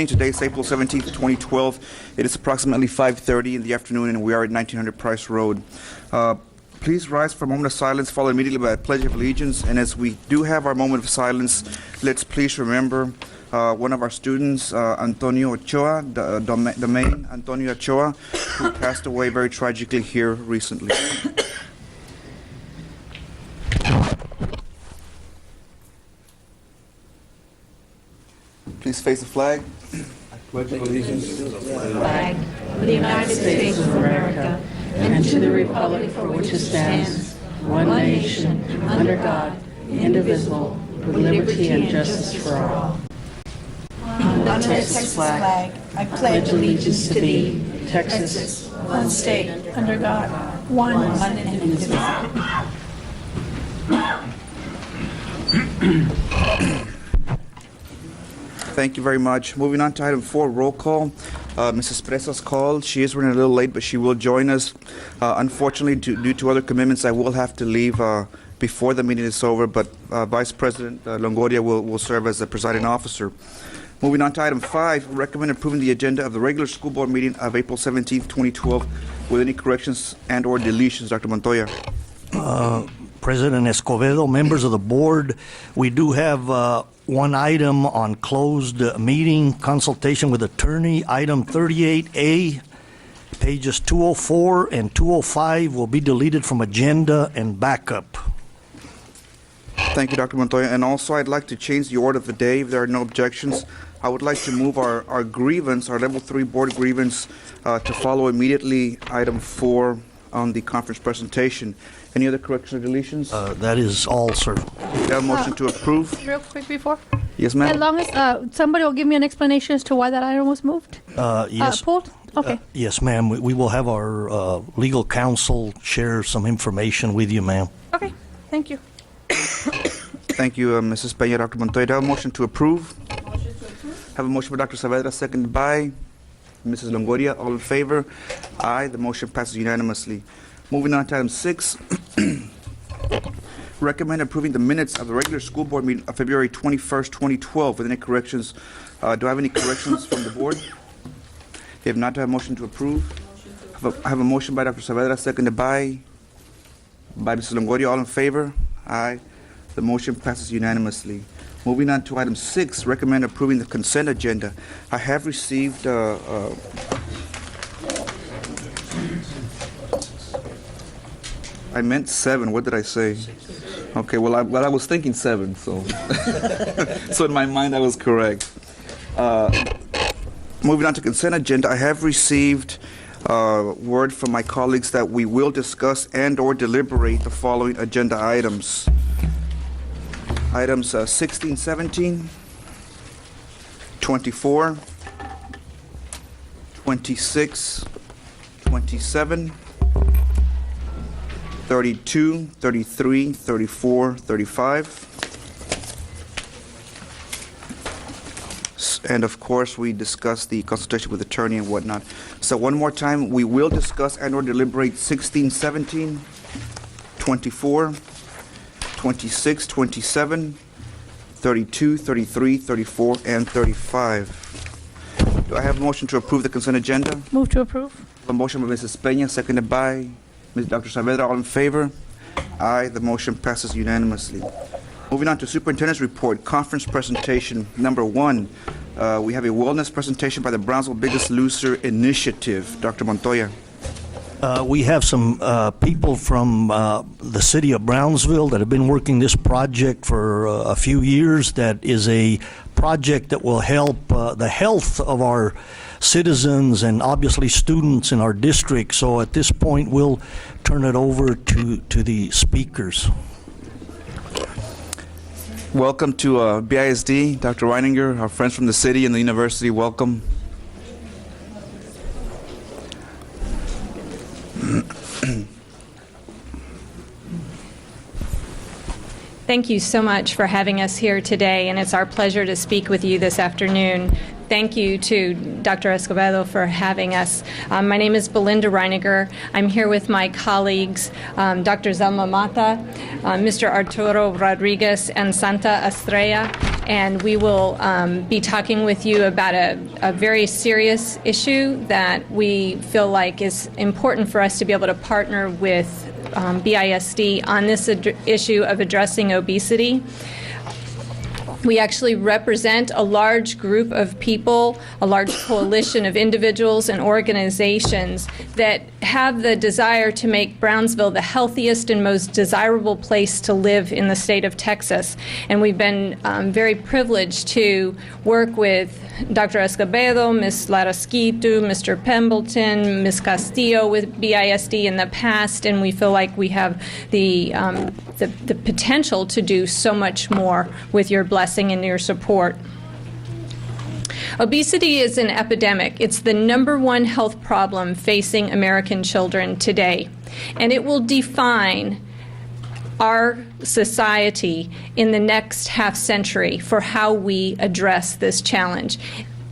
Today is April 17th, 2012. It is approximately 5:30 in the afternoon, and we are at 1900 Price Road. Please rise for a moment of silence, followed immediately by a Pledge of Allegiance. And as we do have our moment of silence, let's please remember one of our students, Antonio Ochoa, the main Antonio Ochoa, who passed away very tragically here recently. Please face the flag. I pledge allegiance to the flag of the United States of America and to the republic for which it stands, one nation, under God, indivisible, with liberty and justice for all. On the Texas flag, I pledge allegiance to thee, Texas, one state, under God, one and indivisible. Thank you very much. Moving on to item 4, roll call. Mrs. Presa's called. She is running a little late, but she will join us. Unfortunately, due to other commitments, I will have to leave before the meeting is over, but Vice President Longoria will serve as the presiding officer. Moving on to item 5, recommend approving the agenda of the regular school board meeting of April 17th, 2012, with any corrections and or deletions. Dr. Montoya. President Escobedo, members of the board, we do have one item on closed meeting consultation with attorney. Item 38A, pages 204 and 205 will be deleted from agenda and backup. Thank you, Dr. Montoya. And also, I'd like to change the order of the day if there are no objections. I would like to move our grievance, our level 3 board grievance, to follow immediately item 4 on the conference presentation. Any other corrections or deletions? That is all, sir. We have a motion to approve. Real quick before. Yes, ma'am. As long as somebody will give me an explanation as to why that item was moved. Yes. Pulled? Okay. Yes, ma'am. We will have our legal counsel share some information with you, ma'am. Okay. Thank you. Thank you, Mrs. Peña. Dr. Montoya, do I have a motion to approve? Motion to approve. Have a motion by Dr. Saavedra, seconded by Mrs. Longoria. All in favor? Aye. The motion passes unanimously. Moving on to item 6. Recommend approving the minutes of the regular school board meeting of February 21st, 2012 with any corrections. Do I have any corrections from the board? If not, do I have a motion to approve? I have a motion by Dr. Saavedra, seconded by Mrs. Longoria. All in favor? Aye. The motion passes unanimously. Moving on to item 6, recommend approving the consent agenda. I have received I meant 7. What did I say? Okay, well, I was thinking 7, so so in my mind I was correct. Moving on to consent agenda, I have received word from my colleagues that we will discuss and or deliberate the following agenda items. Items 16, 17, 24, 26, 27, 32, 33, 34, 35. And of course, we discussed the consultation with attorney and whatnot. So one more time, we will discuss and or deliberate 16, 17, 24, 26, 27, 32, 33, 34, and 35. Do I have a motion to approve the consent agenda? Move to approve. A motion by Mrs. Peña, seconded by Dr. Saavedra. All in favor? Aye. The motion passes unanimously. Moving on to superintendent's report, conference presentation number 1. We have a wellness presentation by the Brownsville Biggest Loser Initiative. Dr. Montoya. We have some people from the city of Brownsville that have been working this project for a few years. That is a project that will help the health of our citizens and obviously students in our district. So at this point, we'll turn it over to the speakers. Welcome to BISD, Dr. Reininger, our friends from the city and the university. Welcome. Thank you so much for having us here today, and it's our pleasure to speak with you this afternoon. Thank you to Dr. Escobedo for having us. My name is Belinda Reiniger. I'm here with my colleagues, Dr. Zelma Mata, Mr. Arturo Rodriguez, and Santa Estrella. and we will be talking with you about a very serious issue that we feel like is important for us to be able to partner with BISD on this issue of addressing obesity. We actually represent a large group of people, a large coalition of individuals and organizations that have the desire to make Brownsville the healthiest and most desirable place to live in the state of Texas. And we've been very privileged to work with Dr. Escobedo, Ms. Larasquitu, Mr. Pembleton, Ms. Castillo with BISD in the past, and we feel like we have the potential to do so much more with your blessing and your support. Obesity is an epidemic. It's the #1 health problem facing American children today, and it will define our society in the next half century for how we address this challenge.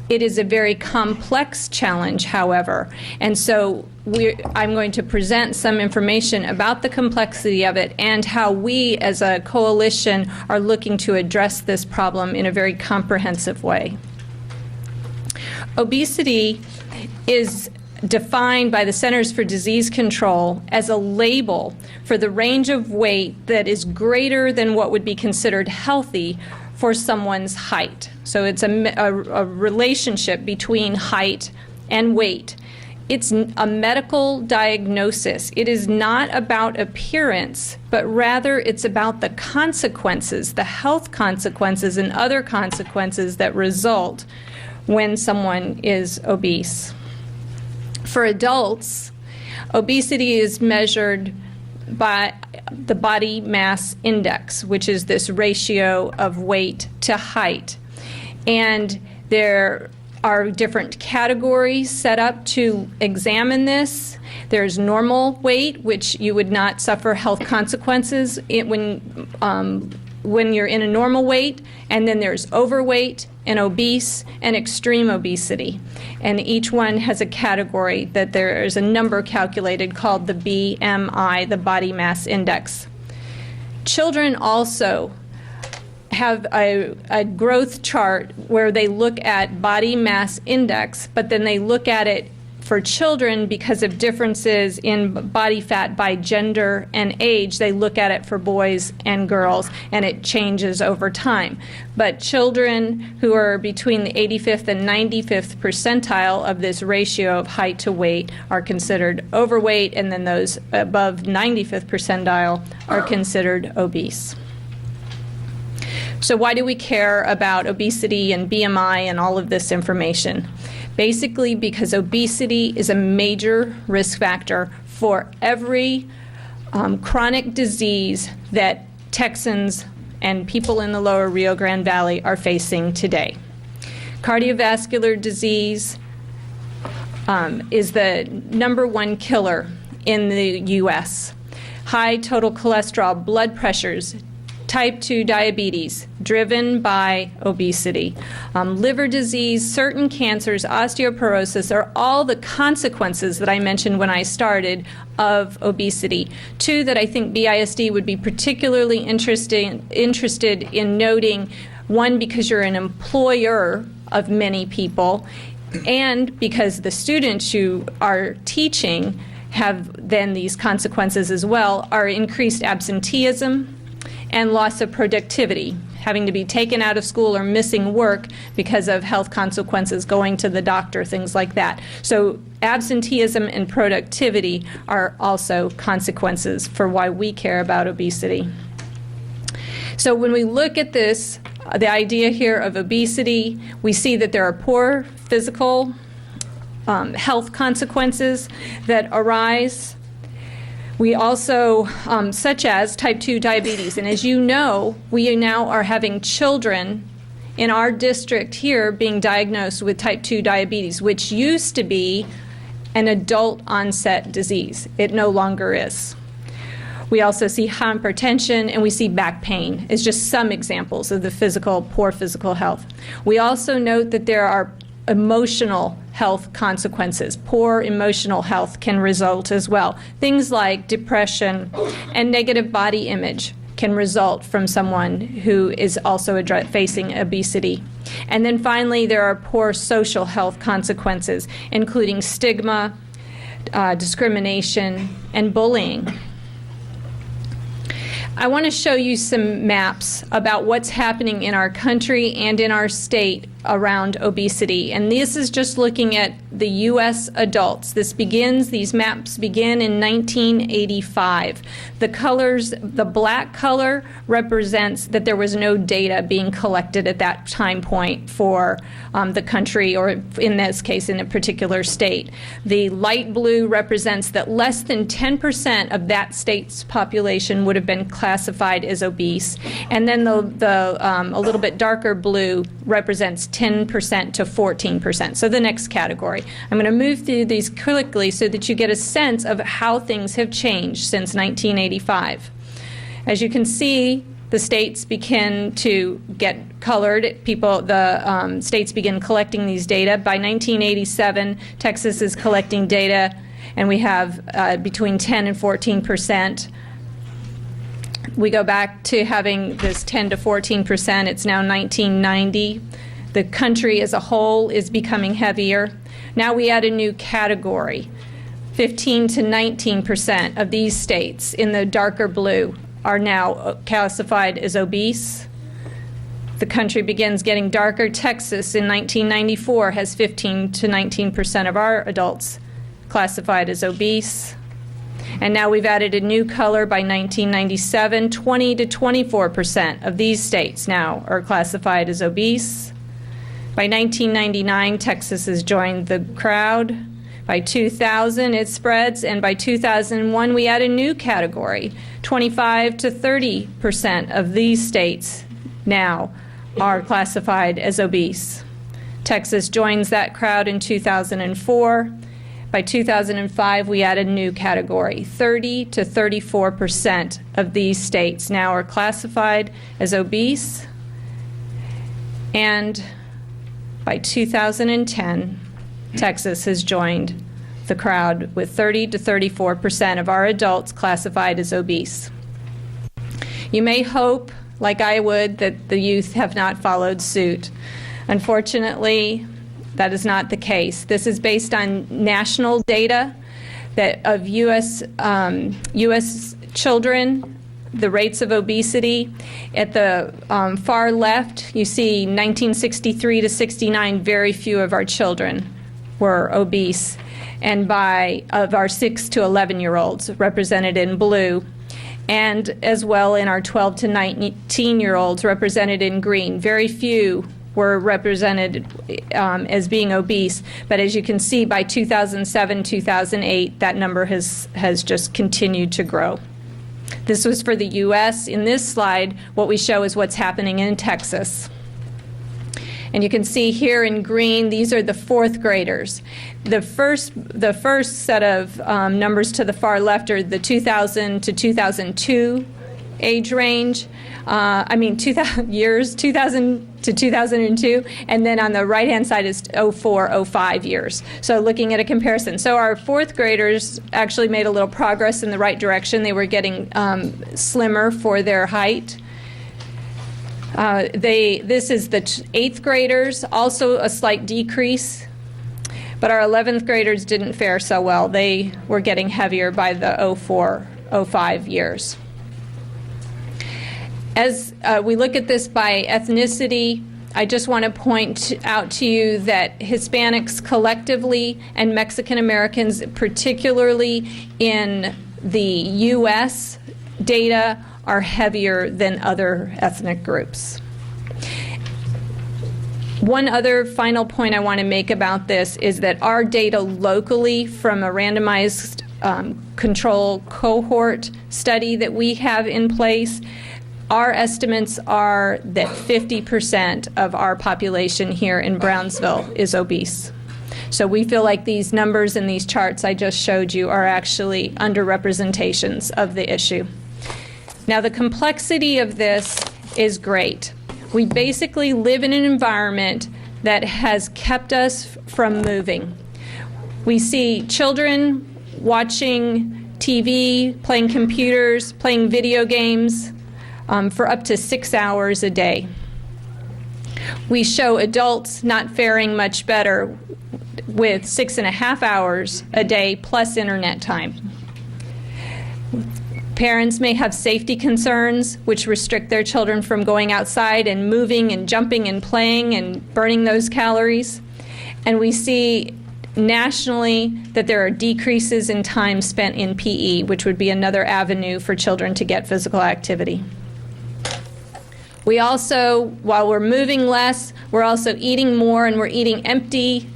It is a very complex challenge, however, and so I'm going to present some information about the complexity of it and how we as a coalition are looking to address this problem in a very comprehensive way. Obesity is defined by the Centers for Disease Control as a label for the range of weight that is greater than what would be considered healthy for someone's height. So it's a relationship between height and weight. It's a medical diagnosis. It is not about appearance, but rather it's about the consequences, the health consequences and other consequences that result when someone is obese. For adults, obesity is measured by the body mass index, which is this ratio of weight to height. And there are different categories set up to examine this. There's normal weight, which you would not suffer health consequences when you're in a normal weight, and then there's overweight and obese and extreme obesity. And each one has a category that there is a number calculated called the BMI, the body mass index. Children also have a growth chart where they look at body mass index, but then they look at it for children because of differences in body fat by gender and age. They look at it for boys and girls, and it changes over time. But children who are between the 85th and 95th percentile of this ratio of height to weight are considered overweight, and then those above 95th percentile are considered obese. So why do we care about obesity and BMI and all of this information? Basically because obesity is a major risk factor for every chronic disease that Texans and people in the lower Rio Grande Valley are facing today. Cardiovascular disease is the #1 killer in the U.S. High total cholesterol, blood pressures, type 2 diabetes, driven by obesity. Liver disease, certain cancers, osteoporosis are all the consequences that I mentioned when I started of obesity. Two that I think BISD would be particularly interested in noting, one because you're an employer of many people, and because the students you are teaching have then these consequences as well, are increased absenteeism and loss of productivity, having to be taken out of school or missing work because of health consequences, going to the doctor, things like that. So absenteeism and productivity are also consequences for why we care about obesity. So when we look at this, the idea here of obesity, we see that there are poor physical health consequences that arise. We also, such as type 2 diabetes. And as you know, we now are having children in our district here being diagnosed with type 2 diabetes, which used to be an adult onset disease. It no longer is. We also see hypertension, and we see back pain as just some examples of the poor physical health. We also note that there are emotional health consequences. Poor emotional health can result as well. Things like depression and negative body image. can result from someone who is also facing obesity. And then finally, there are poor social health consequences, including stigma, discrimination, and bullying. I want to show you some maps about what's happening in our country and in our state around obesity. And this is just looking at the U.S. adults. These maps begin in 1985. The colors, the black color represents that there was no data being collected at that time point for the country, or in this case, in a particular state. The light blue represents that less than 10% of that state's population would have been classified as obese. And then a little bit darker blue represents 10% to 14%. So the next category. I'm going to move through these quickly so that you get a sense of how things have changed since 1985. As you can see, the states begin to get colored. The states begin collecting these data. By 1987, Texas is collecting data, and we have between 10 and 14%. We go back to having this 10 to 14%. It's now 1990. The country as a whole is becoming heavier. Now we add a new category. 15 to 19% of these states in the darker blue are now classified as obese. The country begins getting darker. Texas in 1994 has 15 to 19% of our adults classified as obese. And now we've added a new color. By 1997, 20 to 24% of these states now are classified as obese. By 1999, Texas has joined the crowd. By 2000, it spreads, and by 2001, we add a new category. 25 to 30% of these states now are classified as obese. Texas joins that crowd in 2004. By 2005, we add a new category. 30 to 34% of these states now are classified as obese. And by 2010, Texas has joined the crowd with 30 to 34% of our adults classified as obese. You may hope, like I would, that the youth have not followed suit. Unfortunately, that is not the case. This is based on national data that of U.S. children, the rates of obesity. At the far left, you see 1963 to 69, very few of our children were obese. And of our 6 to 11-year-olds, represented in blue, and as well in our 12 to 19-year-olds, represented in green. Very few were represented as being obese, but as you can see, by 2007, 2008, that number has just continued to grow. This was for the U.S. In this slide, what we show is what's happening in Texas. And you can see here in green, these are the fourth graders. The first set of numbers to the far left are the 2000 to 2002 age range. 2000 to 2002, and then on the right-hand side is 04, 05 years. So looking at a comparison. So our fourth graders actually made a little progress in the right direction. They were getting slimmer for their height. This is the eighth graders, also a slight decrease, but our 11th graders didn't fare so well. They were getting heavier by the 04, 05 years. As we look at this by ethnicity, I just want to point out to you that Hispanics collectively and Mexican Americans, particularly in the U.S. data, are heavier than other ethnic groups. One other final point I want to make about this is that our data locally from a randomized control cohort study that we have in place, our estimates are that 50% of our population here in Brownsville is obese. So we feel like these numbers in these charts I just showed you are actually underrepresentations of the issue. Now, the complexity of this is great. We basically live in an environment that has kept us from moving. We see children watching TV, playing computers, playing video games. for up to 6 hours a day. We show adults not faring much better with 6.5 hours a day plus internet time. Parents may have safety concerns which restrict their children from going outside and moving and jumping and playing and burning those calories. And we see nationally that there are decreases in time spent in PE, which would be another avenue for children to get physical activity. We also, while we're moving less, we're also eating more, and we're eating empty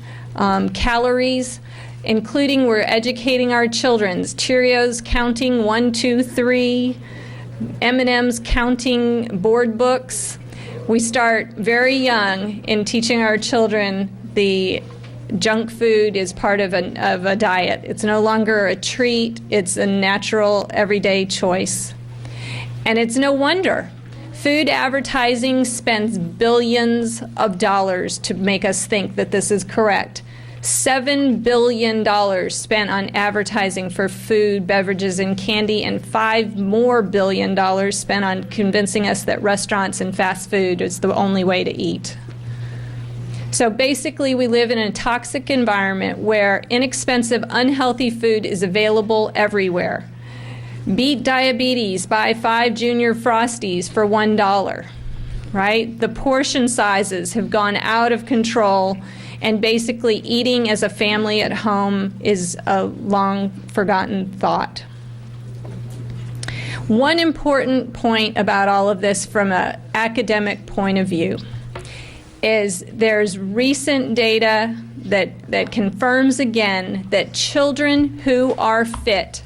calories, including we're educating our children. Cheerios counting 1, 2, 3, M&Ms counting board books. We start very young in teaching our children the junk food is part of a diet. It's no longer a treat, it's a natural, everyday choice. And it's no wonder. Food advertising spends billions of dollars to make us think that this is correct. $7 billion spent on advertising for food, beverages, and candy, and $5 billion more spent on convincing us that restaurants and fast food is the only way to eat. So basically, we live in a toxic environment where inexpensive, unhealthy food is available everywhere. Beat diabetes, buy 5 Junior Frosties for $1, right? The portion sizes have gone out of control, and basically eating as a family at home is a long forgotten thought. One important point about all of this from an academic point of view is there's recent data that confirms again that children who are fit,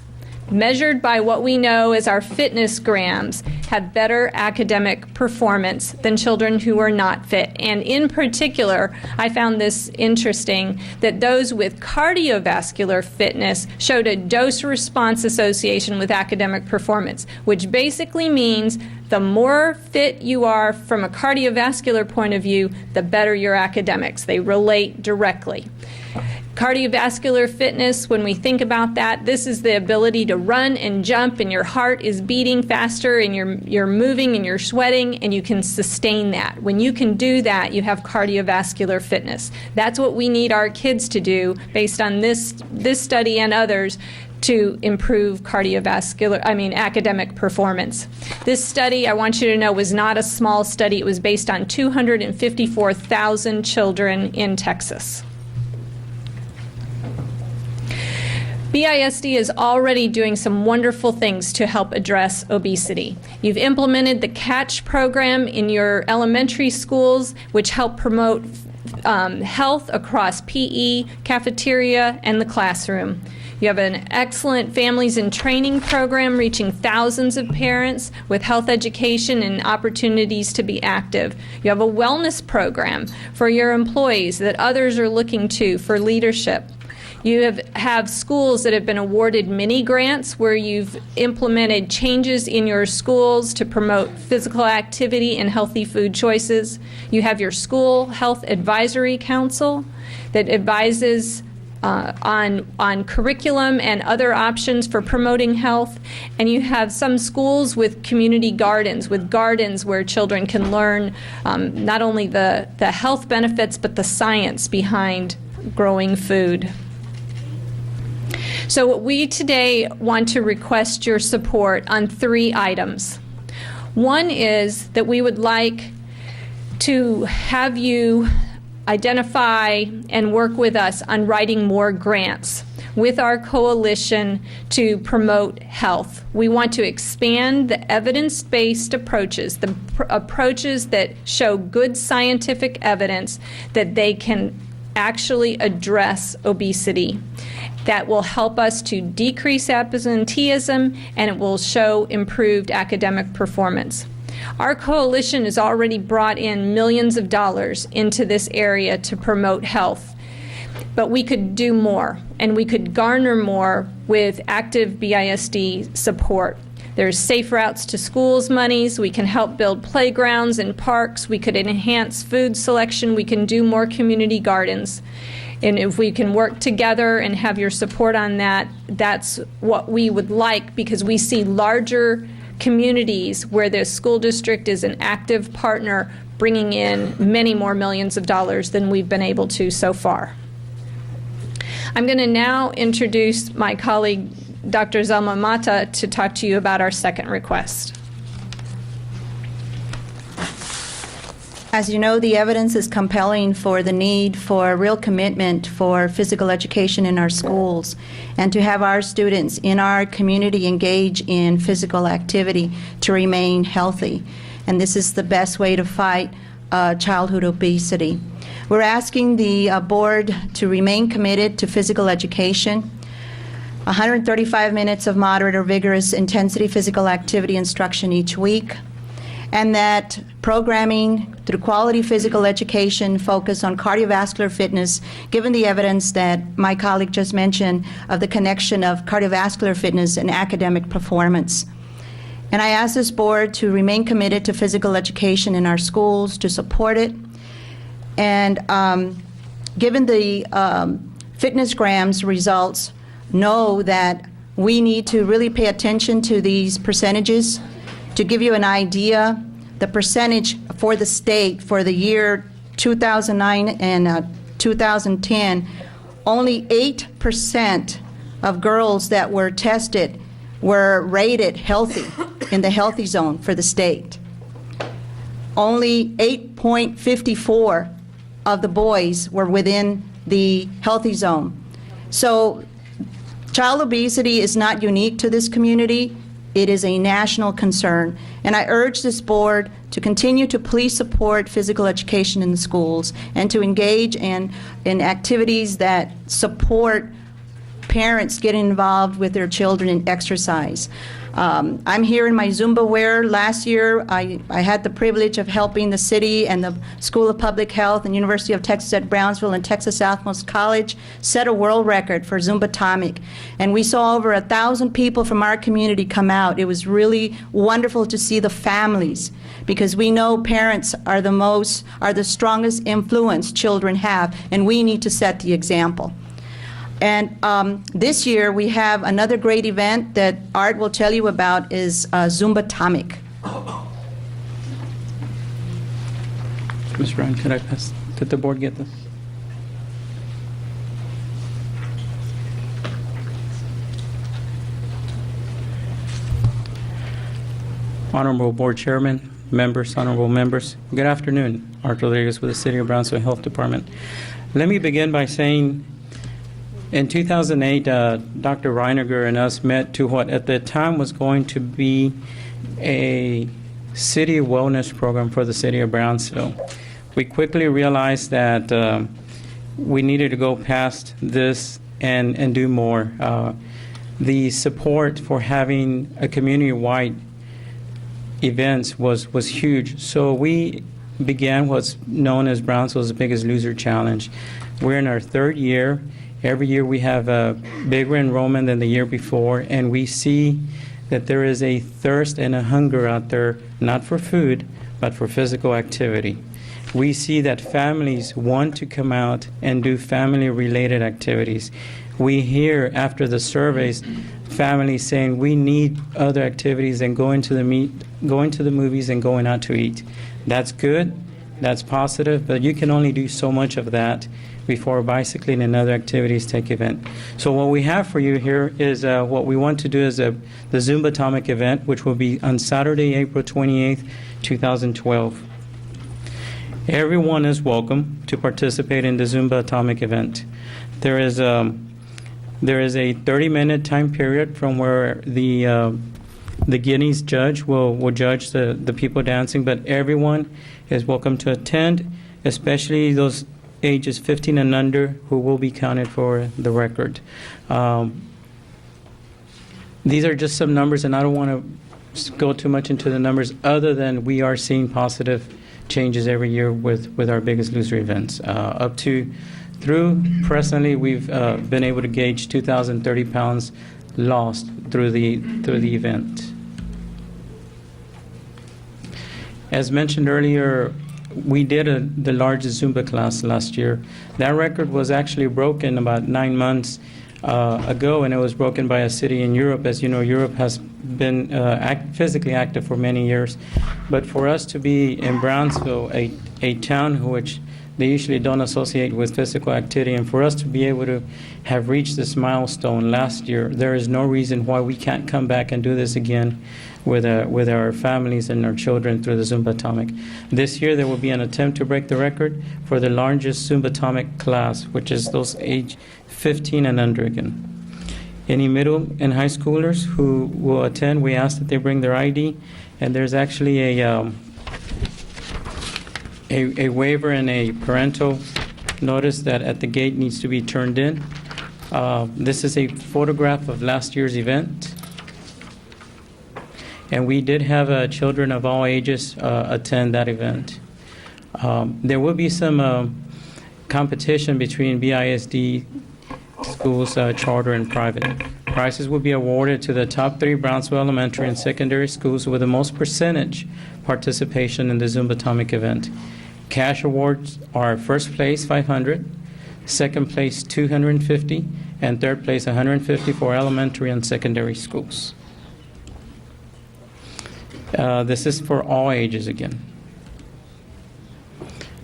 measured by what we know as our fitness grams, have better academic performance than children who are not fit. And in particular, I found this interesting, that those with cardiovascular fitness showed a dose-response association with academic performance, which basically means the more fit you are from a cardiovascular point of view, the better your academics. They relate directly. Cardiovascular fitness, when we think about that, this is the ability to run and jump, and your heart is beating faster, and you're moving and you're sweating, and you can sustain that. When you can do that, you have cardiovascular fitness. That's what we need our kids to do based on this study and others to improve academic performance. This study, I want you to know, was not a small study. It was based on 254,000 children in Texas. BISD is already doing some wonderful things to help address obesity. You've implemented the CATCH program in your elementary schools, which help promote health across PE, cafeteria, and the classroom. You have an excellent families in training program reaching thousands of parents with health education and opportunities to be active. You have a wellness program for your employees that others are looking to for leadership. You have schools that have been awarded mini grants where you've implemented changes in your schools to promote physical activity and healthy food choices. You have your school health advisory council that advises on curriculum and other options for promoting health. And you have some schools with community gardens, where children can learn not only the health benefits but the science behind growing food. So we today want to request your support on 3 items. One is that we would like to have you identify and work with us on writing more grants with our coalition to promote health. We want to expand the evidence-based approaches, the approaches that show good scientific evidence that they can actually address obesity. That will help us to decrease absenteeism, and it will show improved academic performance. Our coalition has already brought in millions of dollars into this area to promote health, but we could do more, and we could garner more with active BISD support. There's Safe Routes to Schools monies. We can help build playgrounds and parks. We could enhance food selection. We can do more community gardens. And if we can work together and have your support on that, that's what we would like, because we see larger communities where the school district is an active partner, bringing in many more millions of dollars than we've been able to so far. I'm going to now introduce my colleague, Dr. Zelma Mata, to talk to you about our second request. As you know, the evidence is compelling for the need for a real commitment for physical education in our schools and to have our students in our community engage in physical activity to remain healthy. And this is the best way to fight childhood obesity. We're asking the board to remain committed to physical education, 135 minutes of moderate or vigorous intensity physical activity instruction each week, and that programming through quality physical education focus on cardiovascular fitness, given the evidence that my colleague just mentioned of the connection of cardiovascular fitness and academic performance. And I ask this board to remain committed to physical education in our schools, to support it. And given the fitness grams results, know that we need to really pay attention to these percentages. To give you an idea, the percentage for the state for the year 2009 and 2010, only 8% of girls that were tested were rated healthy in the healthy zone for the state. Only 8.54 of the boys were within the healthy zone. So child obesity is not unique to this community. It is a national concern, and I urge this board to continue to please support physical education in the schools and to engage in activities that support parents getting involved with their children in exercise. I'm here in my Zumba wear. Last year, I had the privilege of helping the city and the School of Public Health and University of Texas at Brownsville and Texas Southmost College set a world record for Zumbatomic. And we saw over 1,000 people from our community come out. It was really wonderful to see the families, because we know parents are the strongest influence children have, and we need to set the example. And this year we have another great event that Art will tell you about is Zumbatomic. Ms. Brown, could the board get this? Honorable Board Chairman, members, honorable members, good afternoon. Art Rodriguez with the City of Brownsville Health Department. Let me begin by saying in 2008, Dr. Reiniger and us met to what at the time was going to be a city wellness program for the City of Brownsville. We quickly realized that we needed to go past this and do more. The support for having a community-wide events was huge. So we began what's known as Brownsville's Biggest Loser Challenge. We're in our third year. Every year we have a bigger enrollment than the year before, and we see that there is a thirst and a hunger out there, not for food, but for physical activity. We see that families want to come out and do family-related activities. We hear after the surveys, families saying we need other activities than going to the movies and going out to eat. That's good, that's positive, but you can only do so much of that before bicycling and other activities take event. So what we have for you here is what we want to do is the Zumbatomic event, which will be on Saturday, April 28th, 2012. Everyone is welcome to participate in the Zumbatomic event. There is a 30-minute time period from where the Guineas judge will judge the people dancing, but everyone is welcome to attend, especially those ages 15 and under who will be counted for the record. These are just some numbers, and I don't want to go too much into the numbers other than we are seeing positive changes every year with our Biggest Loser events. Through presently, we've been able to gauge 2,030 pounds lost through the event. As mentioned earlier, we did the largest Zumba class last year. That record was actually broken about 9 months ago, and it was broken by a city in Europe. As you know, Europe has been physically active for many years. But for us to be in Brownsville, a town which they usually don't associate with physical activity, and for us to be able to have reached this milestone last year, there is no reason why we can't come back and do this again with our families and our children through the Zumba Atomic. This year there will be an attempt to break the record for the largest Zumba Atomic class, which is those age 15 and under again. Any middle and high schoolers who will attend, we ask that they bring their ID, and there's actually a waiver and a parental notice that at the gate needs to be turned in. This is a photograph of last year's event. And we did have children of all ages attend that event. There will be some competition between BISD schools, charter and private. Prizes will be awarded to the top 3 Brownsville elementary and secondary schools with the most percentage participation in the Zumba Atomic event. Cash awards are first place $500, second place $250, and third place $150 for elementary and secondary schools. This is for all ages again.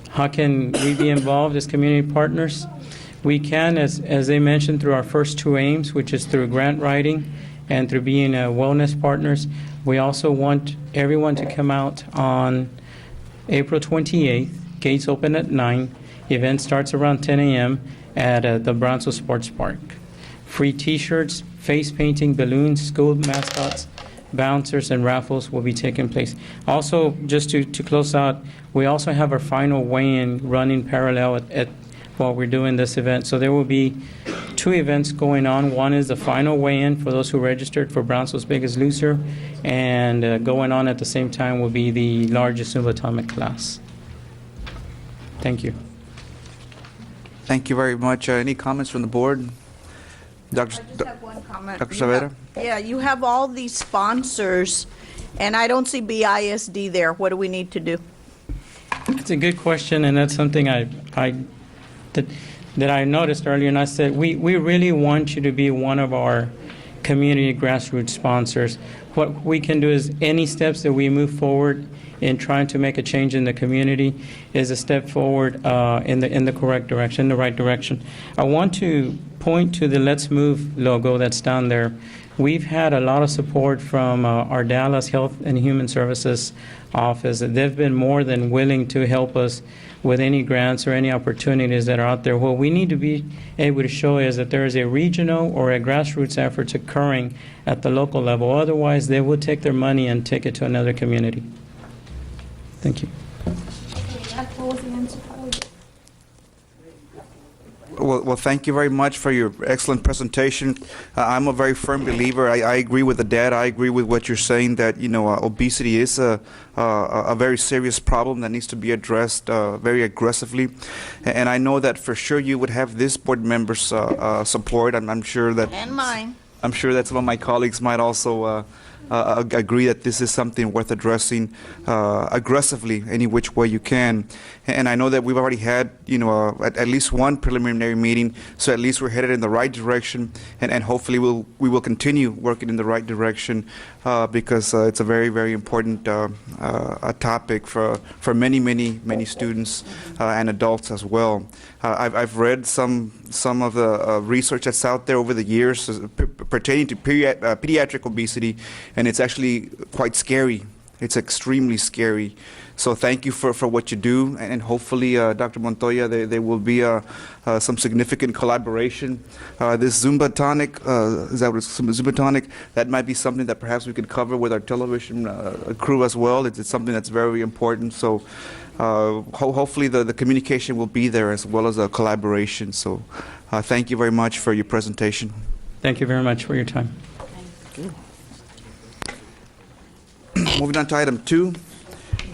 How can we be involved as community partners? We can, as they mentioned, through our first 2 aims, which is through grant writing and through being wellness partners. We also want everyone to come out on April 28th. Gates open at 9. Event starts around 10 a.m. at the Brownsville Sports Park. Free T-shirts, face painting, balloons, school mascots, bouncers, and raffles will be taking place. Also, just to close out, we also have our final weigh-in running parallel while we're doing this event. So there will be 2 events going on. One is the final weigh-in for those who registered for Brownsville's Biggest Loser, and going on at the same time will be the largest Zumba Atomic class. Thank you. Thank you very much. Any comments from the board? I just have one comment. Dr. Saavedra? Yeah, you have all these sponsors, and I don't see BISD there. What do we need to do? That's a good question, and that's something that I noticed earlier, and I said, we really want you to be one of our community grassroots sponsors. What we can do is any steps that we move forward in trying to make a change in the community is a step forward in the correct direction, the right direction. I want to point to the Let's Move logo that's down there. We've had a lot of support from our Dallas Health and Human Services office. They've been more than willing to help us with any grants or any opportunities that are out there. What we need to be able to show is that there is a regional or a grassroots effort occurring at the local level. Otherwise, they will take their money and take it to another community. Thank you. Well, thank you very much for your excellent presentation. I'm a very firm believer. I agree with the data. I agree with what you're saying, that obesity is a very serious problem that needs to be addressed very aggressively. And I know that for sure you would have this board member's support. I'm sure that. And mine. I'm sure that some of my colleagues might also agree that this is something worth addressing aggressively any which way you can. And I know that we've already had at least one preliminary meeting, so at least we're headed in the right direction, and hopefully we will continue working in the right direction because it's a very, very important a topic for many students and adults as well. I've read some of the research that's out there over the years pertaining to pediatric obesity, and it's actually quite scary. It's extremely scary. So thank you for what you do, and hopefully, Dr. Montoya, there will be some significant collaboration. This Zumba Tonic, is that what it's, Zumba Tonic? That might be something that perhaps we could cover with our television crew as well. It's something that's very important. So hopefully the communication will be there as well as a collaboration. So thank you very much for your presentation. Thank you very much for your time. Moving on to item 2,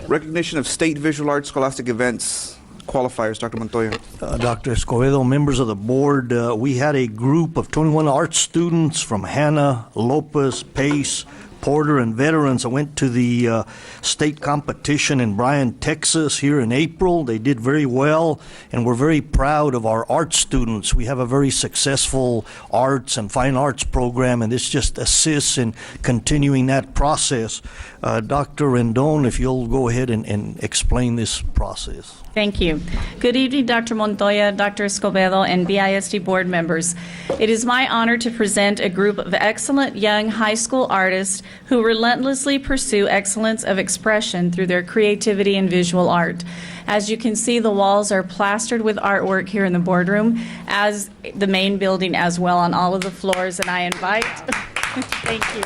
recognition of state visual arts scholastic events qualifiers. Dr. Montoya. Dr. Escobedo, members of the board, we had a group of 21 art students from Hanna, Lopez, Pace, supporter and veterans. I went to the state competition in Bryan, Texas here in April. They did very well, and we're very proud of our art students. We have a very successful arts and fine arts program, and this just assists in continuing that process. Dr. Rendon, if you'll go ahead and explain this process. Thank you. Good evening, Dr. Montoya, Dr. Escobedo, and BISD board members. It is my honor to present a group of excellent young high school artists who relentlessly pursue excellence of expression through their creativity and visual art. As you can see, the walls are plastered with artwork here in the boardroom, as the main building as well, on all of the floors, and I invite, thank you.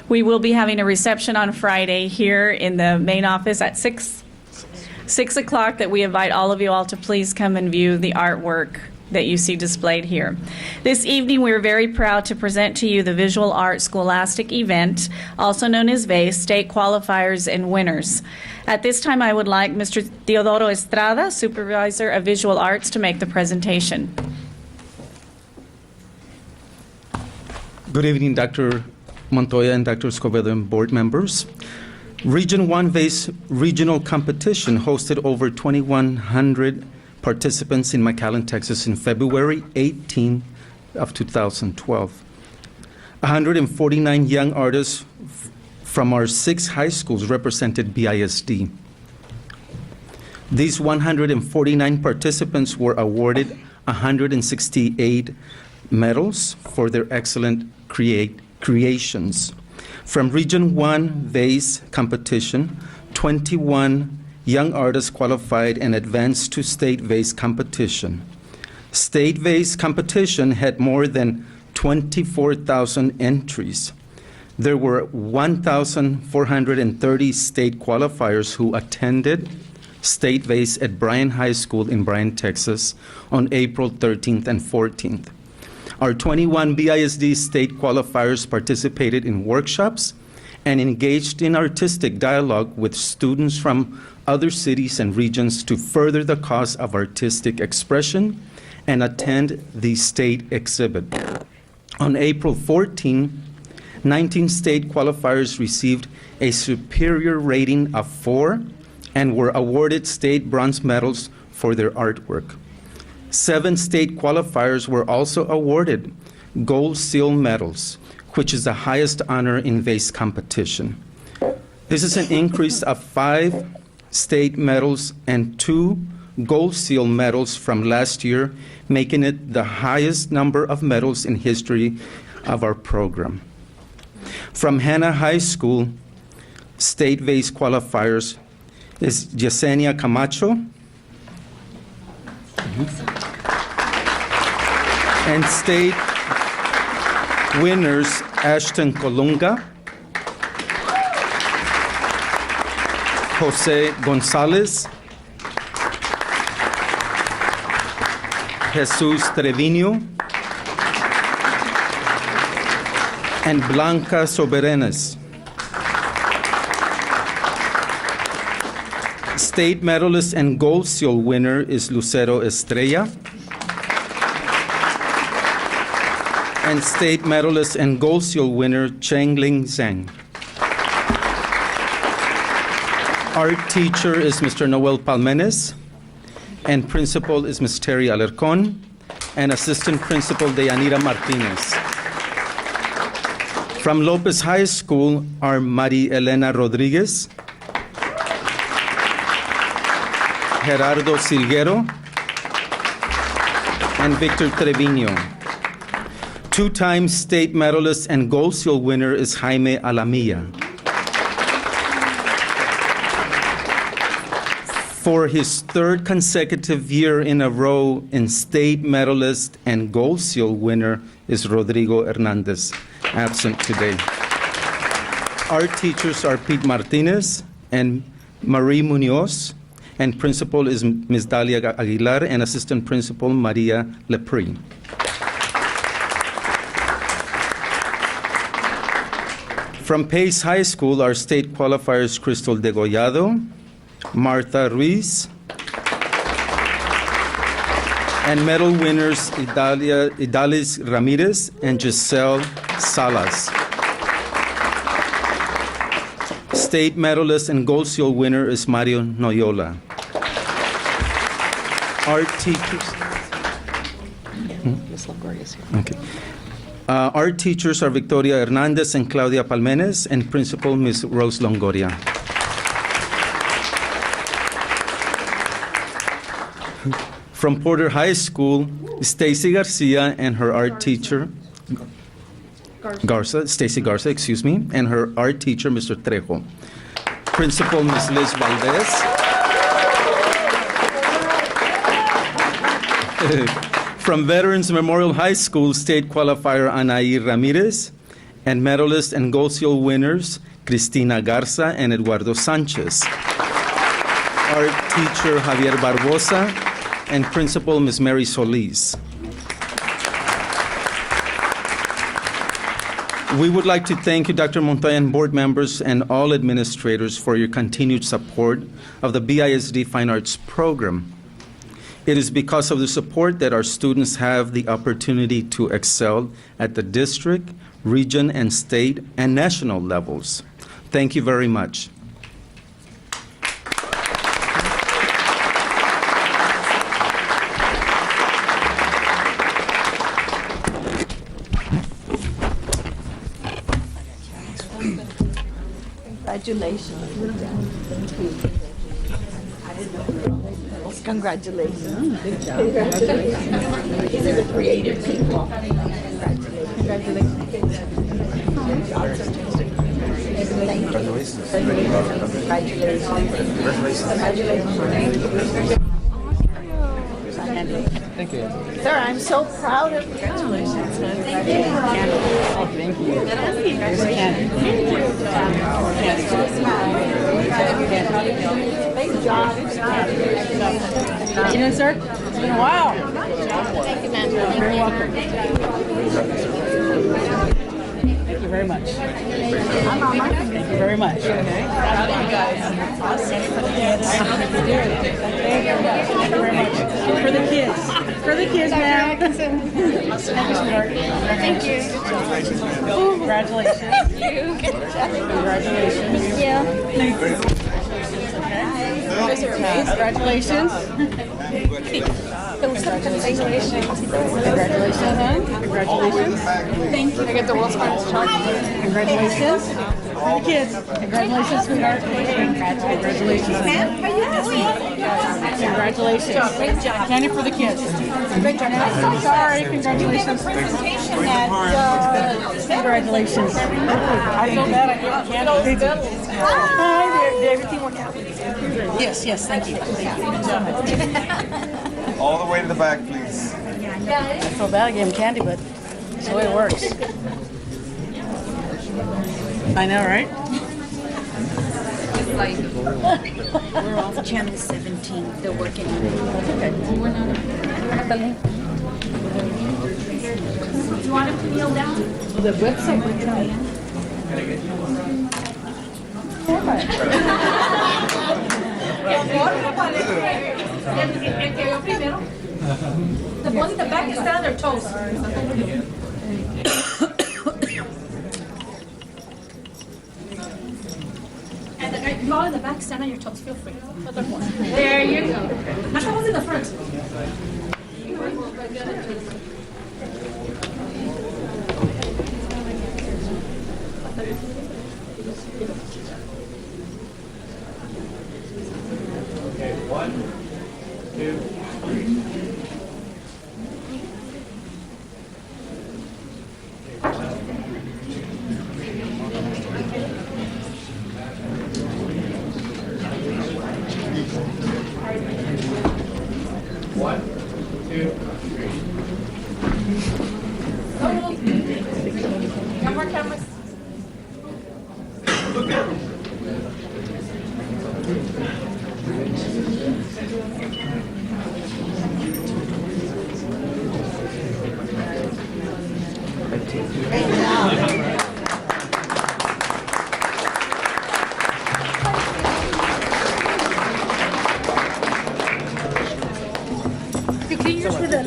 We will be having a reception on Friday here in the main office at 6 o'clock that we invite all of you all to please come and view the artwork that you see displayed here. This evening, we are very proud to present to you the Visual Art Scholastic event, also known as VASE, State Qualifiers and Winners. At this time, I would like Mr. Teodoro Estrada, Supervisor of Visual Arts, to make the presentation. Good evening, Dr. Montoya and Dr. Escobedo and board members. Region 1 VASE regional competition hosted over 2,100 participants in McAllen, Texas in February 18 of 2012. 149 young artists from our 6 high schools represented BISD. These 149 participants were awarded 168 medals for their excellent creations. From Region 1 VASE competition, 21 young artists qualified and advanced to State VASE competition. State VASE competition had more than 24,000 entries. There were 1,430 state qualifiers who attended State VASE at Bryan High School in Bryan, Texas on April 13th and 14th. Our 21 BISD state qualifiers participated in workshops and engaged in artistic dialogue with students from other cities and regions to further the cause of artistic expression and attend the state exhibit. On April 14, 19 state qualifiers received a superior rating of 4 and were awarded state bronze medals for their artwork. 7 state qualifiers were also awarded Gold Seal medals, which is the highest honor in VASE competition. This is an increase of 5 state medals and 2 Gold Seal medals from last year, making it the highest number of medals in history of our program. From Hanna High School, state VASE qualifiers is Yesenia Camacho, and state winners Ashton Colunga, Jose Gonzalez, Jesus Trevino, and Blanca Soberenes. State medalist and Gold Seal winner is Lucero Estrella. And state medalist and Gold Seal winner Chengling Zhang. Art teacher is Mr. Noel Palmenes, and principal is Ms. Terry Alarcon, and assistant principal Deyanira Martinez. From Lopez High School are Maria Elena Rodriguez, Gerardo Silguero, and Victor Trevino. 2-time state medalist and Gold Seal winner is Jaime Alamilla. For his 3rd consecutive year in a row in state medalist and Gold Seal winner is Rodrigo Hernandez, absent today. Art teachers are Pete Martinez and Marie Munoz, and principal is Ms. Dalia Aguilar, and assistant principal Maria Lepre. From Pace High School, our state qualifiers Crystal Degollado, Martha Ruiz, And medal winners Idalis Ramirez and Giselle Salas. State medalist and gold seal winner is Mario Noyola. Art teachers. Miss LaGuardia is here. Okay. Art teachers are Victoria Hernandez and Claudia Palmenes, and principal Ms. Rose Longoria. From Porter High School, Stacy Garcia and her art teacher, Stacy Garza, excuse me, and her art teacher, Mr. Trejo. Principal, Ms. Liz Valdez. From Veterans Memorial High School, state qualifier Anaí Ramirez, and medalist and gold seal winners Cristina Garza and Eduardo Sanchez. Art teacher Javier Barbosa, and principal Ms. Mary Solis. We would like to thank you, Dr. Montoya, and board members and all administrators for your continued support of the BISD Fine Arts program. It is because of the support that our students have the opportunity to excel at the district, region, and state and national levels. Thank you very much. Congratulations. Congratulations. Good job. Congratulations. These are the creative people. Congratulations. Congratulations. Thank you. Sir, I'm so proud of you. Congratulations. Thank you. Oh, thank you. Here's a candy. Big job. You know, sir, it's been a while. Thank you, man. You're very welcome. Thank you very much. Thank you very much. Thank you very much. For the kids. For the kids, ma'am. Thank you, sweetheart. Thank you. Congratulations. Thank you. Congratulations. Thank you. Thank you. Congratulations. Congratulations, huh? Congratulations. Thank you. I get the world's finest chocolate. Congratulations. For the kids. Congratulations, sweetheart. Congratulations. Ma'am, how you doing? Congratulations. Great job. Candy for the kids. Great job. I'm sorry. Congratulations. Congratulations. I feel bad. I gave candy. Hi. Did everything work out? Yes, yes. Thank you. Good job. All the way to the back, please. I feel bad I gave him candy, but it's the way it works. I know, right? We're off channel 17. They're working on it. Okay. We're not. Do you want him to kneel down? The website went down. The ones in the back stand on their toes. And you all in the back stand on your toes. Feel free. There you go. Not the ones in the front. Okay, 1, 2, 3. One, two, three. Got more cameras? Can you use for the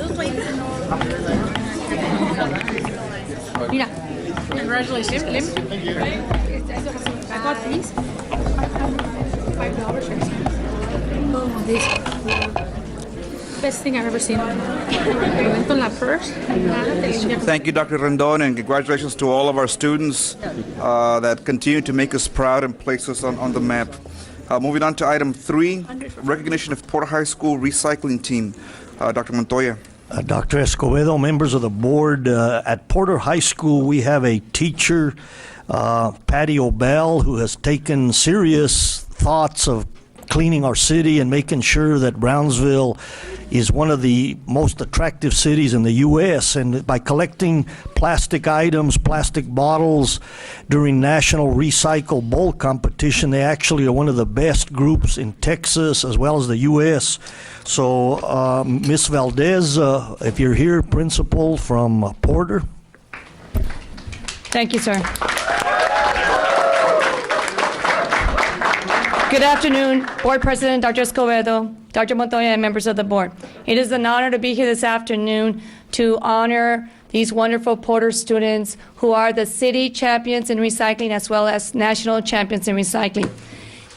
Congratulations. I got these. $5. Oh, these. Best thing I've ever seen. Evento en la purse. Thank you, Dr. Rendon, and congratulations to all of our students that continue to make us proud and place us on the map. Moving on to item 3, recognition of Porter High School recycling team. Dr. Montoya. Dr. Escobedo, members of the board, at Porter High School, we have a teacher, Patty O'Bell, who has taken serious thoughts of cleaning our city and making sure that Brownsville is one of the most attractive cities in the U.S. And by collecting plastic items, plastic bottles during National Recycle Bowl competition, they actually are one of the best groups in Texas as well as the U.S. So, Ms. Valdez, if you're here, principal from Porter. Thank you, sir. Good afternoon, Board President Dr. Escobedo, Dr. Montoya, and members of the board. It is an honor to be here this afternoon to honor these wonderful Porter students who are the city champions in recycling as well as national champions in recycling.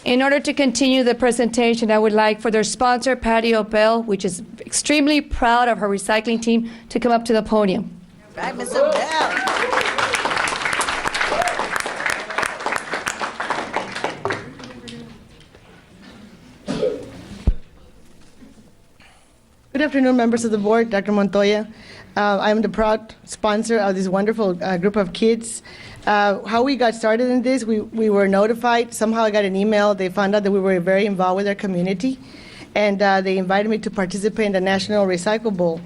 In order to continue the presentation, I would like for their sponsor, Patty O'Bell, which is extremely proud of her recycling team, to come up to the podium. Right, Ms. O'Bell. Good afternoon, members of the board, Dr. Montoya. I'm the proud sponsor of this wonderful group of kids. How we got started in this, we were notified. Somehow I got an email. They found out that we were very involved with our community, and they invited me to participate in the National Recycle Bowl.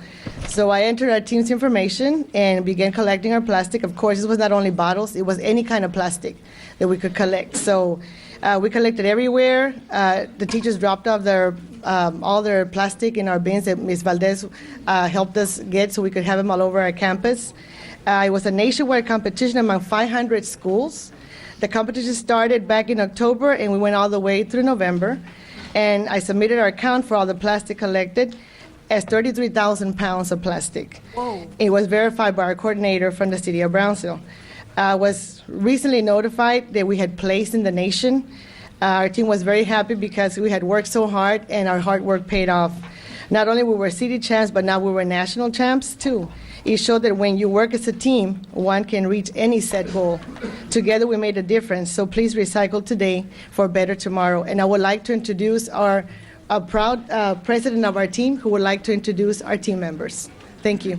So I entered our team's information and began collecting our plastic. Of course, this was not only bottles, it was any kind of plastic that we could collect. So we collected everywhere. The teachers dropped off all their plastic in our bins that Ms. Valdez helped us get so we could have them all over our campus. It was a nationwide competition among 500 schools. The competition started back in October and we went all the way through November. And I submitted our count for all the plastic collected as 33,000 pounds of plastic. Whoa. It was verified by our coordinator from the city of Brownsville. I was recently notified that we had placed in the nation. Our team was very happy because we had worked so hard and our hard work paid off. Not only we were city champs, but now we were national champs too. It showed that when you work as a team, one can reach any set goal. Together we made a difference, so please recycle today for a better tomorrow. And I would like to introduce our proud president of our team who would like to introduce our team members. Thank you.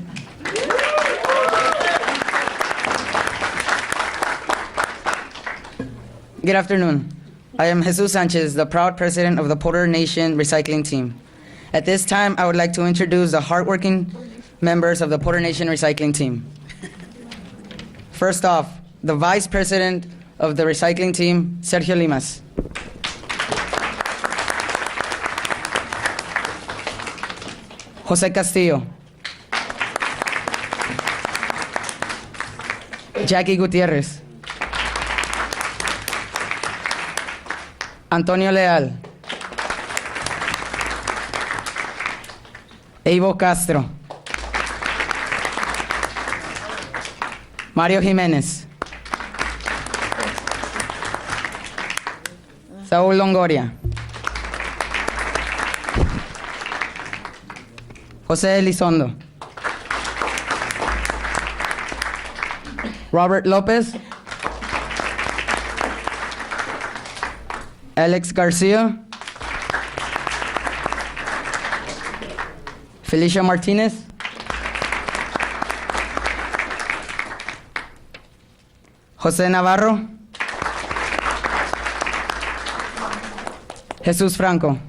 Good afternoon. I am Jesus Sanchez, the proud president of the Porter Nation Recycling Team. At this time, I would like to introduce the hardworking members of the Porter Nation Recycling Team. First off, the vice president of the recycling team, Sergio Limas. Jose Castillo. Jackie Gutierrez. Antonio Leal. Evo Castro. Mario Jiménez. Saúl Longoria. José Elizondo. Robert López. Alex Garcia. Felicia Martinez. José Navarro. Jesus Franco.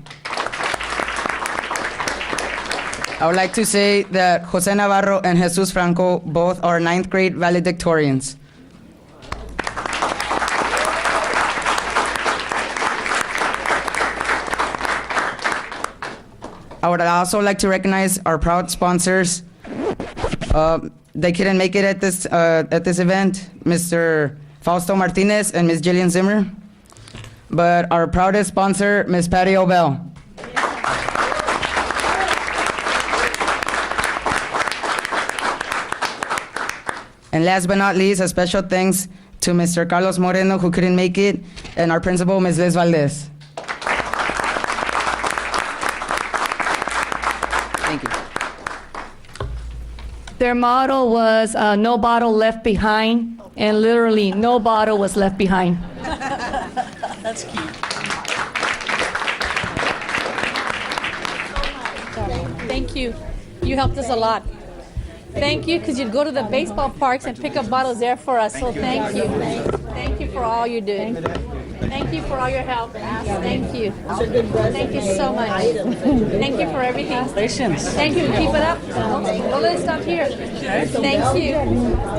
I would like to say that José Navarro and Jesus Franco both are 9th grade valedictorians. I would also like to recognize our proud sponsors. They couldn't make it at this event, Mr. Fausto Martinez and Ms. Jillian Zimmer, but our proudest sponsor, Ms. Patty O'Bell. And last but not least, a special thanks to Mr. Carlos Moreno, who couldn't make it, and our principal, Ms. Liz Valdez. Thank you. Their motto was no bottle left behind, and literally no bottle was left behind. That's cute. Thank you. You helped us a lot. Thank you, because you'd go to the baseball parks and pick up bottles there for us, so thank you. Thank you for all you're doing. Thank you for all your help. Thank you. Thank you so much. Thank you for everything. Congratulations. Thank you. Keep it up. Don't let it stop here. Thank you.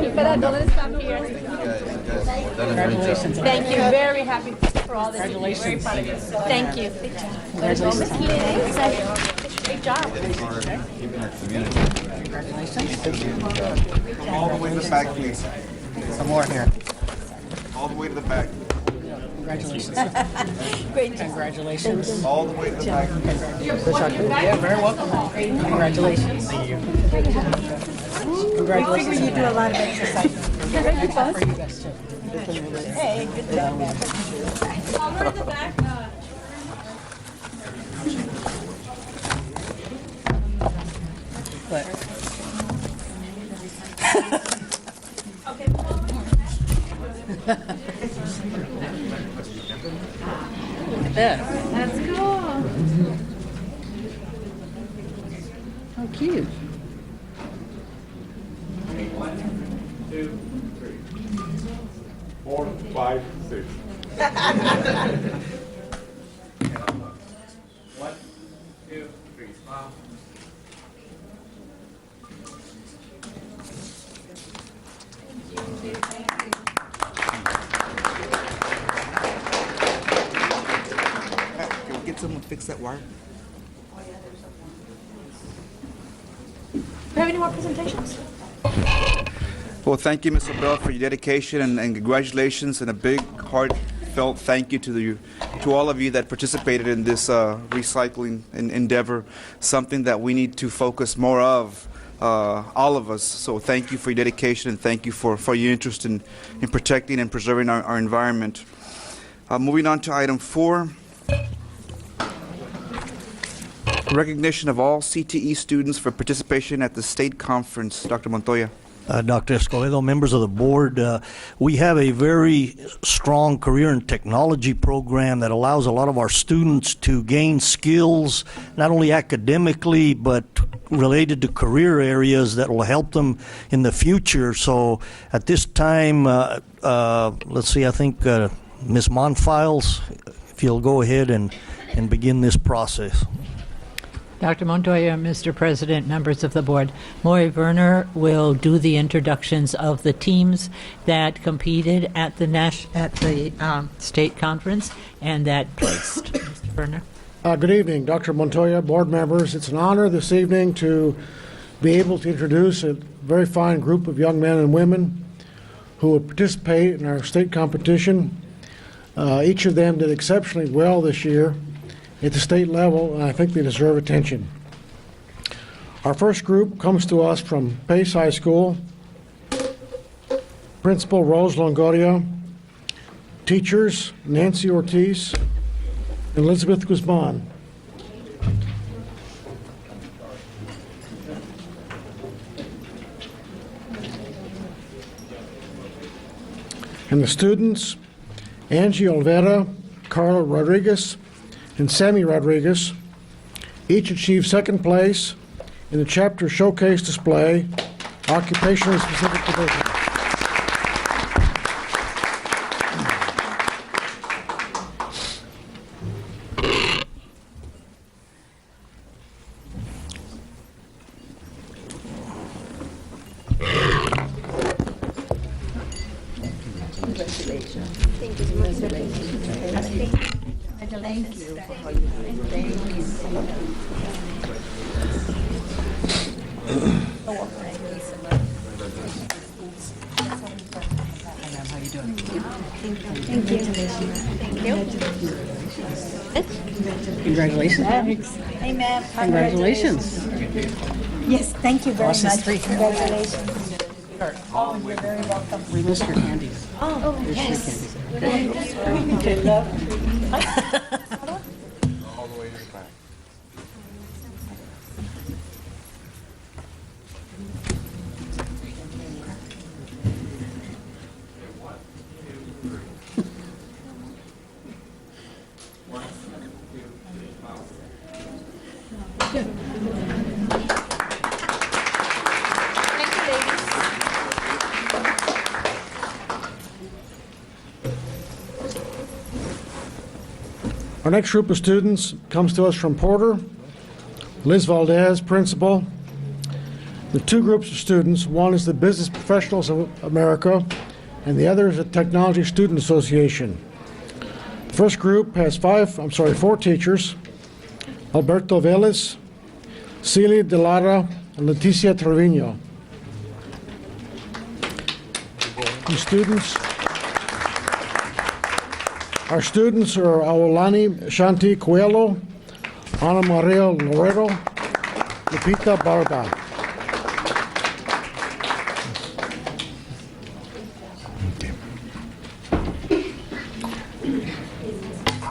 Keep it up. Don't let it stop here. Congratulations. Thank you. Very happy for all this. Congratulations. Very proud of you. Thank you. Congratulations. Great job. All the way to the back, please. Some more here. All the way to the back. Congratulations. Great job. Congratulations. All the way to the back. Yeah, very welcome. Congratulations. Thank you. Congratulations. We figure you do a lot of exercise. For you guys too. Hey, good job. I'll go to the back. But look at that. That's cool. How cute. 1, 2, 3. 4, 5, 6. 1, 2, 3. Smile. Can we get someone to fix that wire? Do you have any more presentations? Well, thank you, Ms. Obel, for your dedication and congratulations, and a big heartfelt thank you to all of you that participated in this recycling endeavor, something that we need to focus more of, all of us. So thank you for your dedication, and thank you for your interest in protecting and preserving our environment. Moving on to item 4. Recognition of all CTE students for participation at the state conference. Dr. Montoya. Dr. Escobedo, members of the board, we have a very strong career and technology program that allows a lot of our students to gain skills, not only academically, but related to career areas that will help them in the future. So at this time, let's see, I think Ms. Monfiles, if you'll go ahead and begin this process. Dr. Montoya, Mr. President, members of the board, Maury Werner will do the introductions of the teams that competed at the state conference and that placed. Mr. Werner. Good evening, Dr. Montoya, board members. It's an honor this evening to be able to introduce a very fine group of young men and women who will participate in our state competition. Each of them did exceptionally well this year at the state level, and I think they deserve attention. Our first group comes to us from Pace High School. Principal Rose Longoria, teachers Nancy Ortiz and Elizabeth Guzman. And the students, Angie Olvera, Carla Rodriguez, and Sammy Rodriguez, each achieved second place in the chapter showcase display, occupationally specific division. Congratulations. Thank you. Congratulations. Thank you for all you do. Thank you. Congratulations. Hey, ma'am. Congratulations. Yes, thank you very Process much. 3. Congratulations. Oh, you're very welcome. We missed your candies. Oh, Here's yes. your candies. Okay, love. All the way to the back. Our next group of students comes to us from Porter. Liz Valdez, principal. The two groups of students, one is the Business Professionals of America, and the other is the Technology Student Association. The first group has four teachers: Alberto Vélez, Celia De Lara, and Leticia Trevino. Our students are Aulani Shanti Coelho, Ana Maria Loreto, Lupita Barba.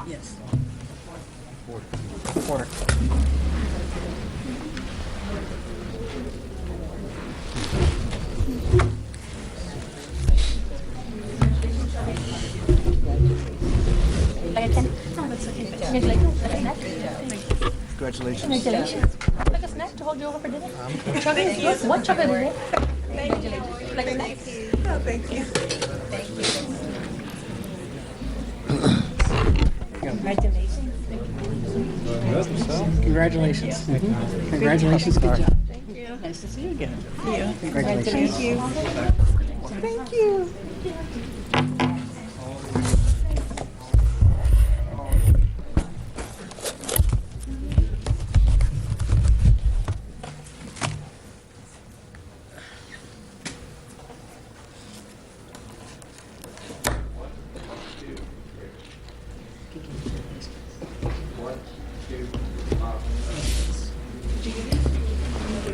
Yes. Porter. Congratulations. Congratulations. Like a snack to hold you over for dinner. Chocolate? What chocolate is it? Thank you. Like a snack? Oh, thank you. Congratulations. Congratulations. Good job. Thank you. Nice to see you again. Thank you. Congratulations. Thank you.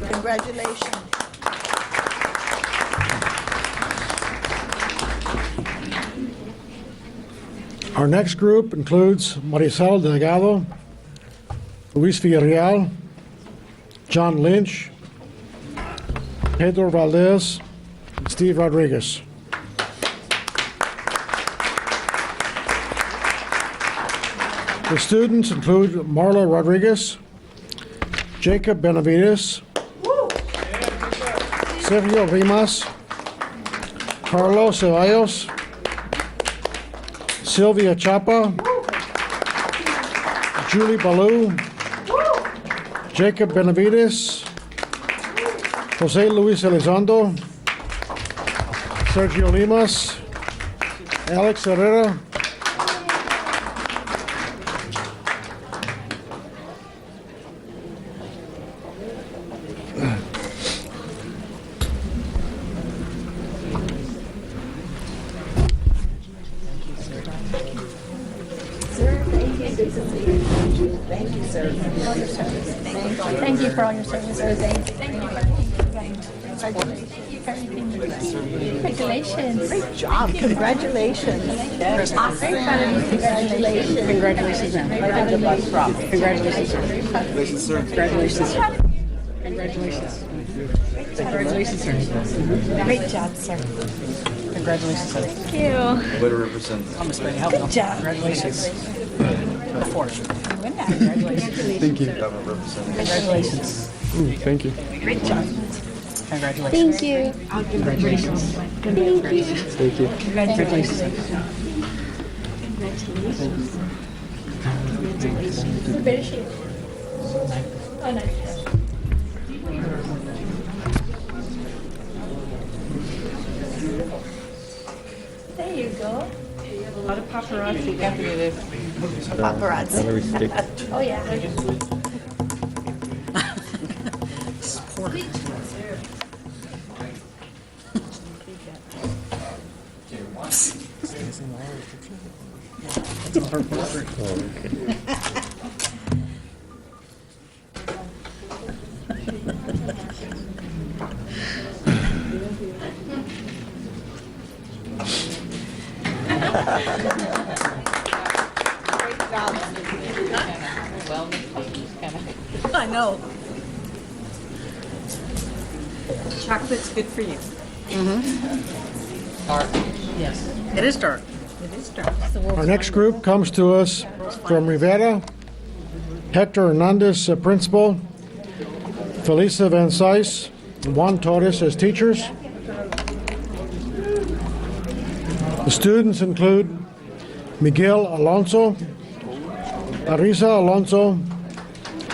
Congratulations. Our next group includes Marisol Delgado, Luis Villarreal, John Lynch, Pedro Valdez, and Steve Rodriguez. The students include Marla Rodriguez, Jacob Benavides, Sergio Rimas, Carlos Ceballos, Sylvia Chapa, Julie Ballou, Jacob Benavides, Jose Luis Elizondo, Sergio Limas, Alex Herrera, Thank you, sir. Thank you for all your service. Thank you. Congratulations. Great job. Congratulations. Very proud of you. Congratulations. Congratulations, ma'am. Congratulations, sir. Congratulations, sir. Congratulations, sir. Congratulations. Congratulations, sir. Great job, sir. Congratulations, sir. Thank you. Way to represent. I'm just ready to help them. Good job. Congratulations. Before. Congratulations. Thank you. Congratulations. Thank you. Great job. Congratulations. Thank you. Congratulations. Congratulations. Thank you. Congratulations. Very shaped. Oh, nice. There you go. A lot of paparazzi. Paparazzi. Oh, yeah. I know. Chocolate's good for you. Dark. Yes. It is dark. It is dark. Our next group comes to us from Rivera, Hector Hernandez, principal, Felisa Van Sice, Juan Torres as teachers. The students include Miguel Alonso, Arisa Alonso,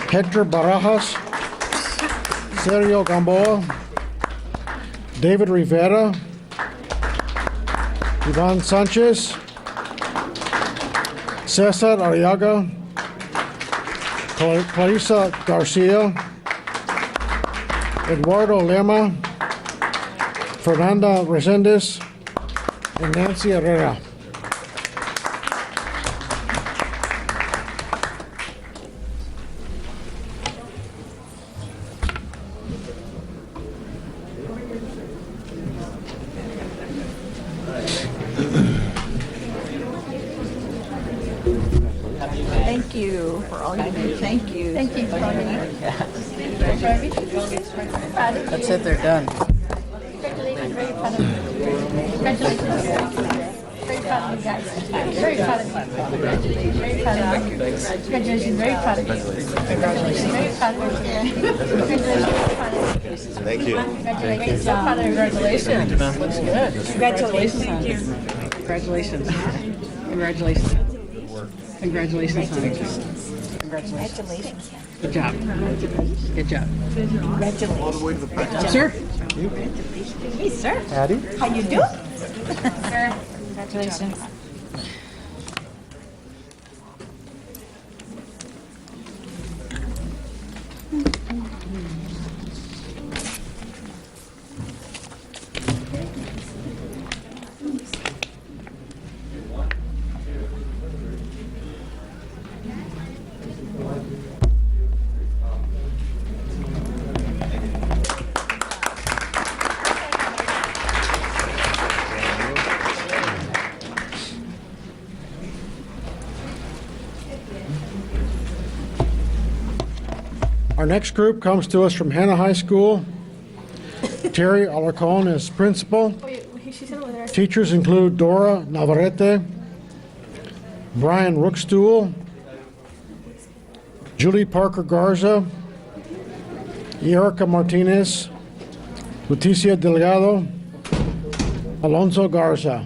Hector Barajas, Sergio Gamboa, David Rivera, Ivan Sanchez, Cesar Arriaga, Clarissa Garcia, Eduardo Lema, Fernanda Resendez, and Nancy Herrera. Thank you for all you do. Thank you. Thank you. That's it, they're done. Congratulations, very proud of you. Congratulations. Very proud of you guys. Very proud of you. Congratulations. Very proud of you. Congratulations. Very proud of you. Congratulations. Very proud of you. Congratulations. Very proud of you. Thank you. Congratulations. So proud of you. Congratulations. Looks good. Congratulations. Congratulations. Congratulations. Congratulations, honey. Congratulations. Good job. Good job. Congratulations. Sir? Hey, sir. Addie? How you doing? Sir, congratulations. Our next group comes to us from Hannah High School. Terry Alarcon is principal. Teachers include Dora Navarrete, Brian Rookstool, Julie Parker Garza, Erica Martinez, Leticia Delgado, Alonso Garza.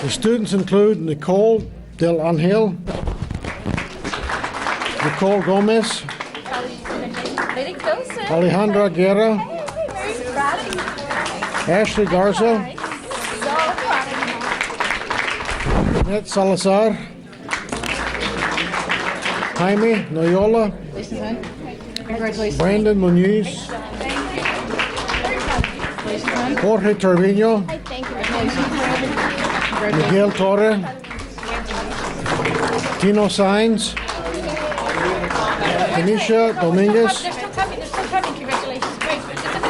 The students include Nicole Del Angel, Nicole Gomez, Lady closer. Alejandra Guerra, Very proud of you. Ashley Garza, So proud of you. Annette Salazar, Jaime Noyola, Congratulations. Brandon Muñiz, Jorge Trevino, Thank you. Miguel Torre, Tino Sainz, Tanisha Dominguez, They're still coming. They're still coming. Congratulations. Great.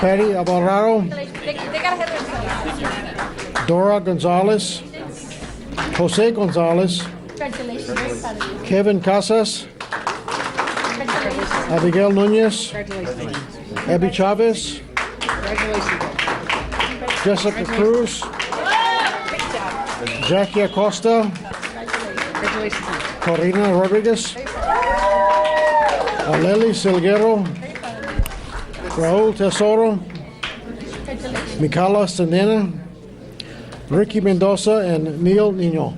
Patty Alvarado, They got ahead of themselves. Dora Gonzalez, Jose Gonzalez, Congratulations. Very proud of you. Kevin Casas, Congratulations. Abigail Nunez, Congratulations. Abby Chavez, Congratulations. Jessica Cruz, Jackie Acosta, Congratulations. Corina Rodriguez, Aleli Silguero, Raul Tesoro, Mikala Sandena, Ricky Mendoza, and Neil Nino.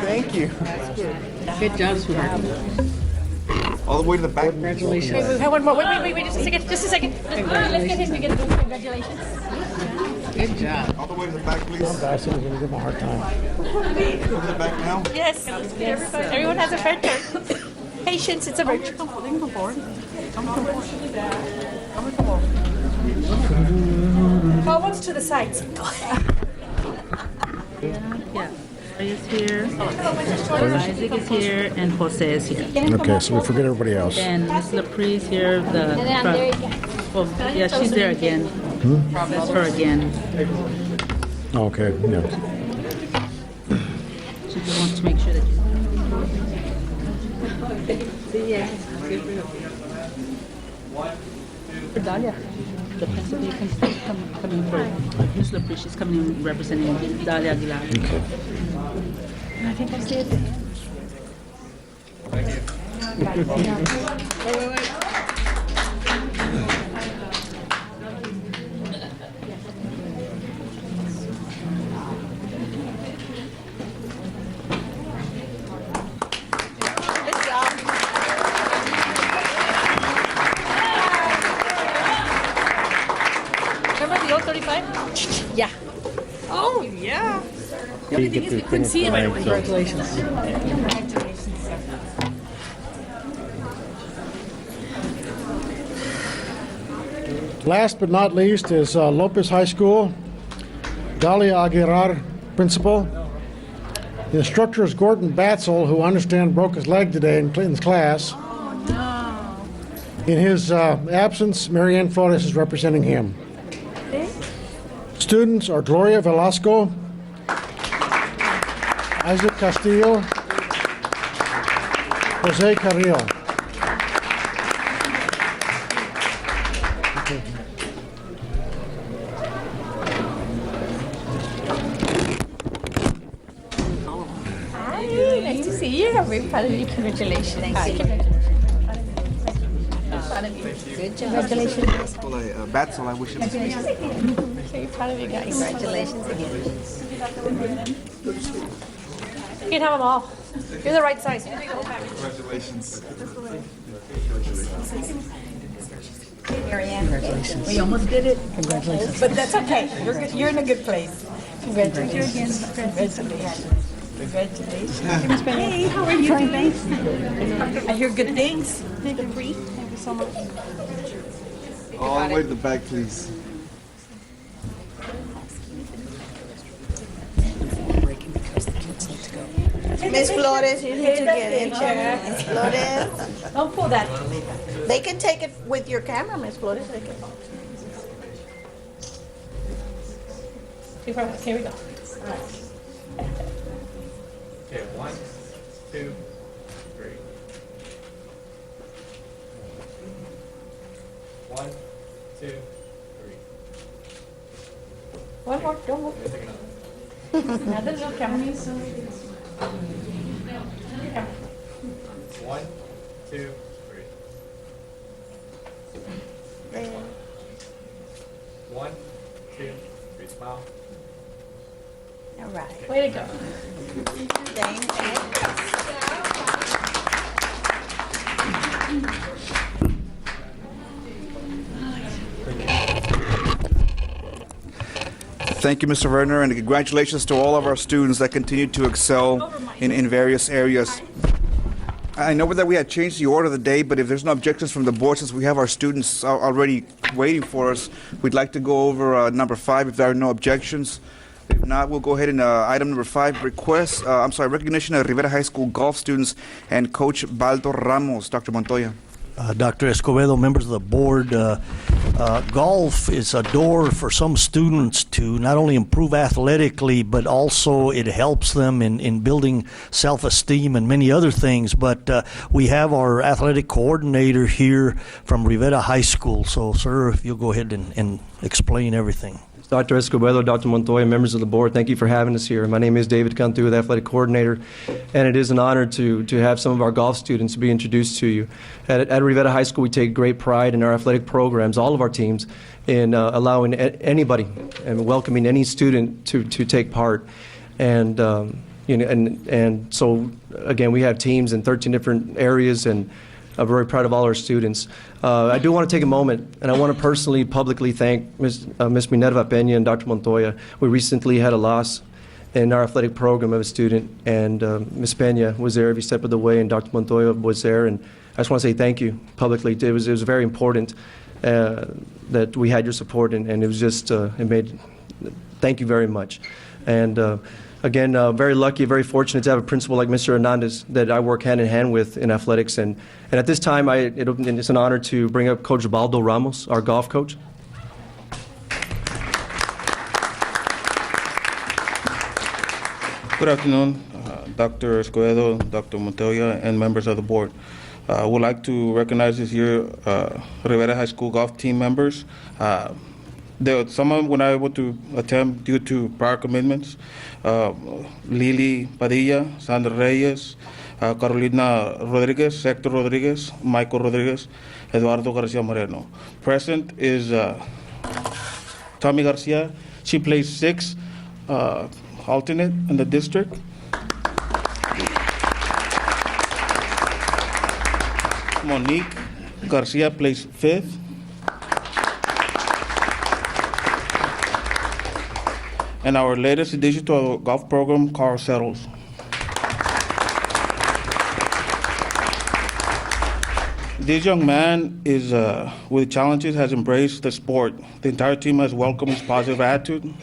Thank you. Good job, sweetheart. All the way to the back. Congratulations. Wait, one more. Wait, just a second. Just a second. Let's get him to get a boost. Congratulations. Good job. All the way to the back, please. Guys, I'm going to give him a hard time. Go to the back now. Yes. Everyone has a fair turn. Patience, it's a virtue. Come forward. Almost to the sides. Yeah. Is here, Isaac is here, and Jose is here. Okay, so we forget everybody else. And Miss Lapri is here, the Well, yeah, she's there again. That's her again. Okay, yeah. She just wants to make sure that you... Dahlia, the principal can come in for Ms. LaPree. She's coming in representing Dahlia Aguilar. Okay. I think I see it. Wait. Remember the old 35? Yeah. Oh, yeah. The only thing is we couldn't see it right away. Congratulations. Last but not least is Lopez High School, Dalia Aguilar, principal. The instructor is Gordon Batzel, who I understand broke his leg today in Clinton's class. In his absence, Marianne Flores is representing him. Students are Gloria Velasco, Isaac Castillo, Jose Carrillo. Hi, nice to see you. I'm very proud of you. Congratulations. Thank you. Proud of you. Good job. Congratulations. Batzel, I wish him. Very proud of you guys. Congratulations again. You can have them all. You're the right size. You can take the whole package. Congratulations. Marianne. Congratulations. We almost did it. Congratulations. But that's okay. You're in a good place. Congratulations. Congratulations. Congratulations. Hey, how are you doing? I hear good things. Thank you so much. All the way to the back, please. Miss Flores, you need to get in here. Miss Flores. Don't pull that. They can take it with your camera, Miss Flores. They can. Here we go. Okay, 1, 2, 3. 1, 2, 3. One more. Don't move. Another little camera. 1, 2, 3. 1, 2, 3. Smile. All right. Way to go. Thank you. Thank you, Mr. Werner, and congratulations to all of our students that continue to excel in various areas. I know that we had changed the order of the day, but if there's no objections from the board, since we have our students already waiting for us, we'd like to go over number 5 if there are no objections. If not, we'll go ahead and item number 5, recognition of Rivera High School golf students and Coach Baldo Ramos. Dr. Montoya. Dr. Escobedo, members of the board, golf is a door for some students to not only improve athletically, but also it helps them in building self-esteem and many other things. But we have our athletic coordinator here from Rivera High School. So, sir, if you'll go ahead and explain everything. Dr. Escobedo, Dr. Montoya, members of the board, thank you for having us here. My name is David Cantu, the athletic coordinator, and it is an honor to have some of our golf students be introduced to you. At Rivera High School, we take great pride in our athletic programs, all of our teams, in allowing anybody and welcoming any student to take part. And and so again, we have teams in 13 different areas, and I'm very proud of all our students. I do want to take a moment, and I want to personally, publicly thank Ms. Minerva Peña and Dr. Montoya. We recently had a loss in our athletic program of a student, and Ms. Peña was there every step of the way, and Dr. Montoya was there, and I just want to say thank you publicly. It was very important that we had your support, and it was just, thank you very much. And Again, very lucky, very fortunate to have a principal like Mr. Hernandez that I work hand in hand with in athletics. And at this time, it's an honor to bring up Coach Baldo Ramos, our golf coach. Good afternoon, Dr. Escobedo, Dr. Montoya, and members of the board. I would like to recognize this year Rivera High School golf team members. Some of them were not able to attend due to prior commitments. Lily Padilla, Sandra Reyes, Carolina Rodriguez, Hector Rodriguez, Michael Rodriguez, Eduardo Garcia Moreno. Present is Tommy Garcia. She plays 6, alternate in the district. Monique Garcia plays 5th. And our latest addition to our golf program, Carl Settles. This young man is, with challenges, has embraced the sport. The entire team has welcomed his positive attitude,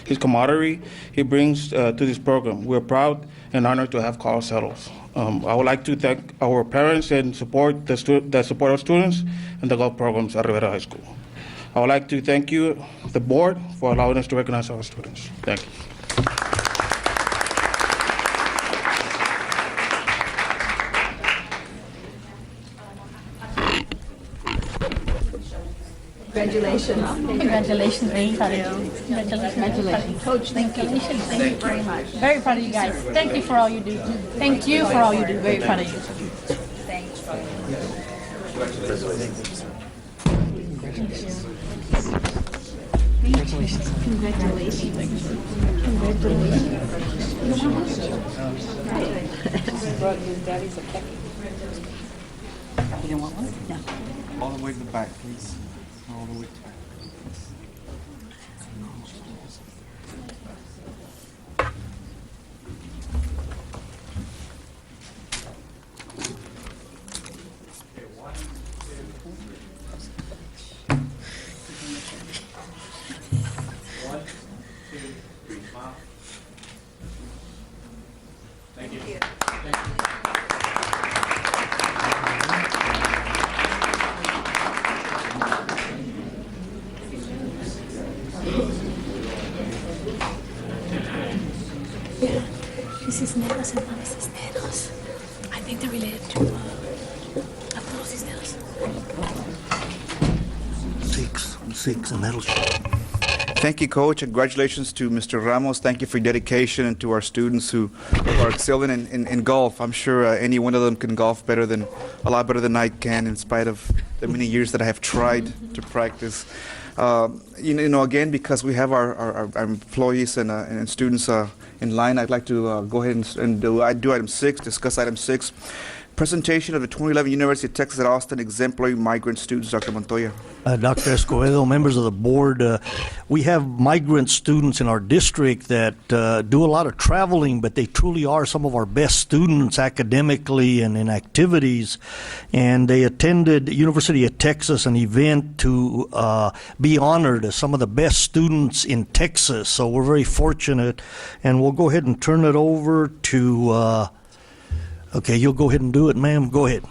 his camaraderie he brings to this program. We're proud and honored to have Carl Settles. I would like to thank our parents and support that support our students and the golf programs at Rivera High School. I would like to thank you, the board, for allowing us to recognize our students. Thank you. Congratulations. Congratulations. Very proud of you. Congratulations. Coach, thank you. Thank you very much. Very proud of you guys. Thank you for all you do. Thank you for all you do. Very proud of you. Thanks. Congratulations. Congratulations. You don't want one? No. All the way to the back, please. All the way to the back. Thank you. Cisneros and Mami Cisneros. I think they're related to Arturo Cisneros. 6, and that'll show. Thank you, Coach. Congratulations to Mr. Ramos. Thank you for your dedication and to our students who are excelling in golf. I'm sure any one of them can golf a lot better than I can, in spite of the many years that I have tried to practice. Again, because we have our employees and students in line, I'd like to go ahead and do item 6, discuss item 6. Presentation of the 2011 University of Texas at Austin exemplary migrant students. Dr. Montoya. Dr. Escobedo, members of the board, we have migrant students in our district that do a lot of traveling, but they truly are some of our best students academically and in activities. And they attended University of Texas, an event to be honored as some of the best students in Texas. So we're very fortunate. And we'll go ahead and turn it over to... Okay, you'll go ahead and do it, ma'am. Go ahead.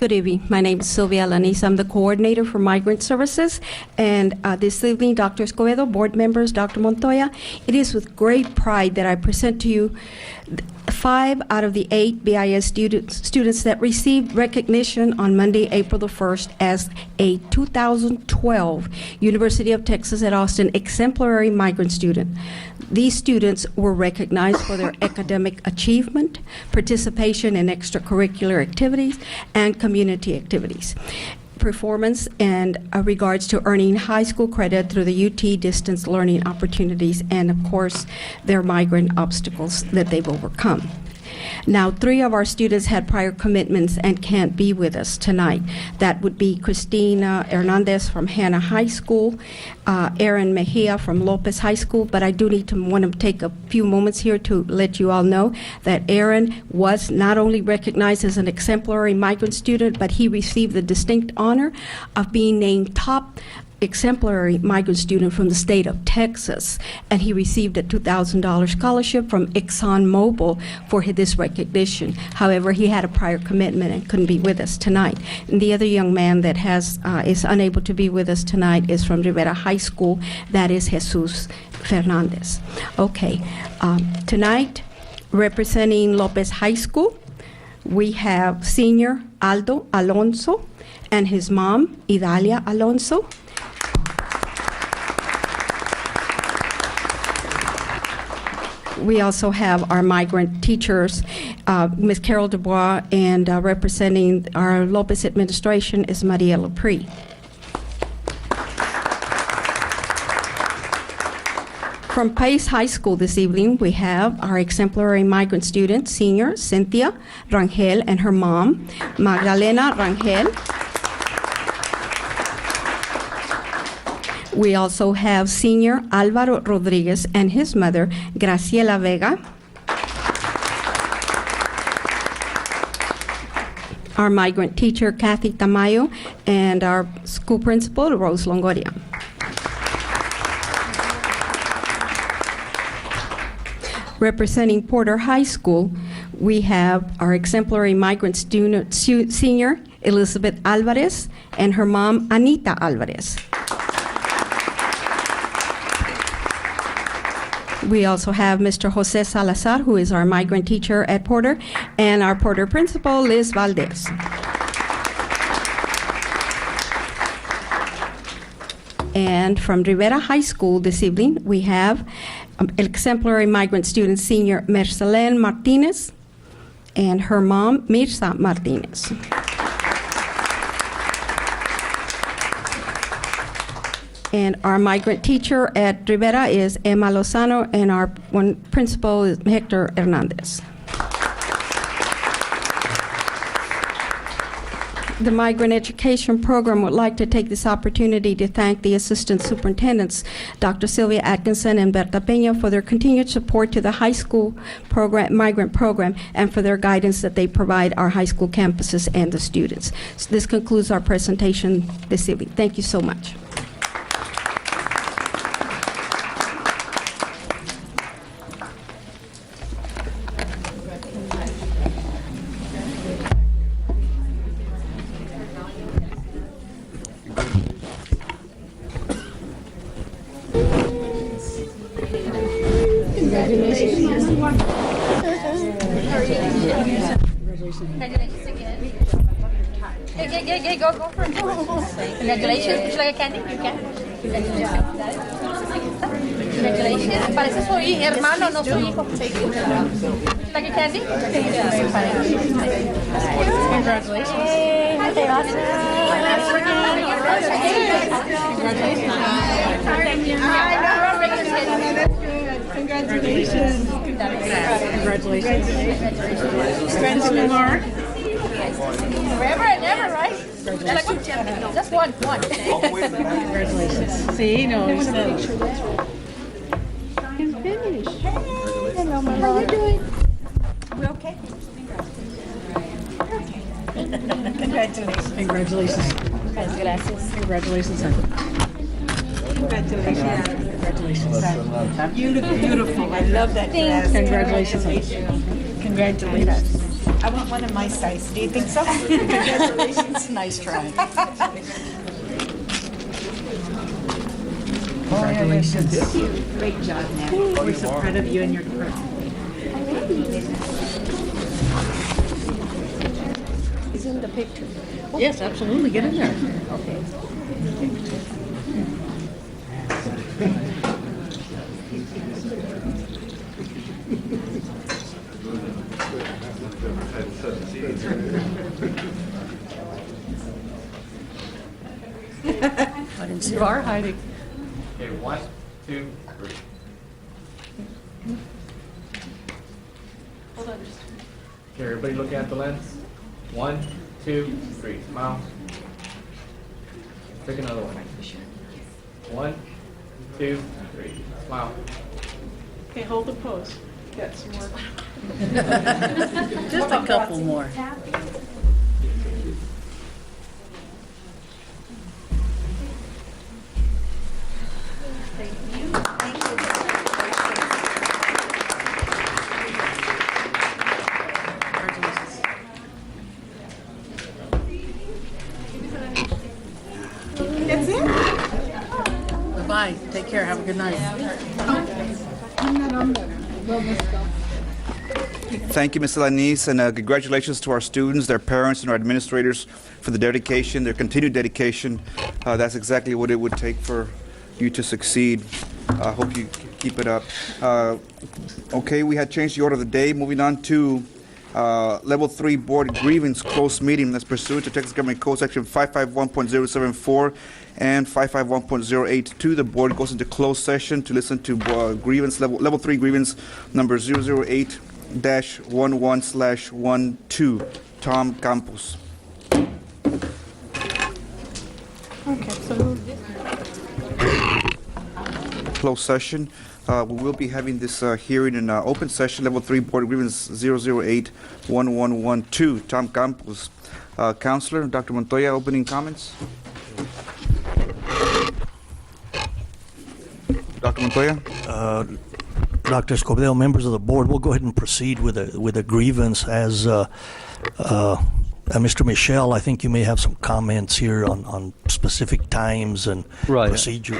Good evening. My name is Sylvia Alanis. I'm the coordinator for Migrant Services. And this evening, Dr. Escobedo, board members, Dr. Montoya, it is with great pride that I present to you 5 out of the 8 BIS students that received recognition on Monday, April the 1st as a 2012 University of Texas at Austin exemplary migrant student. These students were recognized for their academic achievement, participation in extracurricular activities, and community activities, performance, and regards to earning high school credit through the UT distance learning opportunities, and of course, their migrant obstacles that they've overcome. Now, 3 of our students had prior commitments and can't be with us tonight. That would be Christina Hernandez from Hanna High School, Aaron Mejia from Lopez High School, but I do want to take a few moments here to let you all know that Aaron was not only recognized as an exemplary migrant student, but he received the distinct honor of being named top exemplary migrant student from the state of Texas, and he received a $2,000 scholarship from ExxonMobil for this recognition. However, he had a prior commitment and couldn't be with us tonight. And the other young man that is unable to be with us tonight is from Rivera High School. That is Jesus Fernandez. Okay, tonight, representing Lopez High School, we have senior Aldo Alonso and his mom, Idalia Alonso. We also have our migrant teachers, Ms. Carol Dubois, and representing our Lopez administration is Maria Lepre. From Pace High School this evening, we have our exemplary migrant student, senior Cynthia Rangel and her mom, Magdalena Rangel. We also have senior Alvaro Rodriguez and his mother, Graciela Vega. Our migrant teacher, Kathy Tamayo, and our school principal, Rose Longoria. Representing Porter High School, we have our exemplary migrant student, senior Elizabeth Alvarez, and her mom, Anita Alvarez. We also have Mr. Jose Salazar, who is our migrant teacher at Porter, and our Porter principal, Liz Valdez. And from Rivera High School this evening, we have exemplary migrant student senior Mercelene Martinez and her mom, Mirza Martinez. And our migrant teacher at Rivera is Emma Lozano, and our one principal is Hector Hernandez. The Migrant Education Program would like to take this opportunity to thank the Assistant Superintendents, Dr. Sylvia Atkinson and Berta Peña, for their continued support to the high school migrant program and for their guidance that they provide our high school campuses and the students. So this concludes our presentation this evening. Thank you so much. Congratulations again. Go for it. Congratulations. Would you like a candy? You can. Congratulations. Parece su hermano, no su hijo. Would you like a candy? Congratulations. Congratulations. Congratulations. Congratulations, Mark. Forever and ever, right? Just one. Congratulations. See, no, it's finished. Hello, my love. How are you doing? We're okay. Congratulations. Congratulations. Gracias. Congratulations, son. Congratulations. Congratulations, son. You look beautiful. I love that dress. Congratulations. Congratulations. I want one of my size. Do you think so? Congratulations. Nice try. Congratulations. Great job, man. We're so proud of you and your department. He's in the picture. Yes, absolutely. Get in there. Okay. You are hiding. Okay, 1, 2, 3. Hold on. Okay, everybody look at the lens. 1, 2, 3. Smile. Pick another one. 1, 2, 3. Smile. Okay, hold the pose. Got some more. Just a couple more. Bye. Take care. Have a good night. Thank you, Ms. Lanise, and congratulations to our students, their parents, and our administrators for the dedication, their continued dedication. That's exactly what it would take for you to succeed. I hope you keep it up. Okay, we had changed the order of the day. Moving on to Level 3 Board Grievance Closed Meeting that's pursuant to Texas Government Code Section 551.074 and 551.082. The board goes into closed session to listen to grievance level 3 grievance number 008-11/12. Tom Campos. Okay, so Closed session. We will be having this hearing in open session, Level 3 Board Grievance 008-1112. Tom Campos. Counselor, Dr. Montoya, opening comments? Dr. Montoya? Dr. Escobedo, members of the board, we'll go ahead and proceed with a grievance as Mr. Michel, I think you may have some comments here on specific times and procedure.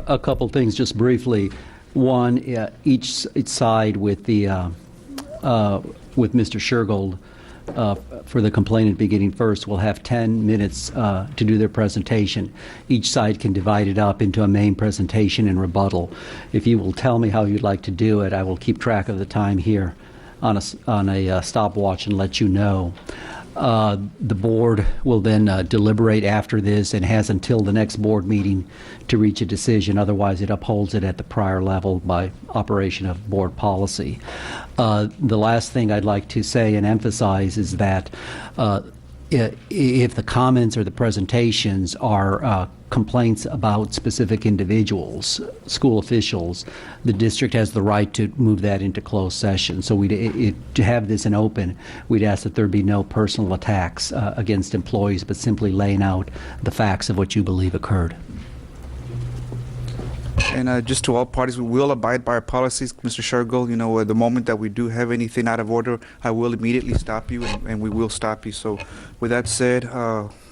A couple things just briefly. One, each side with the with Mr. Shergold for the complainant beginning first will have 10 minutes to do their presentation. Each side can divide it up into a main presentation and rebuttal. If you will tell me how you'd like to do it, I will keep track of the time here on a stopwatch and let you know. The board will then deliberate after this and has until the next board meeting to reach a decision. Otherwise, it upholds it at the prior level by operation of board policy. The last thing I'd like to say and emphasize is that if the comments or the presentations are complaints about specific individuals, school officials, the district has the right to move that into closed session. So to have this in open, we'd ask that there be no personal attacks against employees, but simply laying out the facts of what you believe occurred. And just to all parties, we will abide by our policies, Mr. Shergold. You know, the moment that we do have anything out of order, I will immediately stop you, and we will stop you. So with that said,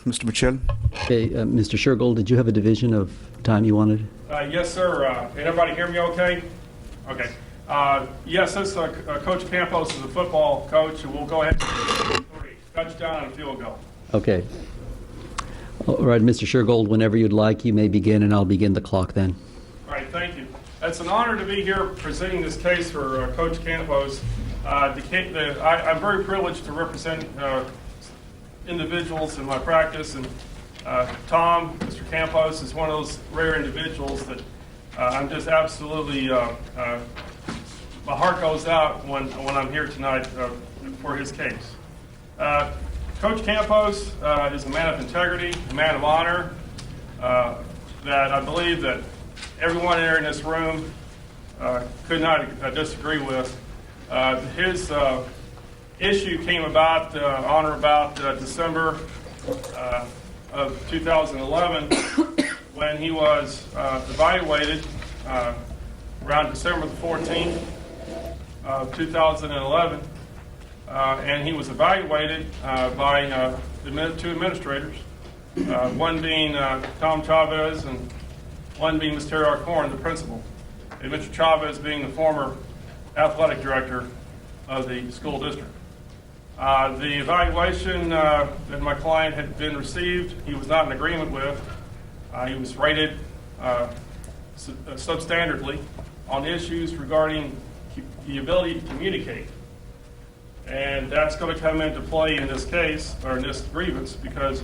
Mr. Michel? Okay, Mr. Shergold, did you have a division of time you wanted? Yes, sir. Can everybody hear me okay? Okay. Yes, this Coach Campos is a football coach, and we'll go ahead and touchdown and field goal. Okay. All right, Mr. Shergold, whenever you'd like, you may begin, and I'll begin the clock then. All right, thank you. It's an honor to be here presenting this case for Coach Campos. I'm very privileged to represent individuals in my practice, and Tom, Mr. Campos, is one of those rare individuals that I'm just absolutely, my heart goes out when I'm here tonight for his case. Coach Campos is a man of integrity, a man of honor, that I believe that everyone here in this room could not disagree with. His issue came about on or about December of 2011 when he was evaluated around December the 14th of 2011, and he was evaluated by two administrators, one being Tom Chavez and one being Ms. Terry Arcorn, the principal, and Mr. Chavez being the former athletic director of the school district. The evaluation that my client had been received, he was not in agreement with. He was rated substandardly on issues regarding the ability to communicate. And that's going to come into play in this case, or in this grievance, because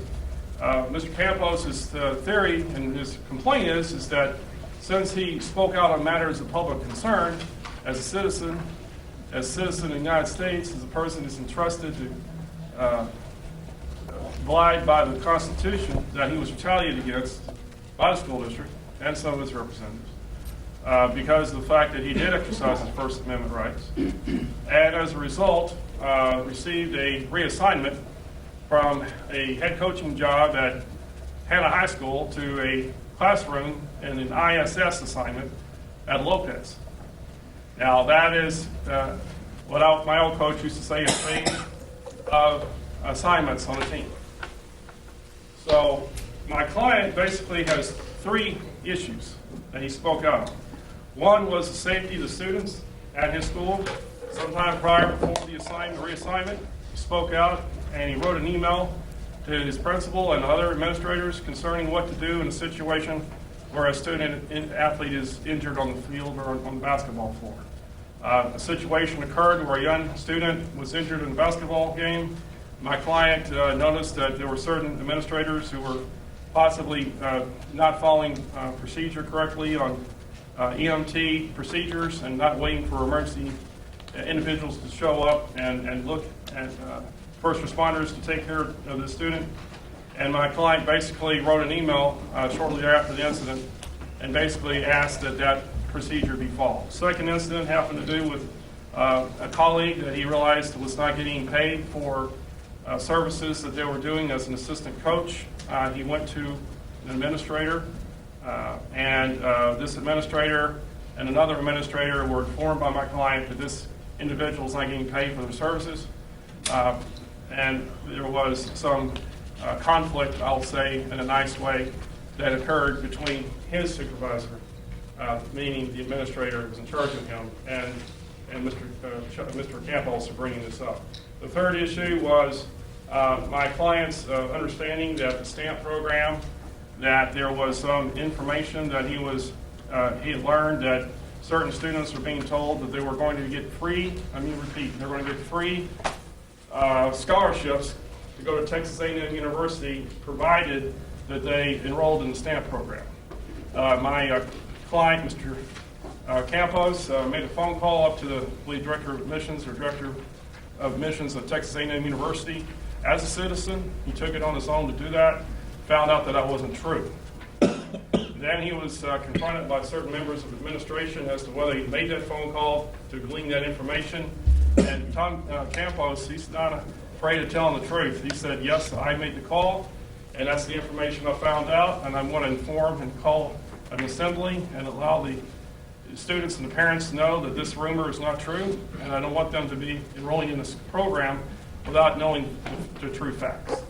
Mr. Campos' theory and his complaint is that since he spoke out on matters of public concern as a citizen of the United States, as a person who's entrusted to abide by the Constitution, that he was retaliated against by the school district and some of its representatives because of the fact that he did exercise his First Amendment rights, and as a result received a reassignment from a head coaching job at Hannah High School to a classroom in an ISS assignment at Lopez. Now that is what my old coach used to say, a change of assignments on the team. So My client basically has three issues that he spoke out on. One was the safety of the students at his school. Sometime prior, before the reassignment, he spoke out and he wrote an email to his principal and other administrators concerning what to do in a situation where a student athlete is injured on the field or on the basketball floor. A situation occurred where a young student was injured in a basketball game. My client noticed that there were certain administrators who were possibly not following procedure correctly on EMT procedures and not waiting for emergency individuals to show up and look at first responders to take care of the student. And my client basically wrote an email shortly after the incident and basically asked that that procedure be followed. Second incident happened to do with a colleague that he realized was not getting paid for services that they were doing as an assistant coach. He went to an administrator, and this administrator and another administrator were informed by my client that this individual is not getting paid for their services. And there was some conflict, I'll say in a nice way, that occurred between his supervisor, meaning the administrator who was in charge of him, and Mr. Campbell's for bringing this up. The third issue was my client's understanding that the STAMP program, that there was some information that he had learned that certain students were being told that they were going to get free, they were going to get free scholarships to go to Texas A&M University, provided that they enrolled in the STAMP program. My client, Mr. Campos, made a phone call up to the lead director of admissions or director of admissions at Texas A&M University. As a citizen, he took it on his own to do that, found out that that wasn't true. Then he was confronted by certain members of administration as to whether he made that phone call to glean that information. And Tom Campos, he's not afraid of telling the truth. He said, yes, I made the call, and that's the information I found out, and I want to inform and call an assembly and allow the students and the parents to know that this rumor is not true, and I don't want them to be enrolling in this program without knowing the true facts.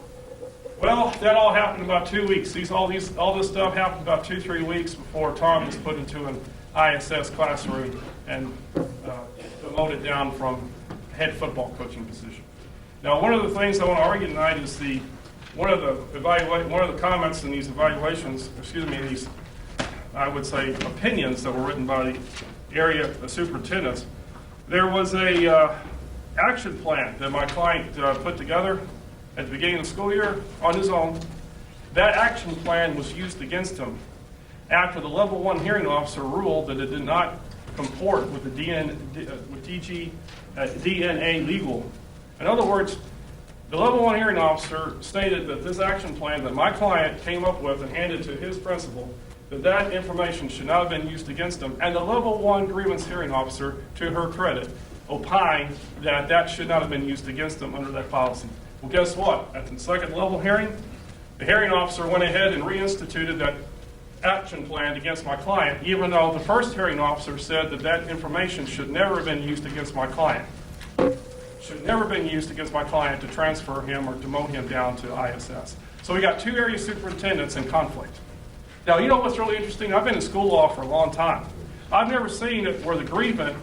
Well, that all happened in about 2 weeks. All this stuff happened about 2-3 weeks before Tom was put into an ISS classroom and demoted down from head football coaching position. Now, one of the things I want to argue tonight is one of the comments in these evaluations, these, I would say, opinions that were written by the area superintendents. There was a action plan that my client put together at the beginning of the school year on his own. That action plan was used against him after the level 1 hearing officer ruled that it did not comport with the DNA legal. In other words, the level 1 hearing officer stated that this action plan that my client came up with and handed to his principal, that information should not have been used against him. And the level 1 grievance hearing officer, to her credit, opined that that should not have been used against him under that policy. Well, guess what? At the second level hearing, the hearing officer went ahead and reinstituted that action plan against my client, even though the first hearing officer said that that information should never have been used against my client. Should never have been used against my client to transfer him or demote him down to ISS. So we got 2 area superintendents in conflict. Now, you know what's really interesting? I've been in school law for a long time. I've never seen it where the grievant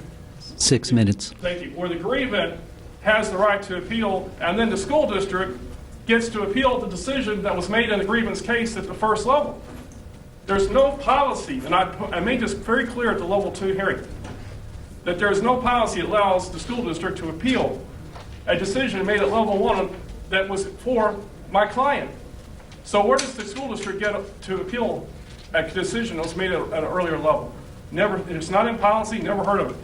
6 minutes. Thank you. Where the grievant has the right to appeal, and then the school district gets to appeal the decision that was made in the grievance case at the first level. There's no policy, and I made this very clear at the level 2 hearing, that there is no policy that allows the school district to appeal a decision made at level 1 that was for my client. So where does the school district get to appeal a decision that was made at an earlier level? Never. It's not in policy. Never heard of it.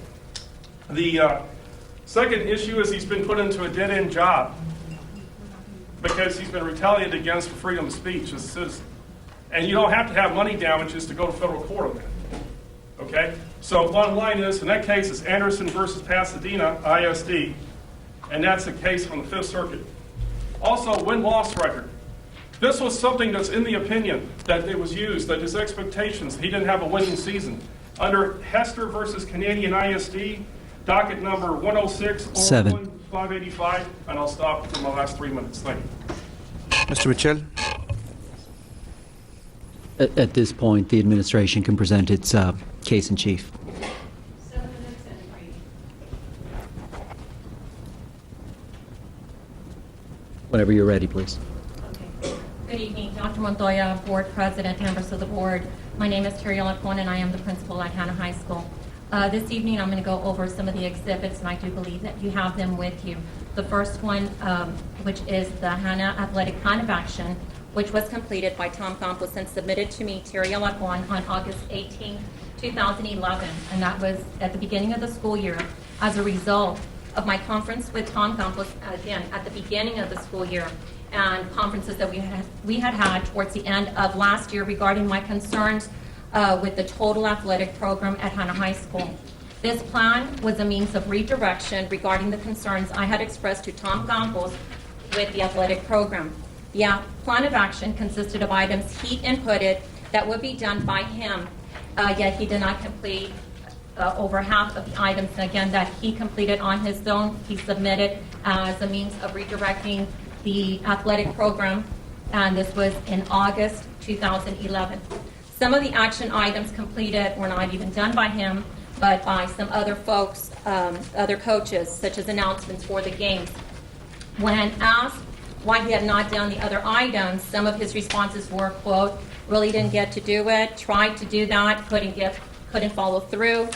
The second issue is he's been put into a dead-end job because he's been retaliated against for freedom of speech as a citizen. And you don't have to have money damages to go to federal court on that. Okay? So bottom line is, in that case, it's Anderson versus Pasadena, ISD, and that's a case from the 5th Circuit. Also, win-loss record. This was something that's in the opinion that it was used, that his expectations, he didn't have a winning season. Under Hester versus Canadian ISD, docket number 106-585, and I'll stop for my last 3 minutes. Thank you. Mr. Mitchell. At this point, the administration can present its case in chief. Whenever you're ready, please. Good evening, Dr. Montoya, Board President, members of the Board. My name is Terry Alarcon, and I am the principal at Hannah High School. This evening, I'm going to go over some of the exhibits, and I do believe that you have them with you. The first one, which is the Hannah Athletic Plan of Action, which was completed by Tom Campos and submitted to me, Terry Alarcon, on August 18, 2011, and that was at the beginning of the school year as a result of my conference with Tom Campos, again, at the beginning of the school year, and conferences that we had towards the end of last year regarding my concerns with the total athletic program at Hannah High School. This plan was a means of redirection regarding the concerns I had expressed to Tom Campos with the athletic program. The plan of action consisted of items he inputted that would be done by him, yet he did not complete over half of the items, again, that he completed on his own. He submitted as a means of redirecting the athletic program, and this was in August 2011. Some of the action items completed were not even done by him, but by some other folks, other coaches, such as announcements for the games. When asked why he had not done the other items, some of his responses were, quote, really didn't get to do it, tried to do that, couldn't follow through,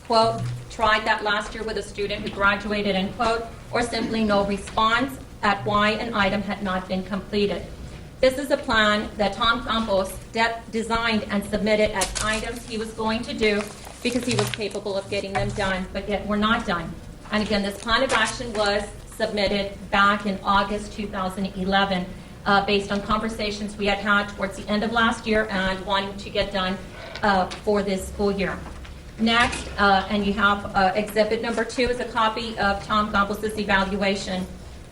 quote, tried that last year with a student who graduated, end quote, or simply no response at why an item had not been completed. This is a plan that Tom Campos designed and submitted as items he was going to do because he was capable of getting them done, but yet were not done. And again, this plan of action was submitted back in August 2011 based on conversations we had towards the end of last year and wanting to get done for this school year. Next, and you have exhibit number 2 is a copy of Tom Campos' evaluation.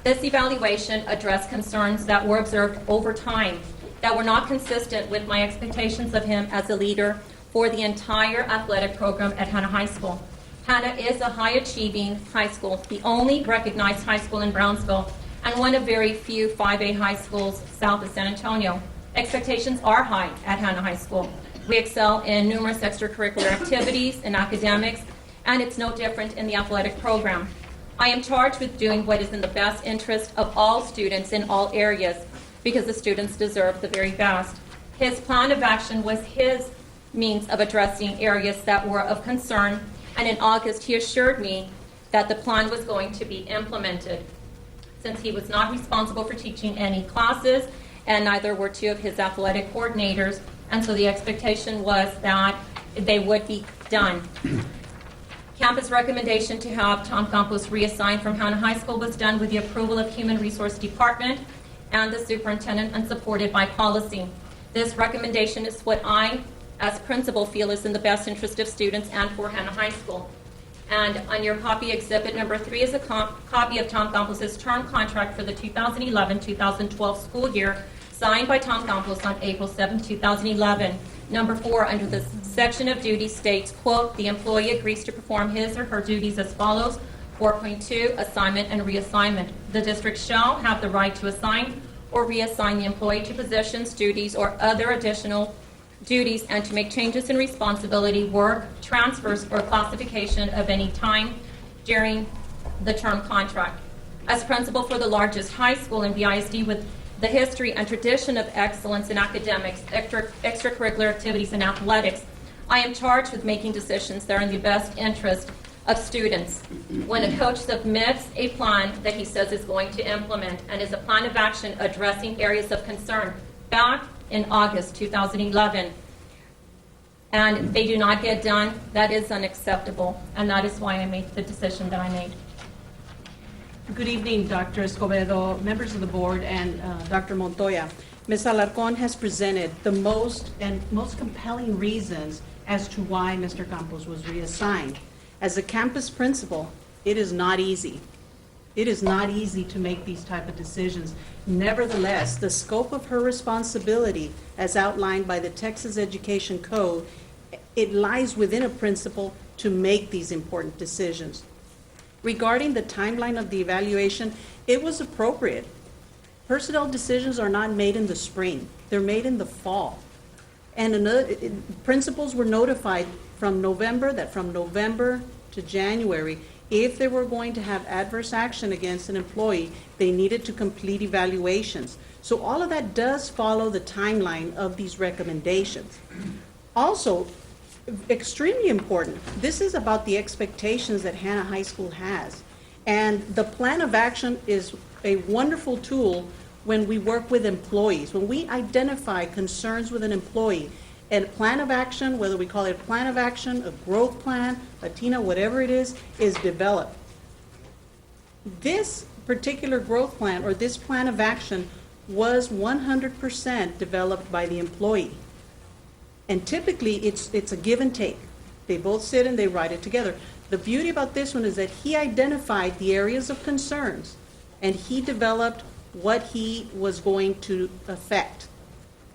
This evaluation addressed concerns that were observed over time that were not consistent with my expectations of him as a leader for the entire athletic program at Hannah High School. Hannah is a high-achieving high school, the only recognized high school in Brownsville, and one of very few 5A high schools south of San Antonio. Expectations are high at Hannah High School. We excel in numerous extracurricular activities and academics, and it's no different in the athletic program. I am charged with doing what is in the best interest of all students in all areas because the students deserve the very best. His plan of action was his means of addressing areas that were of concern, and in August he assured me that the plan was going to be implemented. Since he was not responsible for teaching any classes, and neither were 2 of his athletic coordinators, and so the expectation was that they would be done. Campus recommendation to have Tom Campos reassigned from Hannah High School was done with the approval of Human Resource Department and the superintendent and supported by policy. This recommendation is what I, as principal, feel is in the best interest of students and for Hannah High School. And on your copy, exhibit number 3 is a copy of Tom Campos' term contract for the 2011-2012 school year, signed by Tom Campos on April 7, 2011. Number 4, under the section of duties states, quote, the employee agrees to perform his or her duties as follows. 4.2, assignment and reassignment. The district shall have the right to assign or reassign the employee to positions, duties, or other additional duties, and to make changes in responsibility, work, transfers, or classification of any time during the term contract. As principal for the largest high school in BISD with the history and tradition of excellence in academics, extracurricular activities, and athletics, I am charged with making decisions that are in the best interest of students. When a coach submits a plan that he says is going to implement and is a plan of action addressing areas of concern back in August 2011, and they do not get done, that is unacceptable, and that is why I made the decision that I made. Good evening, Dr. Escobedo, members of the board, and Dr. Montoya. Ms. Alarcon has presented the most compelling reasons as to why Mr. Campos was reassigned. As a campus principal, it is not easy. It is not easy to make these type of decisions. Nevertheless, the scope of her responsibility, as outlined by the Texas Education Code, it lies within a principal to make these important decisions. Regarding the timeline of the evaluation, it was appropriate. Personnel decisions are not made in the spring. They're made in the fall. And principals were notified from November to January, if they were going to have adverse action against an employee, they needed to complete evaluations. So all of that does follow the timeline of these recommendations. Also, extremely important, this is about the expectations that Hannah High School has. And the plan of action is a wonderful tool when we work with employees. When we identify concerns with an employee, a plan of action, whether we call it a plan of action, a growth plan, a TINA, whatever it is developed. This particular growth plan or this plan of action was 100% developed by the employee. And typically it's a give and take. They both sit and they write it together. The beauty about this one is that he identified the areas of concerns and he developed what he was going to affect.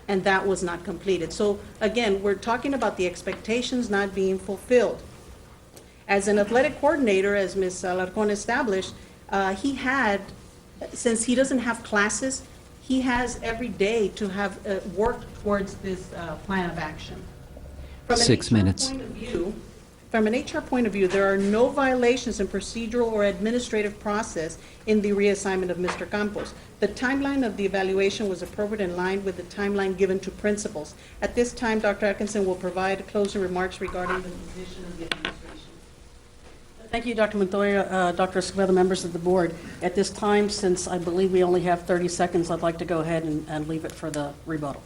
And that was not completed. So again, we're talking about the expectations not being fulfilled. As an athletic coordinator, as Ms. Alarcon established, he had, since he doesn't have classes, he has every day to have worked towards this plan of action. From 6 minutes. From an HR point of view, there are no violations in procedural or administrative process in the reassignment of Mr. Campos. The timeline of the evaluation was appropriate in line with the timeline given to principals. At this time, Dr. Atkinson will provide closing remarks regarding the position of the administration. Thank you, Dr. Montoya, Dr. Escobedo, members of the board. At this time, since I believe we only have 30 seconds, I'd like to go ahead and leave it for the rebuttal.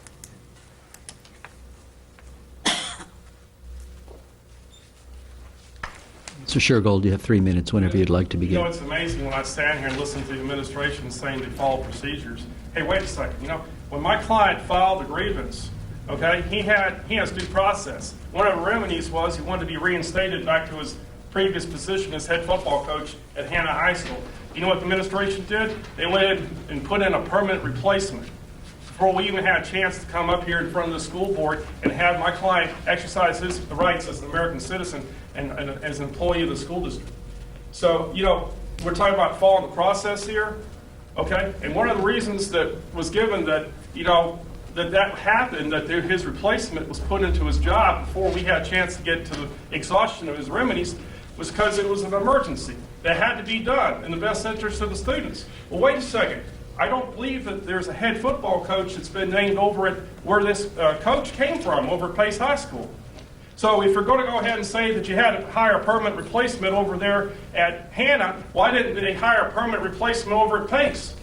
Mr. Shergold, you have 3 minutes whenever you'd like to begin. You know, it's amazing when I stand here and listen to the administration saying they follow procedures. Hey, wait a second. You know, when my client filed a grievance, okay, he has due process. One of the remedies was he wanted to be reinstated back to his previous position as head football coach at Hannah High School. You know what the administration did? They went in and put in a permanent replacement before we even had a chance to come up here in front of the school board and have my client exercise his rights as an American citizen and as an employee of the school district. So, you know, we're talking about following the process here, okay? And one of the reasons that was given that, you know, that happened, that his replacement was put into his job before we had a chance to get to the exhaustion of his remedies, was because it was an emergency that had to be done in the best interest of the students. Well, wait a second. I don't believe that there's a head football coach that's been named over at where this coach came from, over at Pace High School. So if you're going to go ahead and say that you had to hire a permanent replacement over there at Hannah, why didn't they hire a permanent replacement over at Pace?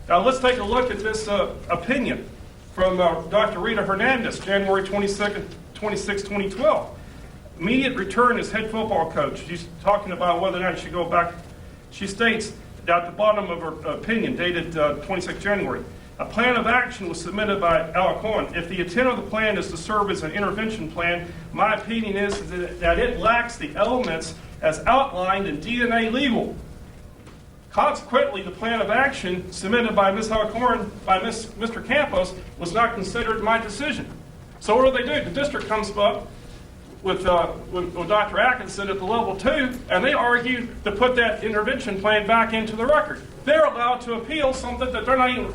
Now let's take a look at this opinion from Dr. Rita Hernandez, January 26, 2012. Immediate return as head football coach. She's talking about whether or not she should go back. She states at the bottom of her opinion, dated 26 January, a plan of action was submitted by Alarcon. If the intent of the plan is to serve as an intervention plan, my opinion is that it lacks the elements as outlined in DNA legal. Consequently, the plan of action submitted by Ms. Alarcon, by Mr. Campos, was not considered my decision. So what do? The district comes up with Dr. Atkinson at the level 2, and they argue to put that intervention plan back into the record. They're allowed to appeal something that they're not even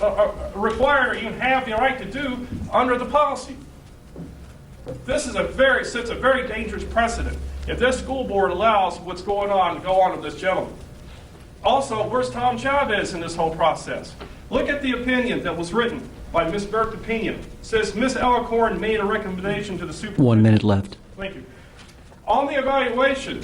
required or even have the right to do under the policy. This is sets a very dangerous precedent if this school board allows what's going on to go on with this gentleman. Also, where's Tom Chavez in this whole process? Look at the opinion that was written by Ms. Bertha Pena. It says Ms. Alarcon made a recommendation to the superintendent. 1 minute left. Thank you. On the evaluation,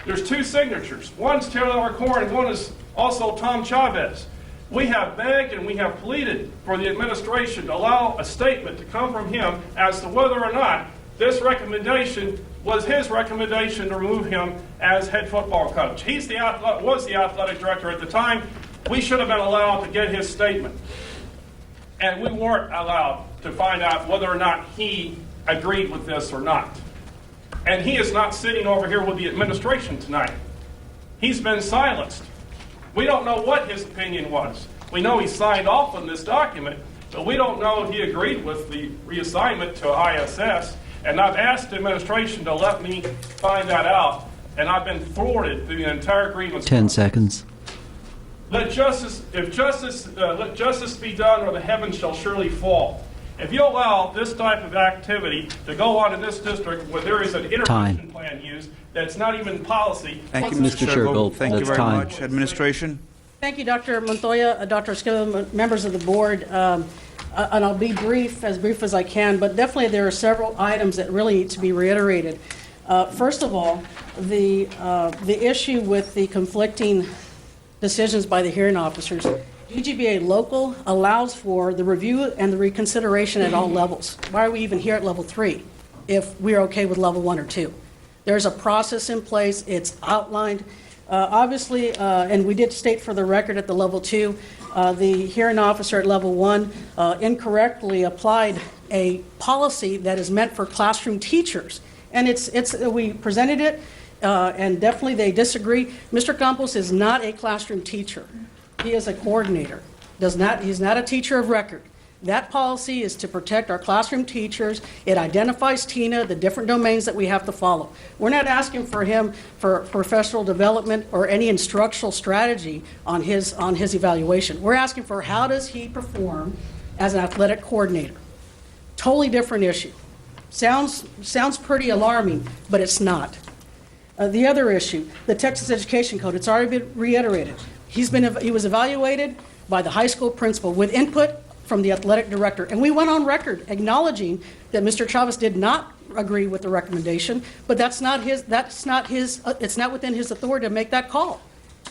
there's 2 signatures. One's Taylor Alarcon and one is also Tom Chavez. We have begged and we have pleaded for the administration to allow a statement to come from him as to whether or not this recommendation was his recommendation to remove him as head football coach. He was the athletic director at the time. We should have been allowed to get his statement. And we weren't allowed to find out whether or not he agreed with this or not. And he is not sitting over here with the administration tonight. He's been silenced. We don't know what his opinion was. We know he signed off on this document, but we don't know if he agreed with the reassignment to ISS. And I've asked the administration to let me find that out, and I've been thwarted through the entire grievance. 10 seconds. Let justice be done, or the heavens shall surely fall. If you allow this type of activity to go on in this district where there is an intervention plan used that's not even policy. Thank you, Mr. Shergold. Thank you very much. Administration. Thank you, Dr. Montoya, Dr. Escobedo, members of the board. And I'll be brief as I can, but definitely there are several items that really need to be reiterated. First of all, the issue with the conflicting decisions by the hearing officers. DGBA local allows for the review and the reconsideration at all levels. Why are we even here at level 3 if we're okay with level 1 or 2? There's a process in place. It's outlined. Obviously, and we did state for the record at the level 2, the hearing officer at level 1 incorrectly applied a policy that is meant for classroom teachers. And we presented it, and definitely they disagree. Mr. Campos is not a classroom teacher. He is a coordinator. He's not a teacher of record. That policy is to protect our classroom teachers. It identifies, Tina, the different domains that we have to follow. We're not asking for him for professional development or any instructional strategy on his evaluation. We're asking for how does he perform as an athletic coordinator. Totally different issue. Sounds pretty alarming, but it's not. The other issue, the Texas Education Code, it's already been reiterated. He was evaluated by the high school principal with input from the athletic director. And we went on record acknowledging that Mr. Chavez did not agree with the recommendation, but it's not within his authority to make that call.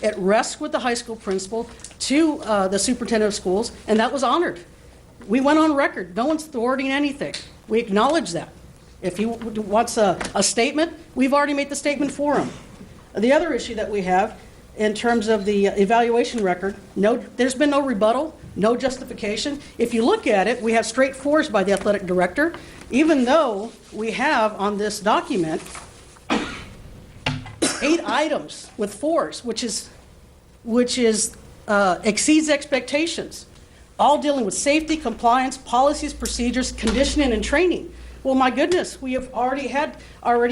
It rests with the high school principal to the superintendent of schools, and that was honored. We went on record. No one's thwarting anything. We acknowledge that. If he wants a statement, we've already made the statement for him. The other issue that we have in terms of the evaluation record, there's been no rebuttal, no justification. If you look at it, we have straight 4s by the athletic director, even though we have on this document 8 items with 4s, which exceeds expectations, all dealing with safety, compliance, policies, procedures, conditioning, and training. Well, my goodness, we have already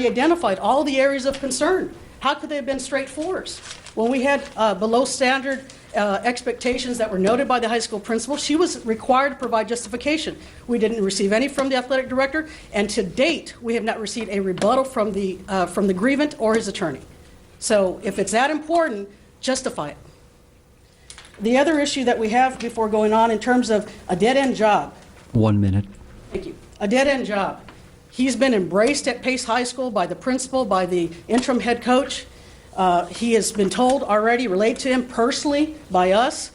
identified all the areas of concern. How could they have been straight 4s? When we had below standard expectations that were noted by the high school principal, she was required to provide justification. We didn't receive any from the athletic director, and to date, we have not received a rebuttal from the grievant or his attorney. So if it's that important, justify it. The other issue that we have before going on in terms of a dead-end job. 1 minute. Thank you. A dead-end job. He's been embraced at Pace High School by the principal, by the interim head coach. He has been told already, relayed to him personally by us,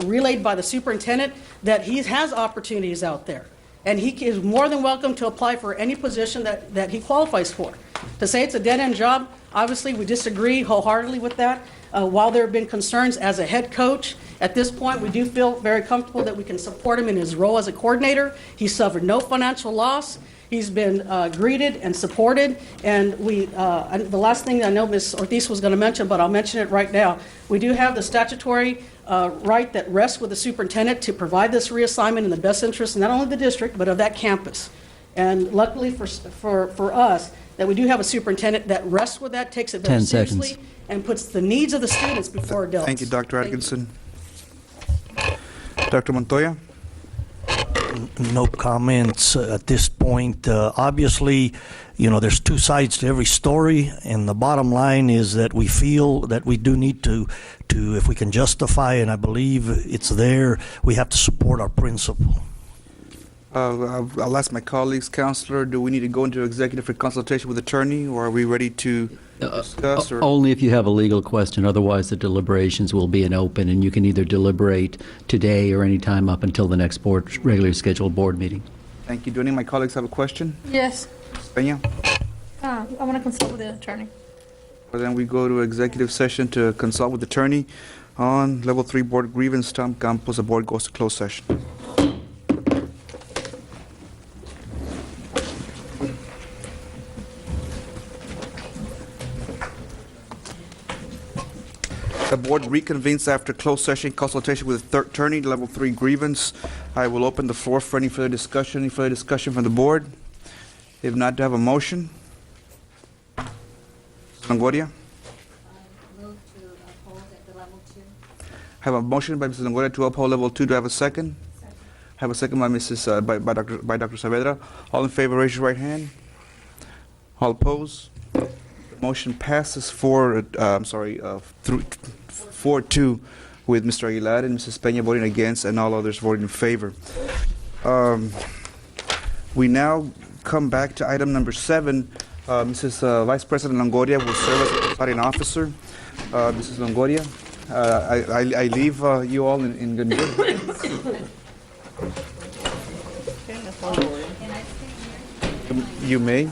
relayed by the superintendent, that he has opportunities out there. And he is more than welcome to apply for any position that he qualifies for. To say it's a dead-end job, obviously we disagree wholeheartedly with that. While there have been concerns as a head coach, at this point we do feel very comfortable that we can support him in his role as a coordinator. He suffered no financial loss. He's been greeted and supported, and the last thing I know Ms. Ortiz was going to mention, but I'll mention it right now. We do have the statutory right that rests with the superintendent to provide this reassignment in the best interest not only of the district, but of that campus. And luckily for us, that we do have a superintendent that rests with that, takes it very 10 seriously, seconds. and puts the needs of the students before adults. Thank you, Dr. Atkinson. Dr. Montoya? No comments at this point. Obviously, there's 2 sides to every story, and the bottom line is that we feel that we do need to if we can justify, and I believe it's there, we have to support our principal. I'll ask my colleagues, Counselor, do we need to go into executive for consultation with attorney, or are we ready to discuss? Only if you have a legal question. Otherwise, the deliberations will be open, and you can either deliberate today or any time up until the next regularly scheduled board meeting. Thank you. Do any of my colleagues have a question? Yes. Peña? I want to consult with the attorney. Well, then we go to executive session to consult with attorney on level 3 board grievance. Tom Campos, the board goes to closed session. The board reconvenes after closed session consultation with the attorney, level 3 grievance. I will open the floor for any further discussion. Any further discussion from the board? If not, do I have a motion? Longoria? Move to uphold at the level 2. I have a motion by Mrs. Longoria to uphold level 2. Do I have a second? Have a second by Dr. Saavedra. All in favor, raise your right hand. All opposed? Motion passes 4-2 with Mr. Aguilar and Mrs. Peña voting against and all others voting in favor. We now come back to item number 7. Mrs. Vice President Longoria will serve as presiding officer. Mrs. Longoria, I leave you all in good hands. You may.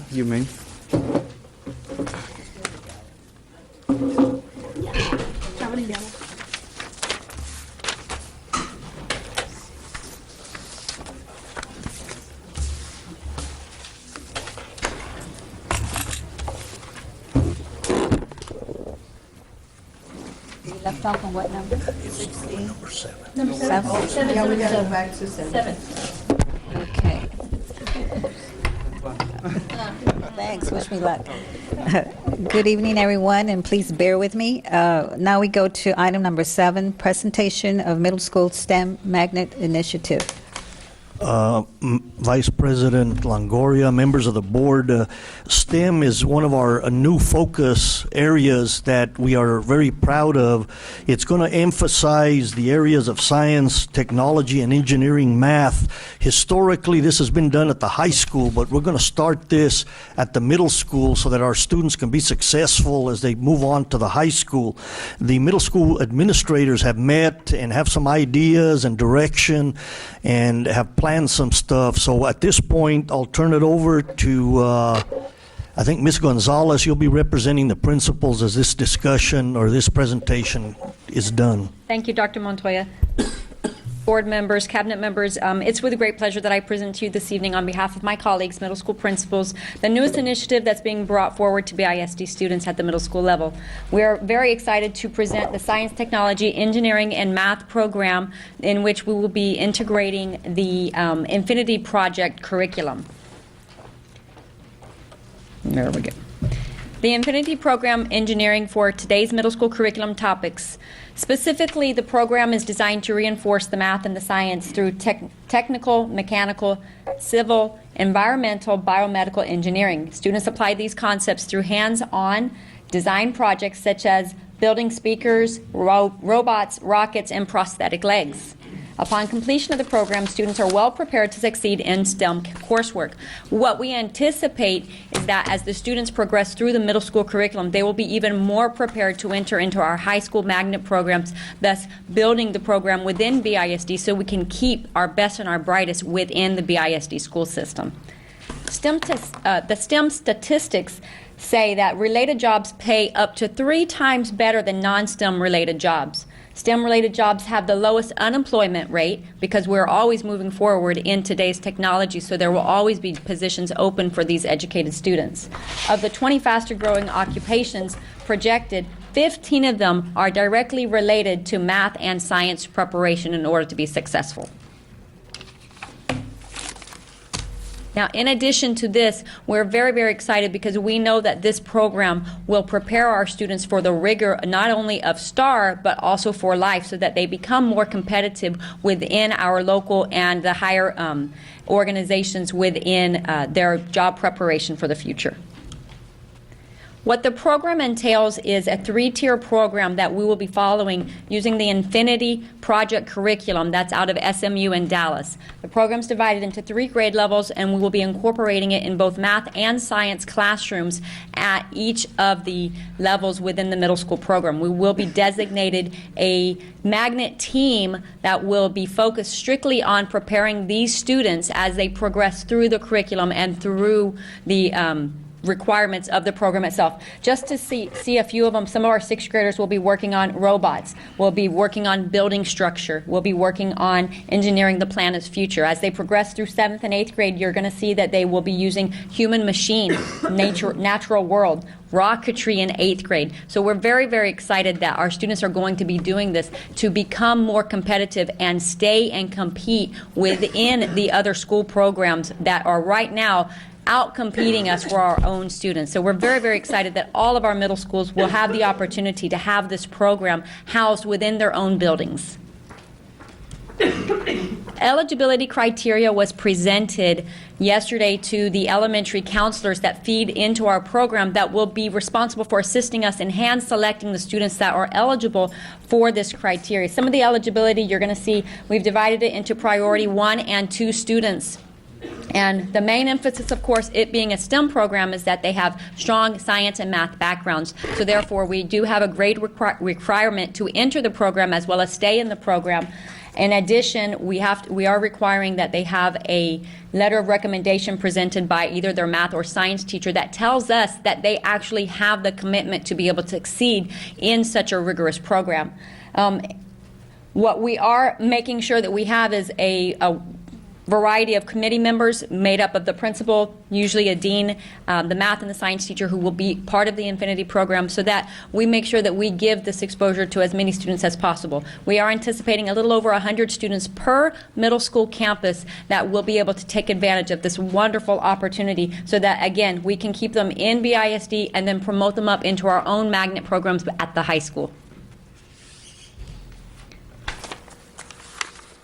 Left off on what number? 16. Number 7. Number 7. Oh, 7. yeah, we gotta go back to 7. Okay. Thanks. Wish me luck. Good evening, everyone, and please bear with me. Now we go to item number 7, presentation of middle school STEM Magnet Initiative. Vice President Longoria, members of the board, STEM is one of our new focus areas that we are very proud of. It's going to emphasize the areas of science, technology, and engineering, math. Historically, this has been done at the high school, but we're going to start this at the middle school so that our students can be successful as they move on to the high school. The middle school administrators have met and have some ideas and direction and have planned some stuff. So at this point, I'll turn it over to, I think, Ms. Gonzalez. You'll be representing the principals as this discussion or this presentation is done. Thank you, Dr. Montoya. Board members, cabinet members, it's with great pleasure that I present to you this evening on behalf of my colleagues, middle school principals, the newest initiative that's being brought forward to BISD students at the middle school level. We are very excited to present the Science, Technology, Engineering, and Math program in which we will be integrating the Infinity Project curriculum. There we go. The Infinity Program Engineering for today's middle school curriculum topics. Specifically, the program is designed to reinforce the math and the science through technical, mechanical, civil, environmental, biomedical engineering. Students apply these concepts through hands-on design projects such as building speakers, robots, rockets, and prosthetic legs. Upon completion of the program, students are well prepared to succeed in STEM coursework. What we anticipate is that as the students progress through the middle school curriculum, they will be even more prepared to enter into our high school magnet programs, thus building the program within BISD so we can keep our best and our brightest within the BISD school system. The STEM statistics say that related jobs pay up to 3 times better than non-STEM related jobs. STEM-related jobs have the lowest unemployment rate because we're always moving forward in today's technology, so there will always be positions open for these educated students. Of the 20 faster-growing occupations projected, 15 of them are directly related to math and science preparation in order to be successful. Now, in addition to this, we're very, very excited because we know that this program will prepare our students for the rigor not only of STAR, but also for life so that they become more competitive within our local and the higher organizations within their job preparation for the future. What the program entails is a 3-tier program that we will be following using the Infinity Project curriculum that's out of SMU in Dallas. The program's divided into 3 grade levels, and we will be incorporating it in both math and science classrooms at each of the levels within the middle school program. We will be designated a magnet team that will be focused strictly on preparing these students as they progress through the curriculum and through the requirements of the program itself. Just to see a few of them, some of our 6th graders will be working on robots, will be working on building structure, will be working on engineering the planet's future. As they progress through 7th and 8th grade, you're going to see that they will be using human machine, natural world, rocketry in 8th grade. So we're very, very excited that our students are going to be doing this to become more competitive and stay and compete within the other school programs that are right now out-competing us for our own students. So we're very, very excited that all of our middle schools will have the opportunity to have this program housed within their own buildings. Eligibility criteria was presented yesterday to the elementary counselors that feed into our program that will be responsible for assisting us in hand selecting the students that are eligible for this criteria. Some of the eligibility you're going to see, we've divided it into priority 1 and 2 students. And the main emphasis, of course, it being a STEM program, is that they have strong science and math backgrounds. So therefore, we do have a grade requirement to enter the program as well as stay in the program. In addition, we are requiring that they have a letter of recommendation presented by either their math or science teacher that tells us that they actually have the commitment to be able to succeed in such a rigorous program. What we are making sure that we have is a variety of committee members made up of the principal, usually a dean, the math and the science teacher who will be part of the Infinity program, so that we make sure that we give this exposure to as many students as possible. We are anticipating a little over 100 students per middle school campus that will be able to take advantage of this wonderful opportunity, so that, again, we can keep them in BISD and then promote them up into our own magnet programs at the high school.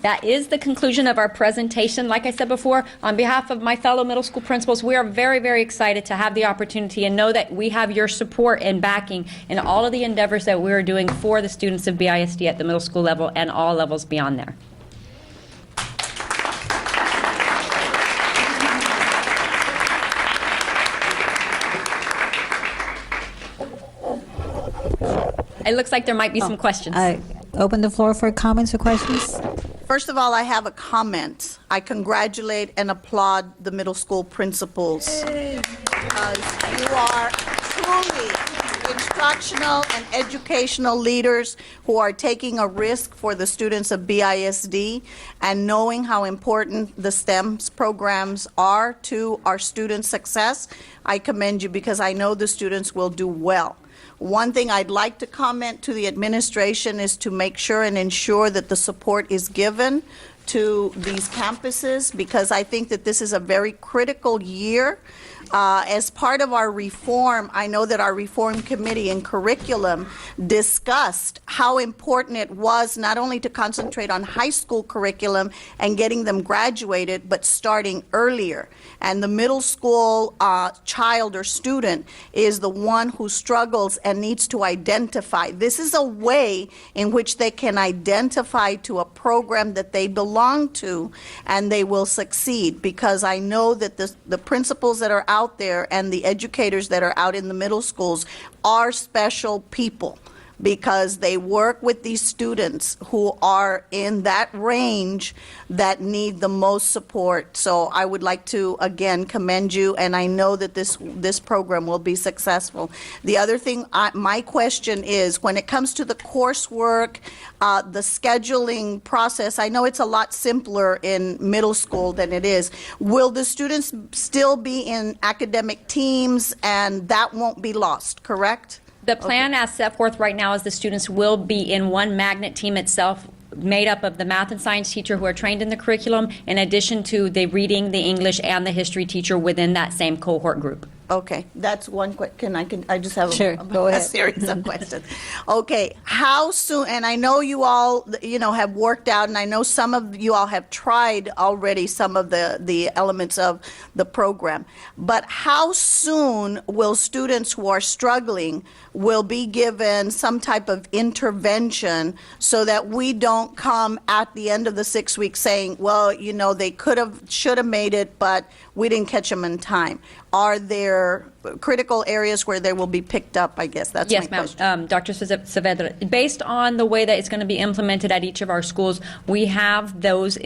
That is the conclusion of our presentation. Like I said before, on behalf of my fellow middle school principals, we are very, very excited to have the opportunity and know that we have your support and backing in all of the endeavors that we are doing for the students of BISD at the middle school level and all levels beyond there. It looks like there might be some questions. I open the floor for comments or questions. First of all, I have a comment. I congratulate and applaud the middle school principals. Because you are truly instructional and educational leaders who are taking a risk for the students of BISD, and knowing how important the STEM programs are to our students' success. I commend you, because I know the students will do well. One thing I'd like to comment to the administration is to make sure and ensure that the support is given to these campuses, because I think that this is a very critical year. As part of our reform, I know that our reform committee in curriculum discussed how important it was not only to concentrate on high school curriculum and getting them graduated, but starting earlier. And the middle school child or student is the one who struggles and needs to identify. This is a way in which they can identify to a program that they belong to, and they will succeed, because I know that the principals that are out there and the educators that are out in the middle schools are special people, because they work with these students who are in that range that need the most support. So I would like to again commend you, and I know that this program will be successful. The other thing, my question is, when it comes to the coursework, the scheduling process, I know it's a lot simpler in middle school than it is. Will the students still be in academic teams, and that won't be lost, correct? The plan as set forth right now is the students will be in one magnet team itself, made up of the math and science teacher who are trained in the curriculum, in addition to the reading, the English, and the history teacher within that same cohort group. Okay, that's one question. I just have Go a ahead. series of questions. Okay, how soon, and I know you all, have worked out, and I know some of you all have tried already some of the elements of the program, but how soon will students who are struggling will be given some type of intervention, so that we don't come at the end of the 6 weeks saying, well, they should have made it, but we didn't catch them in time? Are there critical areas where they will be picked up, I guess? That's yes, my question. ma'am. Dr. Saavedra, based on the way that it's going to be implemented at each of our schools, we have those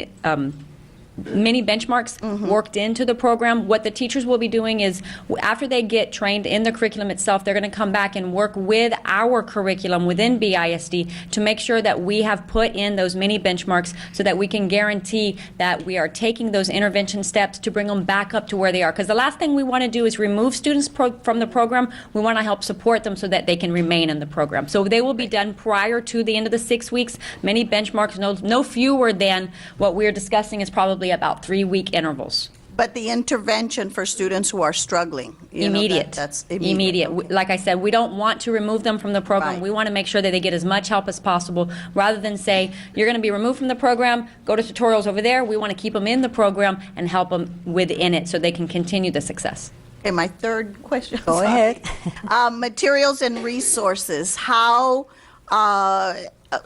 many benchmarks worked into the program. What the teachers will be doing is, after they get trained in the curriculum itself, they're going to come back and work with our curriculum within BISD to make sure that we have put in those many benchmarks, so that we can guarantee that we are taking those intervention steps to bring them back up to where they are. Because the last thing we want to do is remove students from the program. We want to help support them so that they can remain in the program. So they will be done prior to the end of the 6 weeks. Many benchmarks, no fewer than what we're discussing is probably about 3-week intervals. But the intervention for students who are struggling, you know, Immediate. that's Immediate. Like I said, we don't want to remove them from the program. Right. We want to make sure that they get as much help as possible, rather than say, you're going to be removed from the program, go to tutorials over there. We want to keep them in the program and help them within it so they can continue the success. Okay, my third question. Go ahead. Materials and resources. How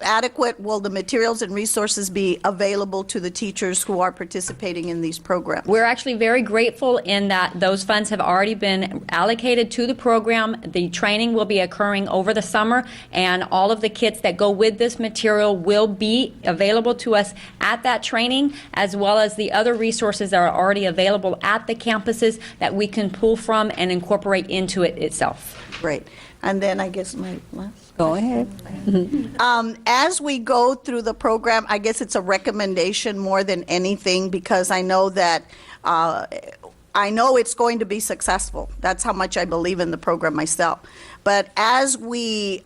adequate will the materials and resources be available to the teachers who are participating in these programs? We're actually very grateful in that those funds have already been allocated to the program. The training will be occurring over the summer, and all of the kits that go with this material will be available to us at that training, as well as the other resources that are already available at the campuses that we can pull from and incorporate into it itself. Great. And then I guess my last. Go ahead. As we go through the program, I guess it's a recommendation more than anything, because I know that I know it's going to be successful. That's how much I believe in the program myself. But as we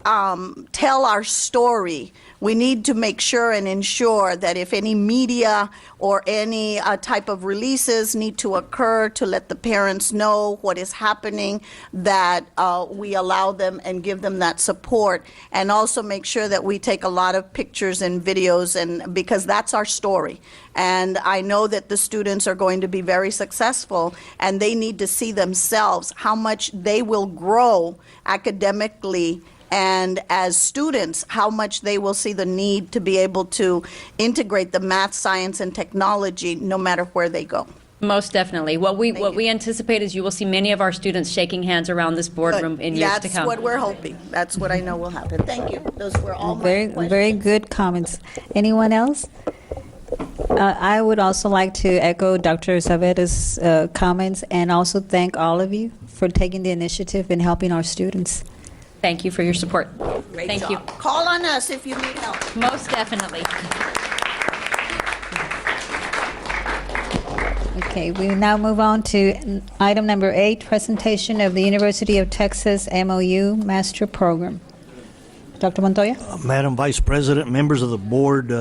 tell our story, we need to make sure and ensure that if any media or any type of releases need to occur to let the parents know what is happening, that we allow them and give them that support, and also make sure that we take a lot of pictures and videos, and because that's our story. And I know that the students are going to be very successful, and they need to see themselves how much they will grow academically and as students, how much they will see the need to be able to integrate the math, science, and technology no matter where they go. Most definitely. What we anticipate is you will see many of our students shaking hands around this boardroom in years to come. That's what we're hoping. That's what I know will happen. Thank you. Those were all my questions. Very good comments. Anyone else? I would also like to echo Dr. Saveda's comments, and also thank all of you for taking the initiative and helping our students. Thank you for your support. Great Thank job. you. Call on us if you need help. Most definitely. Okay, we now move on to item number 8, presentation of the University of Texas MOU Master Program. Dr. Montoya? Madam Vice President, members of the board,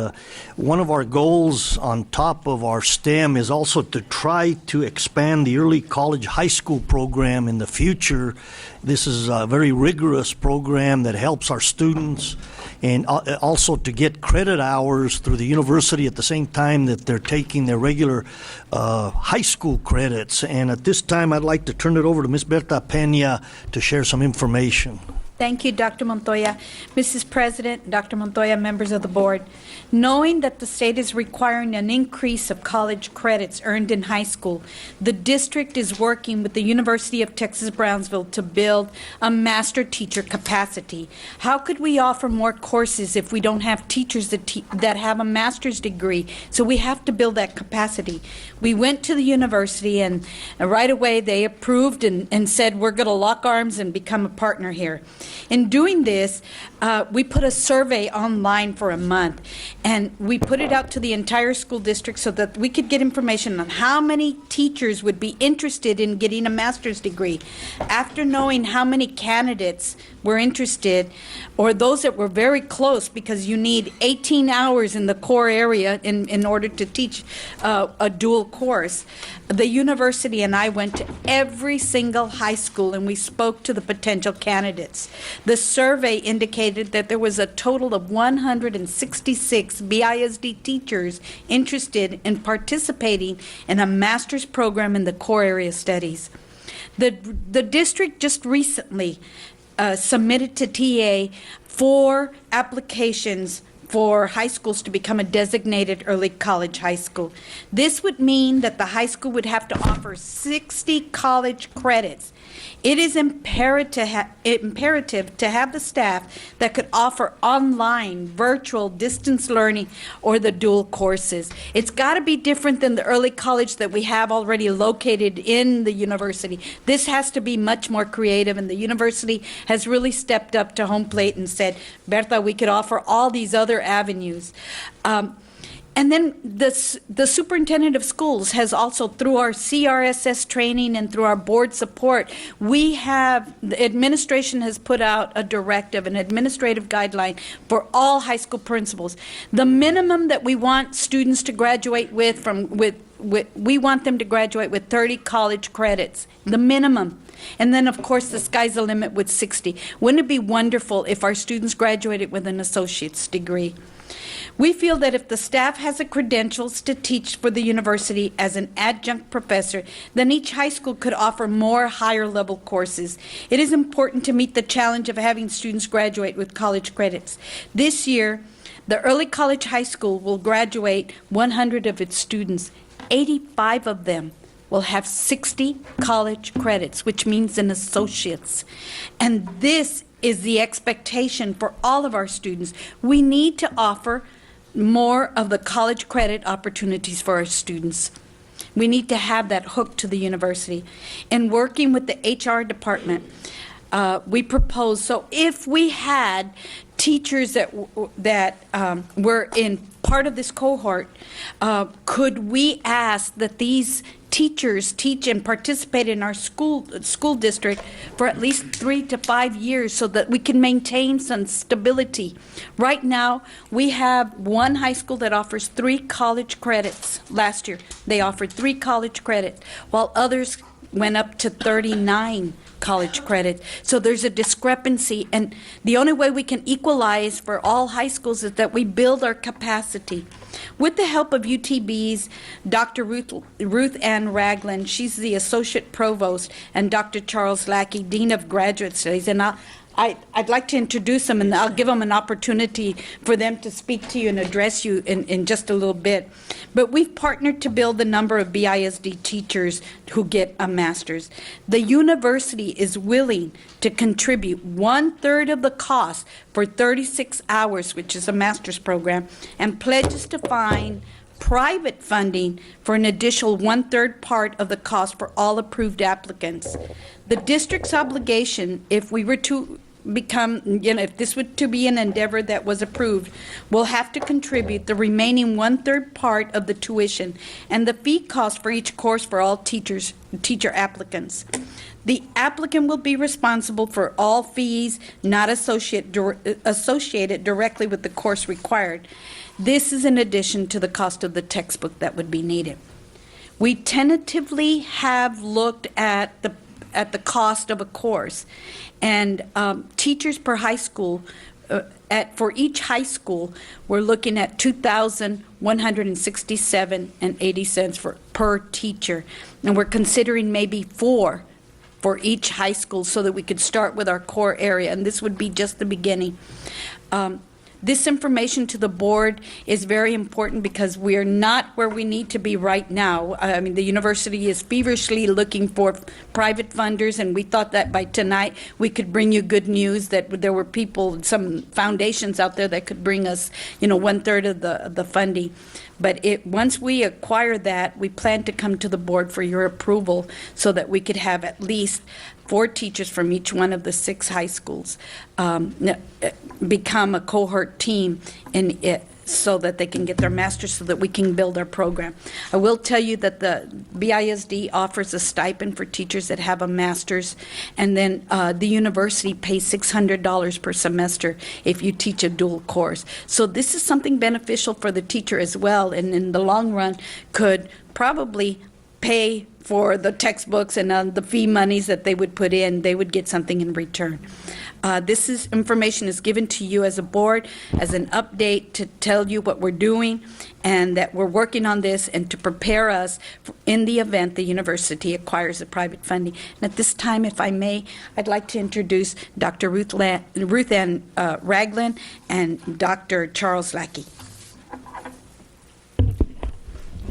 one of our goals on top of our STEM is also to try to expand the early college high school program in the future. This is a very rigorous program that helps our students, and also to get credit hours through the university at the same time that they're taking their regular high school credits. And at this time, I'd like to turn it over to Ms. Berta Pena to share some information. Thank you, Dr. Montoya. Mrs. President, Dr. Montoya, members of the board, knowing that the state is requiring an increase of college credits earned in high school, the district is working with the University of Texas Brownsville to build a master teacher capacity. How could we offer more courses if we don't have teachers that have a master's degree? So we have to build that capacity. We went to the university, and right away they approved and said, we're going to lock arms and become a partner here. In doing this, we put a survey online for a month, and we put it out to the entire school district so that we could get information on how many teachers would be interested in getting a master's degree. After knowing how many candidates were interested, or those that were very close, because you need 18 hours in the core area in order to teach a dual course, the university and I went to every single high school and we spoke to the potential candidates. The survey indicated that there was a total of 166 BISD teachers interested in participating in a master's program in the core area studies. The district just recently submitted to TA 4 applications for high schools to become a designated early college high school. This would mean that the high school would have to offer 60 college credits. It is imperative to have the staff that could offer online, virtual, distance learning, or the dual courses. It's got to be different than the early college that we have already located in the university. This has to be much more creative, and the university has really stepped up to home plate and said, Berta, we could offer all these other avenues. And then the superintendent of schools has also, through our CRSS training and through our board support, the administration has put out a directive, an administrative guideline for all high school principals. The minimum that we want students to graduate we want them to graduate with 30 college credits, the minimum. And then, of course, the sky's the limit with 60. Wouldn't it be wonderful if our students graduated with an associate's degree? We feel that if the staff has the credentials to teach for the university as an adjunct professor, then each high school could offer more higher-level courses. It is important to meet the challenge of having students graduate with college credits. This year, the early college high school will graduate 100 of its students. 85 of them will have 60 college credits, which means an associate's. And this is the expectation for all of our students. We need to offer more of the college credit opportunities for our students. We need to have that hook to the university. In working with the HR department, we propose, so if we had teachers that were in part of this cohort, could we ask that these teachers teach and participate in our school district for at least 3 to 5 years so that we can maintain some stability? Right now, we have one high school that offers 3 college credits. Last year, they offered 3 college credits, while others went up to 39 college credit. So there's a discrepancy, and the only way we can equalize for all high schools is that we build our capacity. With the help of UTB's Dr. Ruth Ann Ragland, she's the Associate Provost, and Dr. Charles Lackey, Dean of Graduate Studies, and I'd like to introduce them, and I'll give them an opportunity for them to speak to you and address you in just a little bit. But we've partnered to build the number of BISD teachers who get a master's. The university is willing to contribute 1/3 of the cost for 36 hours, which is a master's program, and pledges to find private funding for an additional 1/3 part of the cost for all approved applicants. The district's obligation, if we were to become, if this were to be an endeavor that was approved, will have to contribute the remaining 1/3 part of the tuition and the fee cost for each course for all teacher applicants. The applicant will be responsible for all fees not associated directly with the course required. This is in addition to the cost of the textbook that would be needed. We tentatively have looked at the cost of a course, and teachers per high school, for each high school, we're looking at $2,167.80 per teacher, and we're considering maybe 4 for each high school so that we could start with our core area, and this would be just the beginning. This information to the board is very important because we are not where we need to be right now. I mean, the university is feverishly looking for private funders, and we thought that by tonight we could bring you good news that there were people, some foundations out there that could bring us, 1/3 of the funding. But once we acquire that, we plan to come to the board for your approval so that we could have at least 4 teachers from each one of the 6 high schools become a cohort team so that they can get their master's so that we can build our program. I will tell you that the BISD offers a stipend for teachers that have a master's, and then the university pays $600 per semester if you teach a dual course. So this is something beneficial for the teacher as well, and in the long run could probably pay for the textbooks and the fee monies that they would put in. They would get something in return. This information is given to you as a board as an update to tell you what we're doing and that we're working on this and to prepare us in the event the university acquires the private funding. And at this time, if I may, I'd like to introduce Dr. Ruth Ann Ragland and Dr. Charles Lackey.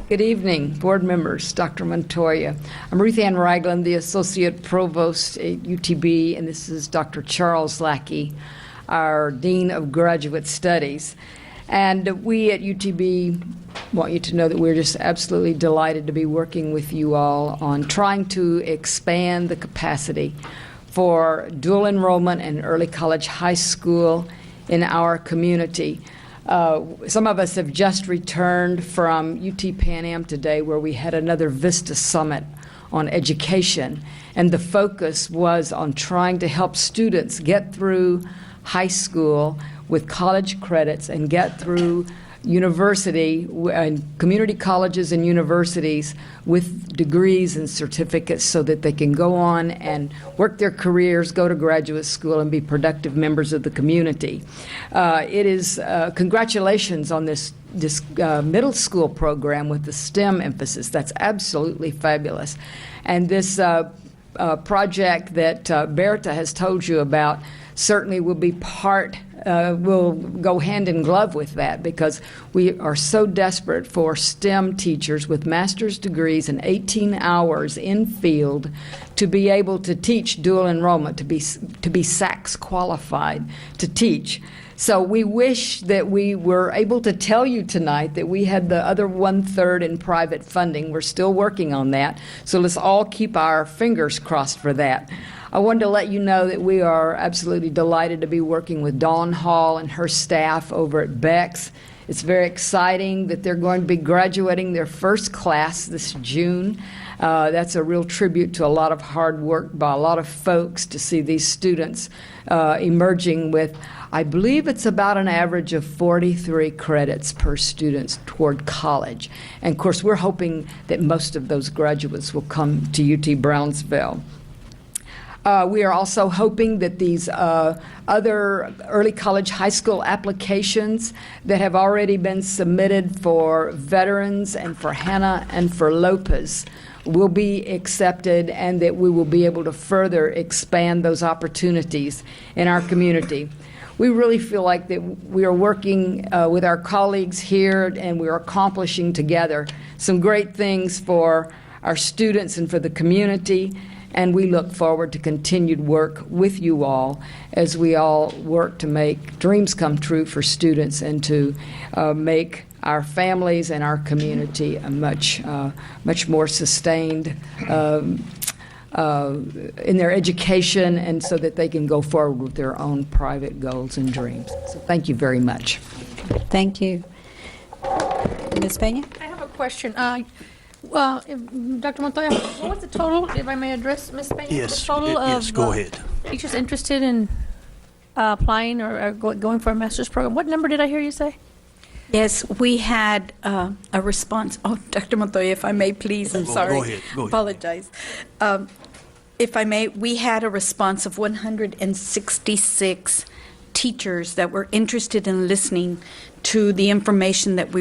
Good evening, board members, Dr. Montoya. I'm Ruth Ann Ragland, the Associate Provost at UTB, and this is Dr. Charles Lackey, our Dean of Graduate Studies. And we at UTB want you to know that we're just absolutely delighted to be working with you all on trying to expand the capacity for dual enrollment and early college high school in our community. Some of us have just returned from UT Pan Am today, where we had another Vista Summit on education, and the focus was on trying to help students get through high school with college credits and get through university and community colleges and universities with degrees and certificates so that they can go on and work their careers, go to graduate school, and be productive members of the community. It is congratulations on this middle school program with the STEM emphasis. That's absolutely fabulous. And this project that Berta has told you about certainly will be will go hand in glove with that, because we are so desperate for STEM teachers with master's degrees and 18 hours in field to be able to teach dual enrollment, to be SACS qualified to teach. So we wish that we were able to tell you tonight that we had the other 1/3 in private funding. We're still working on that, so let's all keep our fingers crossed for that. I wanted to let you know that we are absolutely delighted to be working with Dawn Hall and her staff over at Beck's. It's very exciting that they're going to be graduating their first class this June. That's a real tribute to a lot of hard work by a lot of folks to see these students emerging with, I believe it's about an average of 43 credits per student toward college. And of course, we're hoping that most of those graduates will come to UT Brownsville. We are also hoping that these other early college high school applications that have already been submitted for veterans and for Hannah and for Lopez will be accepted, and that we will be able to further expand those opportunities in our community. We really feel like that we are working with our colleagues here, and we are accomplishing together some great things for our students and for the community. And we look forward to continued work with you all as we all work to make dreams come true for students and to make our families and our community a much more sustained in their education, and so that they can go forward with their own private goals and dreams. So thank you very much. Thank you. Ms. Peña? I have a question. Well, Dr. Montoya, what was the total, if I may address Ms. Peña? Yes, the total yes, of go ahead. teachers interested in applying or going for a master's program. What number did I hear you say? Yes, we had a response. Oh, Dr. Montoya, if I may, please, I'm sorry. Go ahead. Apologize. If I may, we had a response of 166 teachers that were interested in listening to the information that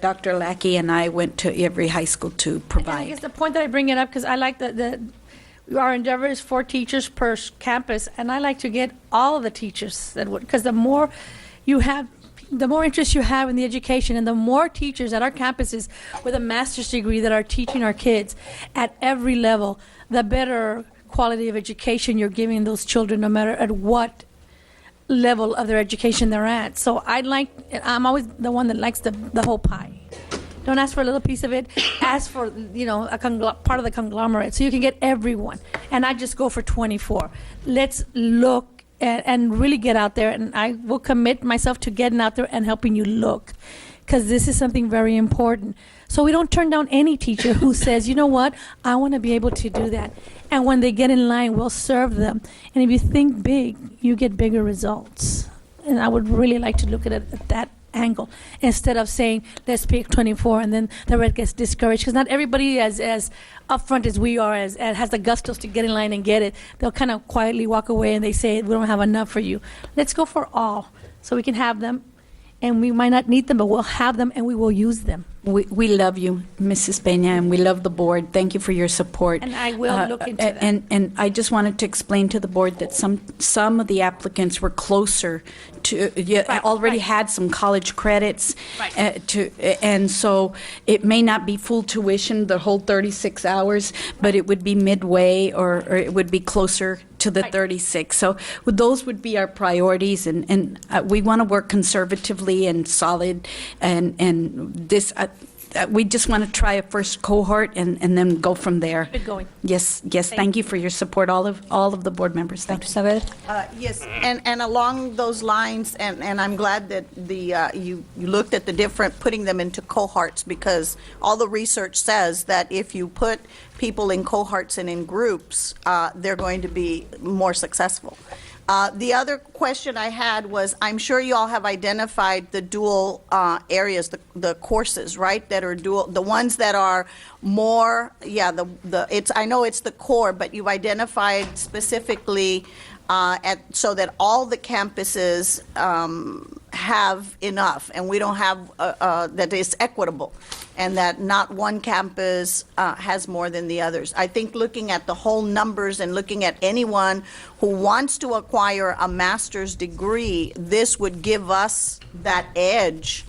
Dr. Lackey and I went to every high school to provide. I guess the point that I bring it up, because I like our endeavor is 4 teachers per campus, and I like to get all of the teachers that would, because the more interest you have in the education, and the more teachers at our campuses with a master's degree that are teaching our kids at every level, the better quality of education you're giving those children, no matter at what level of their education they're at. So I'm always the one that likes the whole pie. Don't ask for a little piece of it. Ask for, part of the conglomerate, so you can get everyone. And I just go for 24. Let's look and really get out there, and I will commit myself to getting out there and helping you look, because this is something very important. So we don't turn down any teacher who says, you know what, I want to be able to do that. And when they get in line, we'll serve them. And if you think big, you get bigger results. And I would really like to look at it at that angle, instead of saying, let's pick 24, and then the red gets discouraged, because not everybody as upfront as we are, as has the gustos to get in line and get it. They'll kind of quietly walk away, and they say, we don't have enough for you. Let's go for all, so we can have them, and we might not need them, but we'll have them, and we will use them. We love you, Mrs. Peña, and we love the board. Thank you for your support. And I will look into that. And I just wanted to explain to the board that some of the applicants were closer to, already had some college credits. And so it may not be full tuition, the whole 36 hours, but it would be midway, or it would be closer to the 36. So those would be our priorities, and we want to work conservatively and solid, and this we just want to try a first cohort and then go from there. Good going. Yes, yes. Thank you for your support, all of the board members. Thank you. Yes, and along those lines, and I'm glad that you looked at the different, putting them into cohorts, because all the research says that if you put people in cohorts and in groups, they're going to be more successful. The other question I had was, I'm sure you all have identified the dual areas, the courses, right, that are dual, the ones that are more, I know it's the core, but you've identified specifically so that all the campuses have enough, and we don't have, that it's equitable, and that not one campus has more than the others. I think looking at the whole numbers and looking at anyone who wants to acquire a master's degree, this would give us that edge,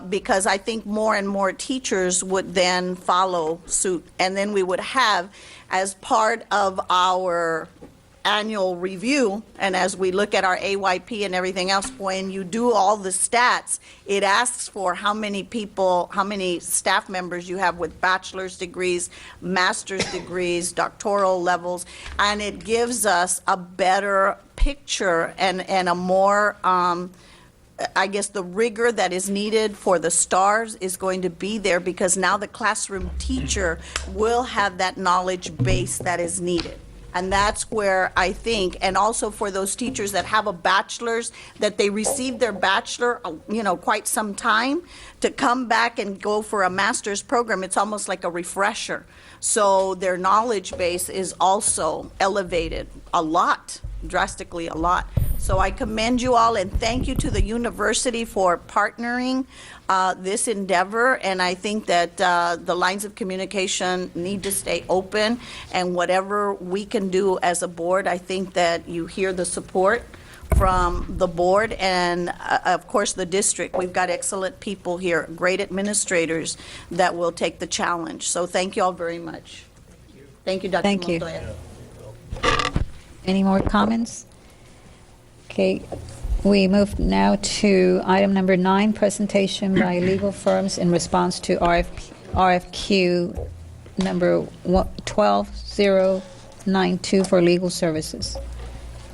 because I think more and more teachers would then follow suit. And then we would have, as part of our annual review, and as we look at our AYP and everything else, when you do all the stats, it asks for how many people, how many staff members you have with bachelor's degrees, master's degrees, doctoral levels, and it gives us a better picture and a more, I guess the rigor that is needed for the stars is going to be there, because now the classroom teacher will have that knowledge base that is needed. And that's where I think, and also for those teachers that have a bachelor's, that they received their bachelor, quite some time, to come back and go for a master's program, it's almost like a refresher. So their knowledge base is also elevated a lot, drastically a lot. So I commend you all, and thank you to the university for partnering this endeavor, and I think that the lines of communication need to stay open, and whatever we can do as a board, I think that you hear the support from the board and, of course, the district. We've got excellent people here, great administrators that will take the challenge. So thank you all very much. Thank you, Dr. Thank you. Montoya. Any more comments? Okay, we move now to item number 9, presentation by legal firms in response to RFQ number 12092 for legal services.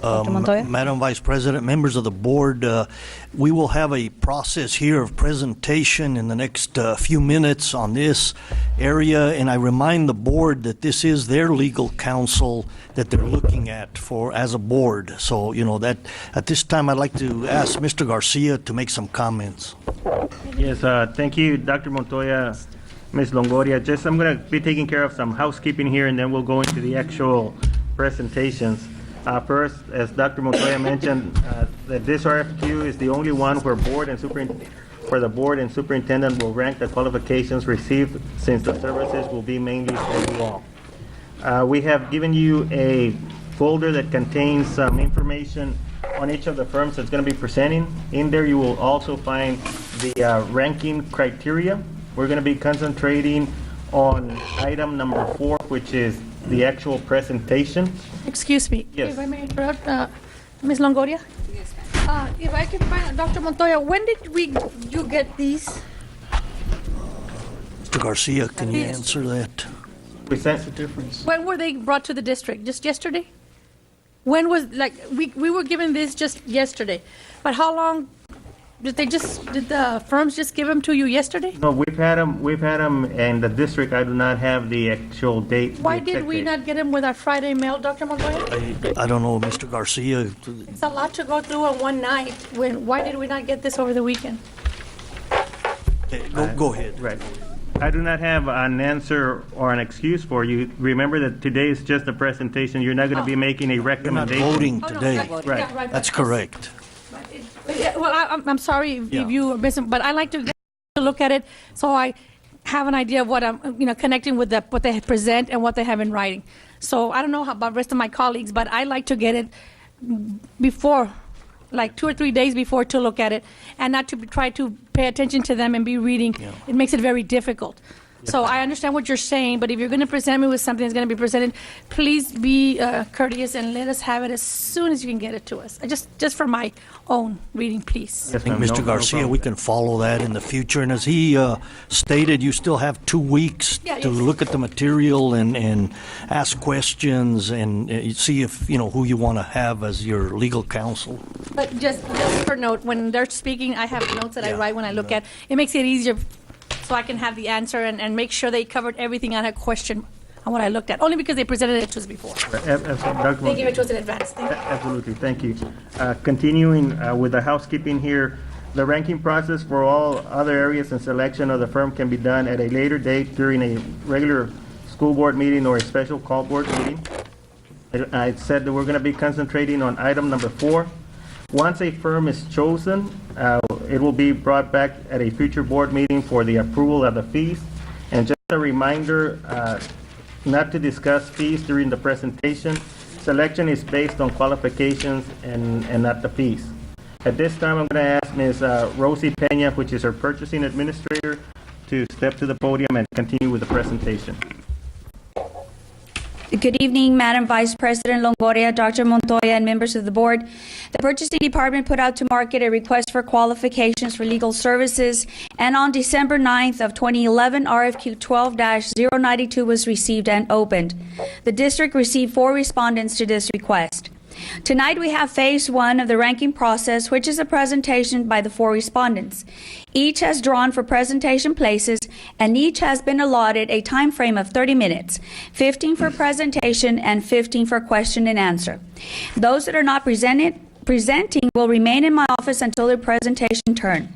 Dr. Montoya? Madam Vice President, members of the board, we will have a process here of presentation in the next few minutes on this area, and I remind the board that this is their legal counsel that they're looking at for as a board. So, that at this time I'd like to ask Mr. Garcia to make some comments. Yes, thank you, Dr. Montoya, Ms. Longoria. I'm going to be taking care of some housekeeping here, and then we'll go into the actual presentations. First, as Dr. Montoya mentioned, that this RFQ is the only one where the board and superintendent will rank the qualifications received, since the services will be mainly for you all. We have given you a folder that contains some information on each of the firms that's going to be presenting. In there, you will also find the ranking criteria. We're going to be concentrating on item number 4, which is the actual presentation. Excuse me. Yes. If I may interrupt, Ms. Longoria? Yes, ma'am. If I can find, Dr. Montoya, when did you get these? Mr. Garcia, can you answer that? We sent the difference. When were they brought to the district? Just yesterday? When was, we were given this just yesterday, but how long did the firms just give them to you yesterday? No, we've had them in the district. I do not have the actual date. Why did we not get them with our Friday mail, Dr. Montoya? I don't know, Mr. Garcia. It's a lot to go through in one night. Why did we not get this over the weekend? Go ahead. Right. I do not have an answer or an excuse for you. Remember that today is just a presentation. You're not going to be making a recommendation. You're not voting today. Right. That's correct. Yeah, well, I'm sorry if you are missing, but I like to look at it so I have an idea of what I'm, connecting with what they present and what they have in writing. So I don't know about the rest of my colleagues, but I like to get it before, like 2 or 3 days before, to look at it and not to try to pay attention to them and be reading. Yeah. It makes it very difficult. So I understand what you're saying, but if you're going to present me with something that's going to be presented, please be courteous and let us have it as soon as you can get it to us. Just for my own reading, please. I think, Mr. Garcia, we can follow that in the future. And as he stated, you still have 2 weeks to look at the material and ask questions and see if, who you want to have as your legal counsel. But just for note, when they're speaking, I have notes that I write when I look at. It makes it easier so I can have the answer and make sure they covered everything I had question on what I looked at, only because they presented it to us before. They gave it to us in advance. Thank you. Absolutely, thank you. Continuing with the housekeeping here, the ranking process for all other areas and selection of the firm can be done at a later date during a regular school board meeting or a special call board meeting. I said that we're going to be concentrating on item number 4. Once a firm is chosen, it will be brought back at a future board meeting for the approval of the fees. And just a reminder, not to discuss fees during the presentation. Selection is based on qualifications and not the fees. At this time, I'm going to ask Ms. Rosie Pena, which is our purchasing administrator, to step to the podium and continue with the presentation. Good evening, Madam Vice President Longoria, Dr. Montoya, and members of the board. The Purchasing Department put out to market a request for qualifications for legal services, and on December 9th of 2011, RFQ 12-092 was received and opened. The district received 4 respondents to this request. Tonight we have phase 1 of the ranking process, which is a presentation by the 4 respondents. Each has drawn for presentation places, and each has been allotted a time frame of 30 minutes, 15 for presentation and 15 for question and answer. Those that are not presenting will remain in my office until their presentation turn.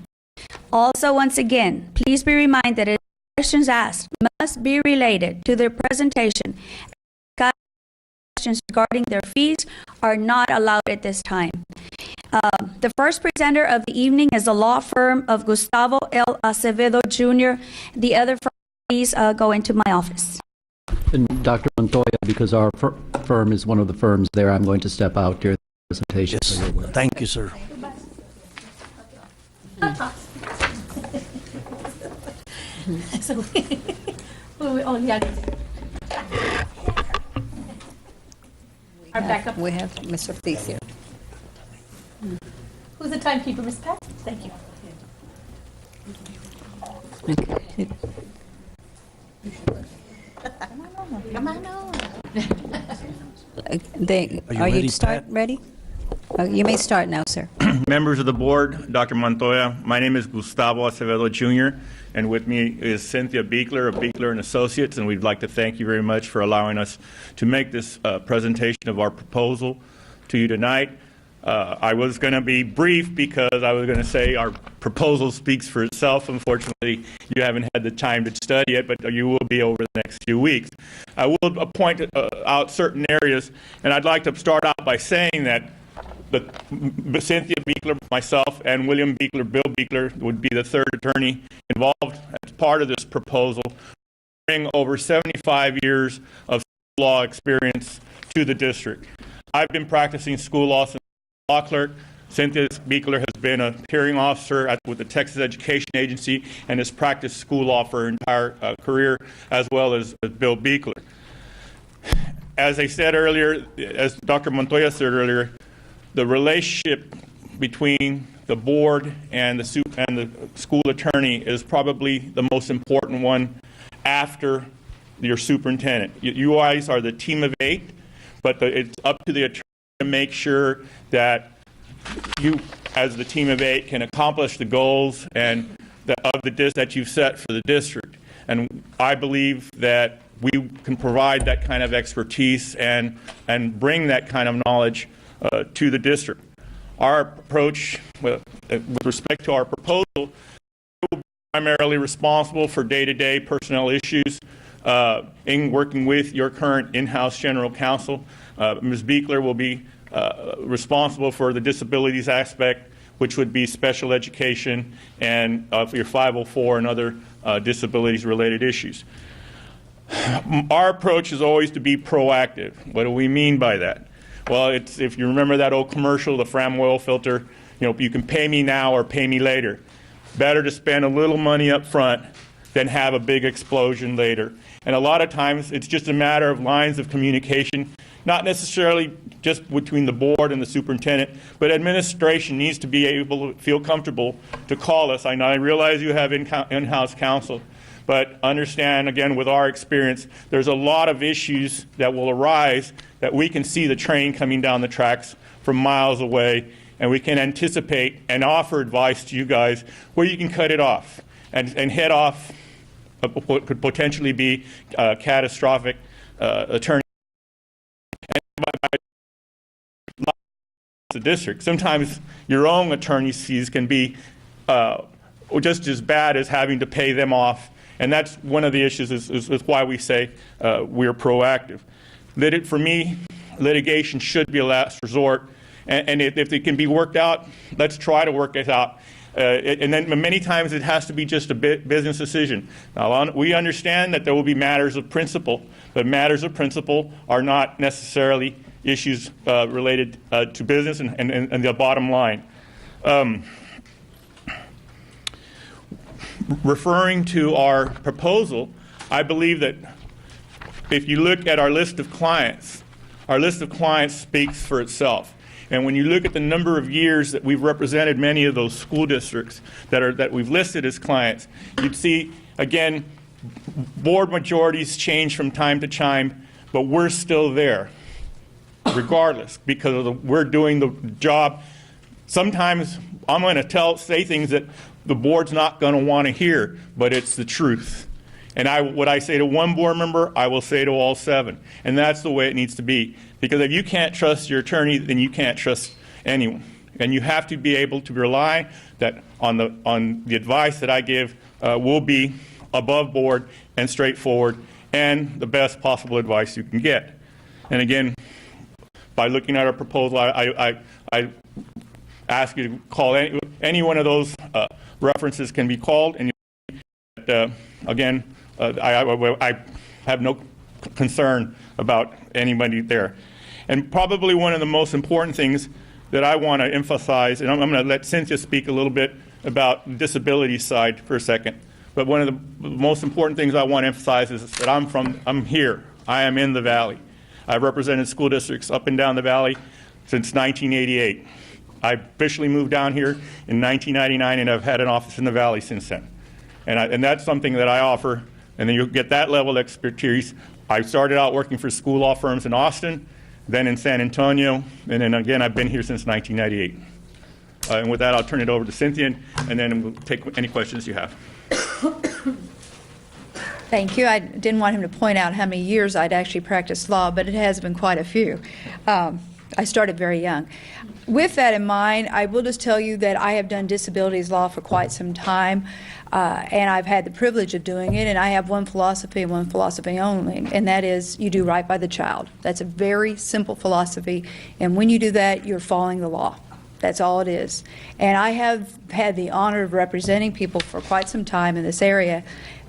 Also, once again, please be reminded that questions asked must be related to their presentation. Questions regarding their fees are not allowed at this time. The first presenter of the evening is the law firm of Gustavo L. Acevedo Jr. The other firm, please go into my office. And Dr. Montoya, because our firm is one of the firms there, I'm going to step out during the presentation. Yes. Thank you, sir. Our backup. We have Mr. Fleece here. Who's the timekeeper, Ms. Pat? Thank you. Okay. Come on over. Are you ready? You may start now, sir. Members of the board, Dr. Montoya, my name is Gustavo Acevedo Jr., and with me is Cynthia Beekler of Beekler & Associates, and we'd like to thank you very much for allowing us to make this presentation of our proposal to you tonight. I was going to be brief because I was going to say our proposal speaks for itself. Unfortunately, you haven't had the time to study it, but you will be over the next few weeks. I will point out certain areas, and I'd like to start out by saying that Cynthia Beekler, myself, and William Beekler, Bill Beekler, would be the third attorney involved as part of this proposal, bring over 75 years of law experience to the district. I've been practicing school law since law clerk. Cynthia Beekler has been a hearing officer with the Texas Education Agency and has practiced school law for her entire career, as well as Bill Beekler. As I said earlier, as Dr. Montoya said earlier, the relationship between the board and the school attorney is probably the most important one after your superintendent. You guys are the team of 8, but it's up to the attorney to make sure that you, as the team of 8, can accomplish the goals and that you've set for the district. And I believe that we can provide that kind of expertise and bring that kind of knowledge to the district. Our approach with respect to our proposal, we will be primarily responsible for day-to-day personnel issues in working with your current in-house general counsel. Ms. Beekler will be responsible for the disabilities aspect, which would be special education and for your 504 and other disabilities-related issues. Our approach is always to be proactive. What do we mean by that? Well, it's, if you remember that old commercial, the Fram oil filter, you can pay me now or pay me later. Better to spend a little money up front than have a big explosion later. And a lot of times it's just a matter of lines of communication, not necessarily just between the board and the superintendent, but administration needs to be able to feel comfortable to call us. I know, I realize you have in-house counsel, but understand, again, with our experience, there's a lot of issues that will arise that we can see the train coming down the tracks from miles away, and we can anticipate and offer advice to you guys where you can cut it off and head off what could potentially be catastrophic attorney. The district. Sometimes your own attorney's fees can be just as bad as having to pay them off. And that's one of the issues is why we say we're proactive. For me, litigation should be a last resort. And if it can be worked out, let's try to work it out. And then many times it has to be just a business decision. Now, we understand that there will be matters of principle, but matters of principle are not necessarily issues related to business and the bottom line. Referring to our proposal, I believe that if you look at our list of clients speaks for itself. And when you look at the number of years that we've represented many of those school districts that we've listed as clients, you'd see, again, board majorities change from time to time, but we're still there, regardless, because we're doing the job. Sometimes I'm going to say things that the board's not going to want to hear, but it's the truth. And what I say to one board member, I will say to all 7. And that's the way it needs to be. Because if you can't trust your attorney, then you can't trust anyone. And you have to be able to rely that on the advice that I give will be above board and straightforward and the best possible advice you can get. And again, by looking at our proposal, I ask you to call any one of those references can be called. And again, I have no concern about anybody there. And probably one of the most important things that I want to emphasize, and I'm going to let Cynthia speak a little bit about the disability side for a second, but one of the most important things I want to emphasize is that I'm here. I am in the Valley. I've represented school districts up and down the Valley since 1988. I officially moved down here in 1999, and I've had an office in the Valley since then. And that's something that I offer, and then you'll get that level of expertise. I started out working for school law firms in Austin, then in San Antonio, and then again, I've been here since 1998. And with that, I'll turn it over to Cynthia, and then we'll take any questions you have. Thank you. I didn't want him to point out how many years I'd actually practiced law, but it has been quite a few. I started very young. With that in mind, I will just tell you that I have done disabilities law for quite some time, and I've had the privilege of doing it, and I have one philosophy and one philosophy only, and that is you do right by the child. That's a very simple philosophy, and when you do that, you're following the law. That's all it is. And I have had the honor of representing people for quite some time in this area,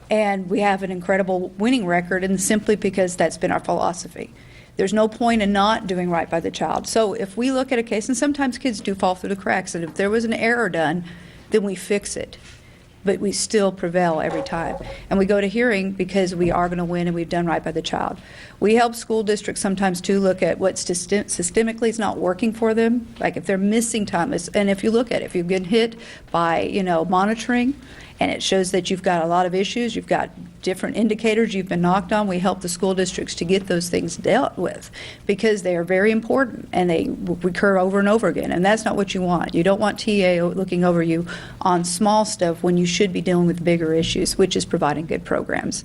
and we have an incredible winning record, and simply because that's been our philosophy. There's no point in not doing right by the child. So if we look at a case, and sometimes kids do fall through the cracks, and if there was an error done, then we fix it. But we still prevail every time. And we go to hearing because we are going to win and we've done right by the child. We help school districts sometimes too look at what systemically is not working for them, like if they're missing time. And if you look at it, if you've been hit by, monitoring, and it shows that you've got a lot of issues, you've got different indicators you've been knocked on, we help the school districts to get those things dealt with because they are very important and they recur over and over again, and that's not what you want. You don't want TA looking over you on small stuff when you should be dealing with bigger issues, which is providing good programs.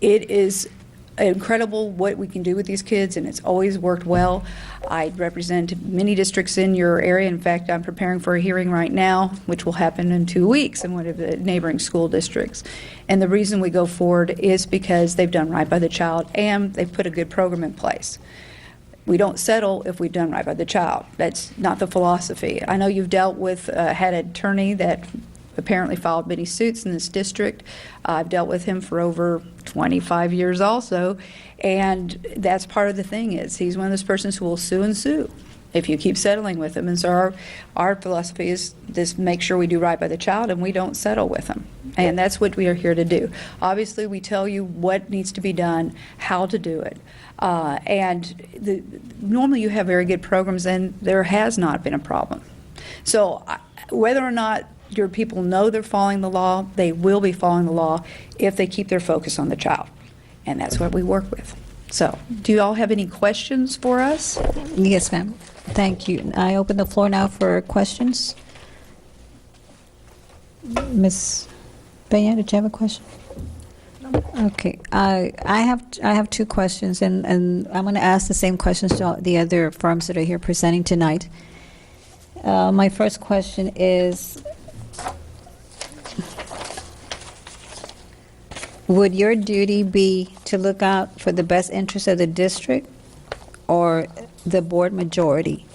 It is incredible what we can do with these kids, and it's always worked well. I represent many districts in your area. In fact, I'm preparing for a hearing right now, which will happen in 2 weeks in one of the neighboring school districts. And the reason we go forward is because they've done right by the child and they've put a good program in place. We don't settle if we've done right by the child. That's not the philosophy. I know you've dealt with, had an attorney that apparently filed many suits in this district. I've dealt with him for over 25 years also, and that's part of the thing is he's one of those persons who will sue and sue. if you keep settling with them. And so our philosophy is just make sure we do right by the child and we don't settle with them. And that's what we are here to do. Obviously, we tell you what needs to be done, how to do it. Normally you have very good programs and there has not been a problem. So whether or not your people know they're following the law, they will be following the law if they keep their focus on the child. And that's what we work with. So, do you all have any questions for us? Yes, ma'am. Thank you. I open the floor now for questions. Ms. Peña, did you have a question? Okay. I have two questions, and I'm going to ask the same questions to the other firms that are here presenting tonight. My first question is, would your duty be to look out for the best interest of the district or the board majority?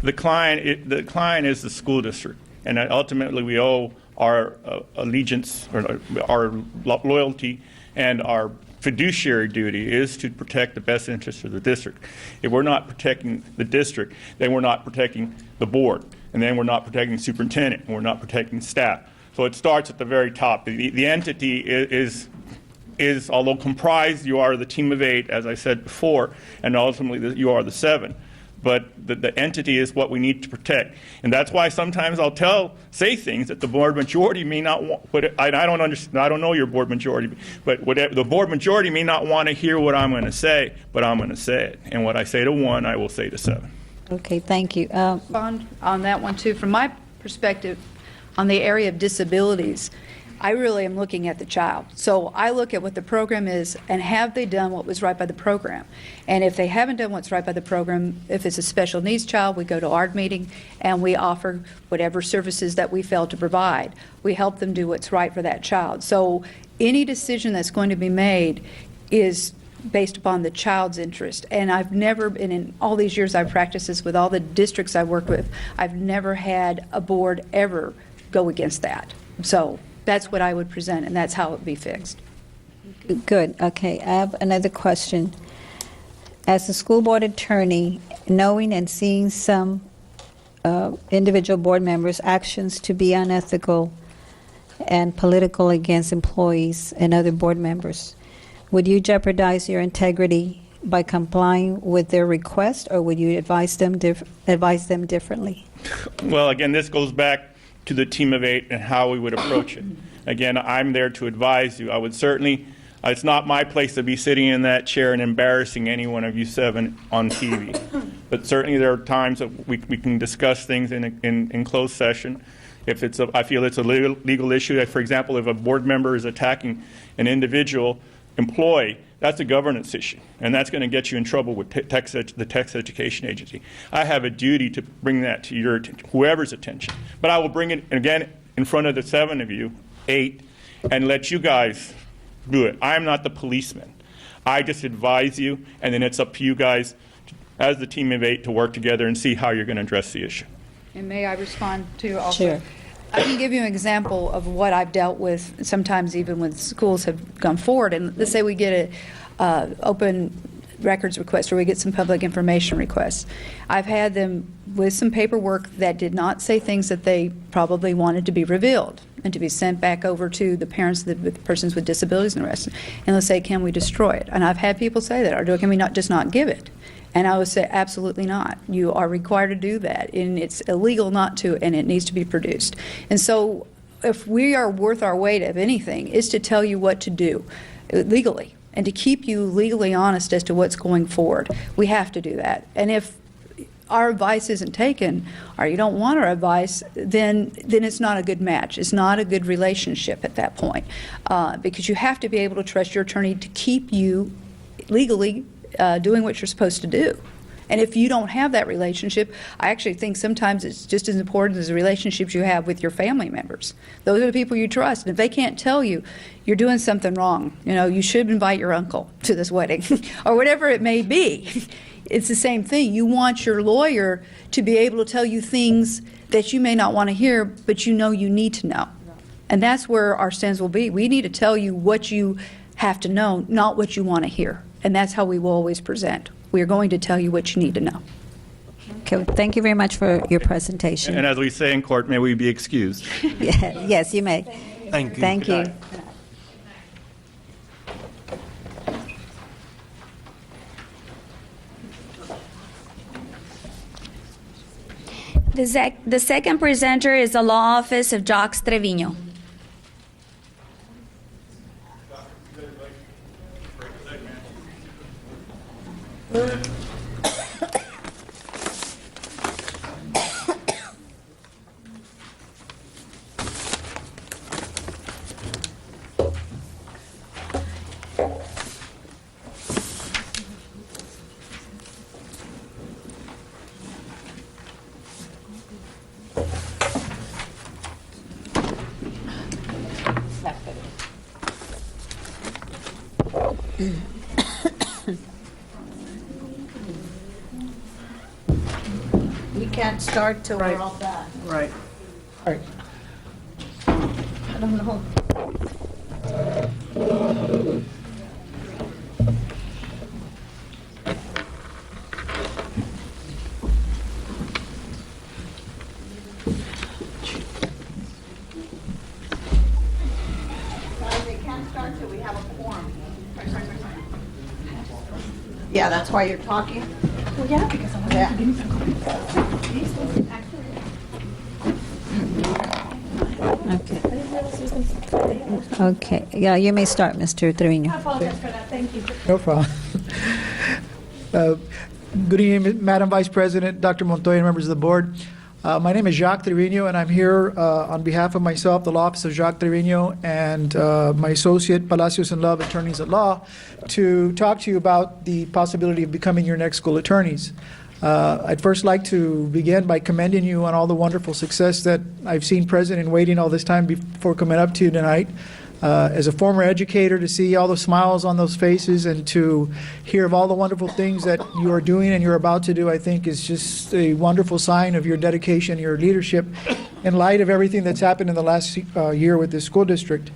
The client is the school district, and ultimately we owe our allegiance or our loyalty and our fiduciary duty is to protect the best interests of the district. If we're not protecting the district, then we're not protecting the board, and then we're not protecting the superintendent, and we're not protecting staff. So it starts at the very top. The entity is, although comprised, you are the team of 8, as I said before, and ultimately you are the 7. But the entity is what we need to protect. And that's why sometimes I'll say things that the board majority may not want. I don't understand. I don't know your board majority, but the board majority may not want to hear what I'm going to say, but I'm going to say it. And what I say to 1, I will say to 7. Okay, thank you. On that one too, from my perspective, on the area of disabilities, I really am looking at the child. So I look at what the program is and have they done what was right by the program. And if they haven't done what's right by the program, if it's a special needs child, we go to ARD meeting and we offer whatever services that we fail to provide. We help them do what's right for that child. So any decision that's going to be made is based upon the child's interest. And I've never, and in all these years I've practiced this with all the districts I've worked with, I've never had a board ever go against that. So that's what I would present, and that's how it would be fixed. Good. Okay. I have another question. As a school board attorney, knowing and seeing some individual board members' actions to be unethical and political against employees and other board members, would you jeopardize your integrity by complying with their request, or would you advise them differently? Well, again, this goes back to the team of 8 and how we would approach it. Again, I'm there to advise you. I would certainly, it's not my place to be sitting in that chair and embarrassing any one of you 7 on TV. But certainly there are times that we can discuss things in closed session. If I feel it's a legal issue, like for example, if a board member is attacking an individual employee, that's a governance issue, and that's going to get you in trouble with the Texas Education Agency. I have a duty to bring that to whoever's attention, but I will bring it again in front of the 7 of you, 8, and let you guys do it. I'm not the policeman. I just advise you, and then it's up to you guys, as the team of 8, to work together and see how you're going to address the issue. And may I respond to also? Sure. I can give you an example of what I've dealt with, sometimes even when schools have gone forward. And let's say we get a open records request or we get some public information requests. I've had them with some paperwork that did not say things that they probably wanted to be revealed and to be sent back over to the parents of the persons with disabilities and the rest. And let's say, can we destroy it? And I've had people say that, or can we not give it? And I would say, absolutely not. You are required to do that, and it's illegal not to, and it needs to be produced. And so if we are worth our weight of anything, is to tell you what to do legally and to keep you legally honest as to what's going forward. We have to do that. And if our advice isn't taken, or you don't want our advice, then it's not a good match. It's not a good relationship at that point, because you have to be able to trust your attorney to keep you legally doing what you're supposed to do. And if you don't have that relationship, I actually think sometimes it's just as important as the relationships you have with your family members. Those are the people you trust. And if they can't tell you you're doing something wrong, you should invite your uncle to this wedding or whatever it may be. It's the same thing. You want your lawyer to be able to tell you things that you may not want to hear, but you need to know. And that's where our stance will be. We need to tell you what you have to know, not what you want to hear. And that's how we will always present. we're going to tell you what you need to know. Okay, thank you very much for your presentation. And as we say in court, may we be excused? Yes, you may. Thank you. Thank you. The second presenter is the Law Office of Jacques Trevino. We can't start till we're all done. Right. All right. I don't know. They can't start till we have a quorum. Yeah, that's why you're talking? Well, yeah, because I want to give me Okay, yeah, you may start, Mr. Trevino. I apologize for that. Thank you. No problem. Good evening, Madam Vice President, Dr. Montoya, and members of the board. My name is Jacques Trevino, and I'm here on behalf of myself, the Law Office of Jacques Trevino, and my associate, Palacios and Love, Attorneys at Law, to talk to you about the possibility of becoming your next school attorneys. I'd first like to begin by commending you on all the wonderful success that I've seen present in waiting all this time before coming up to you tonight. As a former educator, to see all the smiles on those faces and to hear of all the wonderful things that you are doing and you're about to do, I think is just a wonderful sign of your dedication, your leadership, in light of everything that's happened in the last year with this school district.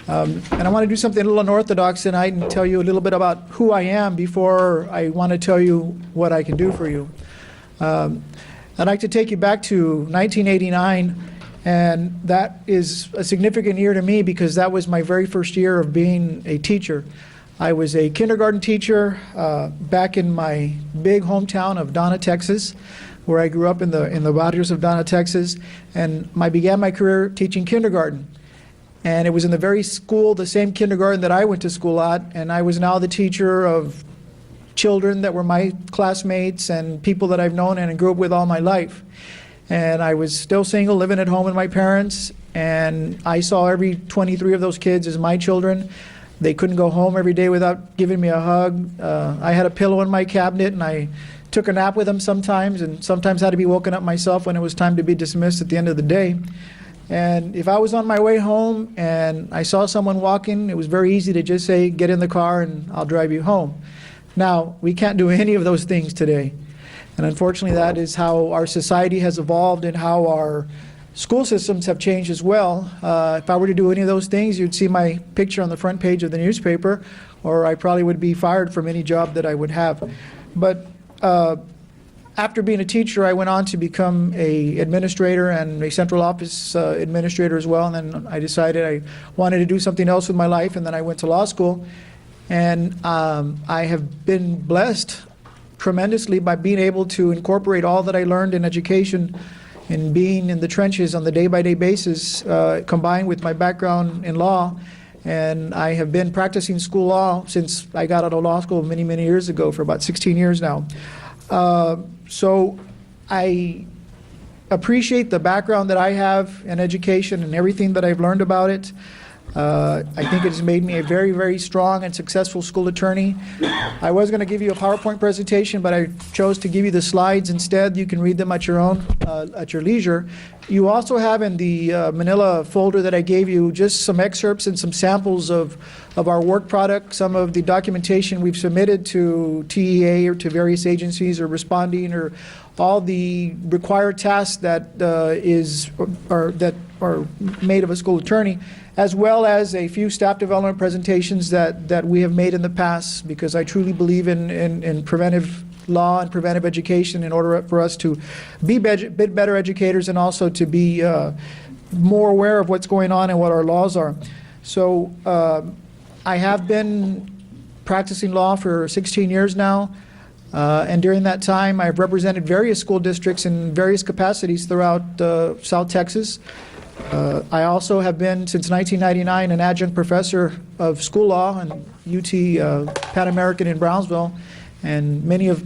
And I want to do something a little unorthodox tonight and tell you a little bit about who I am before I want to tell you what I can do for you. I'd like to take you back to 1989, and that is a significant year to me because that was my very first year of being a teacher. I was a kindergarten teacher back in my big hometown of Donna, Texas, where I grew up in the barrios of Donna, Texas, and I began my career teaching kindergarten. And it was in the very school, the same kindergarten that I went to school at, and I was now the teacher of children that were my classmates and people that I've known and grew up with all my life. And I was still single, living at home with my parents, and I saw every 23 of those kids as my children. They couldn't go home every day without giving me a hug. I had a pillow in my cabinet, and I took a nap with them sometimes, and sometimes had to be woken up myself when it was time to be dismissed at the end of the day. And if I was on my way home and I saw someone walking, it was very easy to just say, get in the car and I'll drive you home. Now, we can't do any of those things today. And unfortunately, that is how our society has evolved and how our school systems have changed as well. If I were to do any of those things, you'd see my picture on the front page of the newspaper, or I probably would be fired from any job that I would have. But after being a teacher, I went on to become an administrator and a central office administrator as well. And then I decided I wanted to do something else with my life, and then I went to law school. And I have been blessed tremendously by being able to incorporate all that I learned in education and being in the trenches on the day-by-day basis, combined with my background in law. And I have been practicing school law since I got out of law school many, many years ago, for about 16 years now. So I appreciate the background that I have in education and everything that I've learned about it. I think it has made me a very, very strong and successful school attorney. I was going to give you a PowerPoint presentation, but I chose to give you the slides instead. You can read them at your own, at your leisure. You also have in the manila folder that I gave you just some excerpts and some samples of our work product, some of the documentation we've submitted to TEA or to various agencies or responding, or all the required tasks that or made of a school attorney, as well as a few staff development presentations that we have made in the past, because I truly believe in preventive law and preventive education in order for us to be a bit better educators and also to be more aware of what's going on and what our laws are. So I have been practicing law for 16 years now. And during that time, I've represented various school districts in various capacities throughout South Texas. I also have been, since 1999, an adjunct professor of school law in UT Pan American in Brownsville. And many of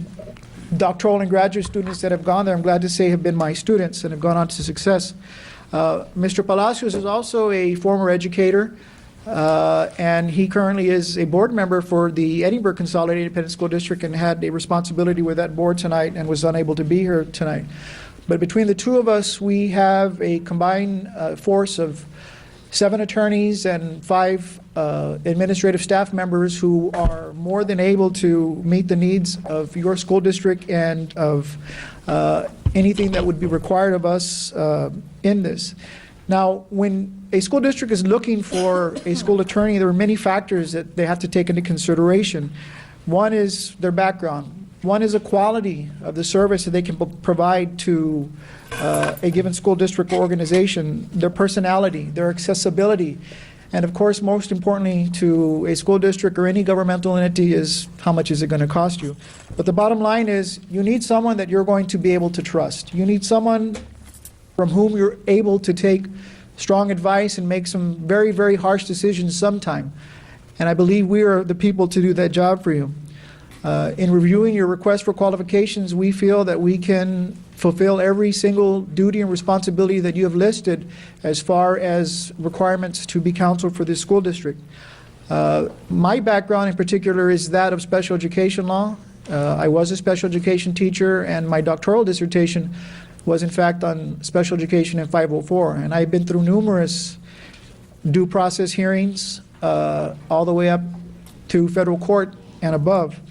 doctoral and graduate students that have gone there, I'm glad to say, have been my students and have gone on to success. Mr. Palacios is also a former educator. And he currently is a board member for the Edinburgh Consolidated Independent School District and had a responsibility with that board tonight and was unable to be here tonight. But between the two of us, we have a combined force of 7 attorneys and 5 administrative staff members who are more than able to meet the needs of your school district and of anything that would be required of us in this. Now, when a school district is looking for a school attorney, there are many factors that they have to take into consideration. One is their background. One is the quality of the service that they can provide to a given school district or organization, their personality, their accessibility, and of course, most importantly to a school district or any governmental entity is how much is it going to cost you. But the bottom line is you need someone that you're going to be able to trust. You need someone from whom you're able to take strong advice and make some very, very harsh decisions sometime. And I believe we are the people to do that job for you. In reviewing your request for qualifications, we feel that we can fulfill every single duty and responsibility that you have listed as far as requirements to be counseled for this school district. My background in particular is that of special education law. I was a special education teacher, and my doctoral dissertation was in fact on special education in 504. And I've been through numerous due process hearings all the way up to federal court and above.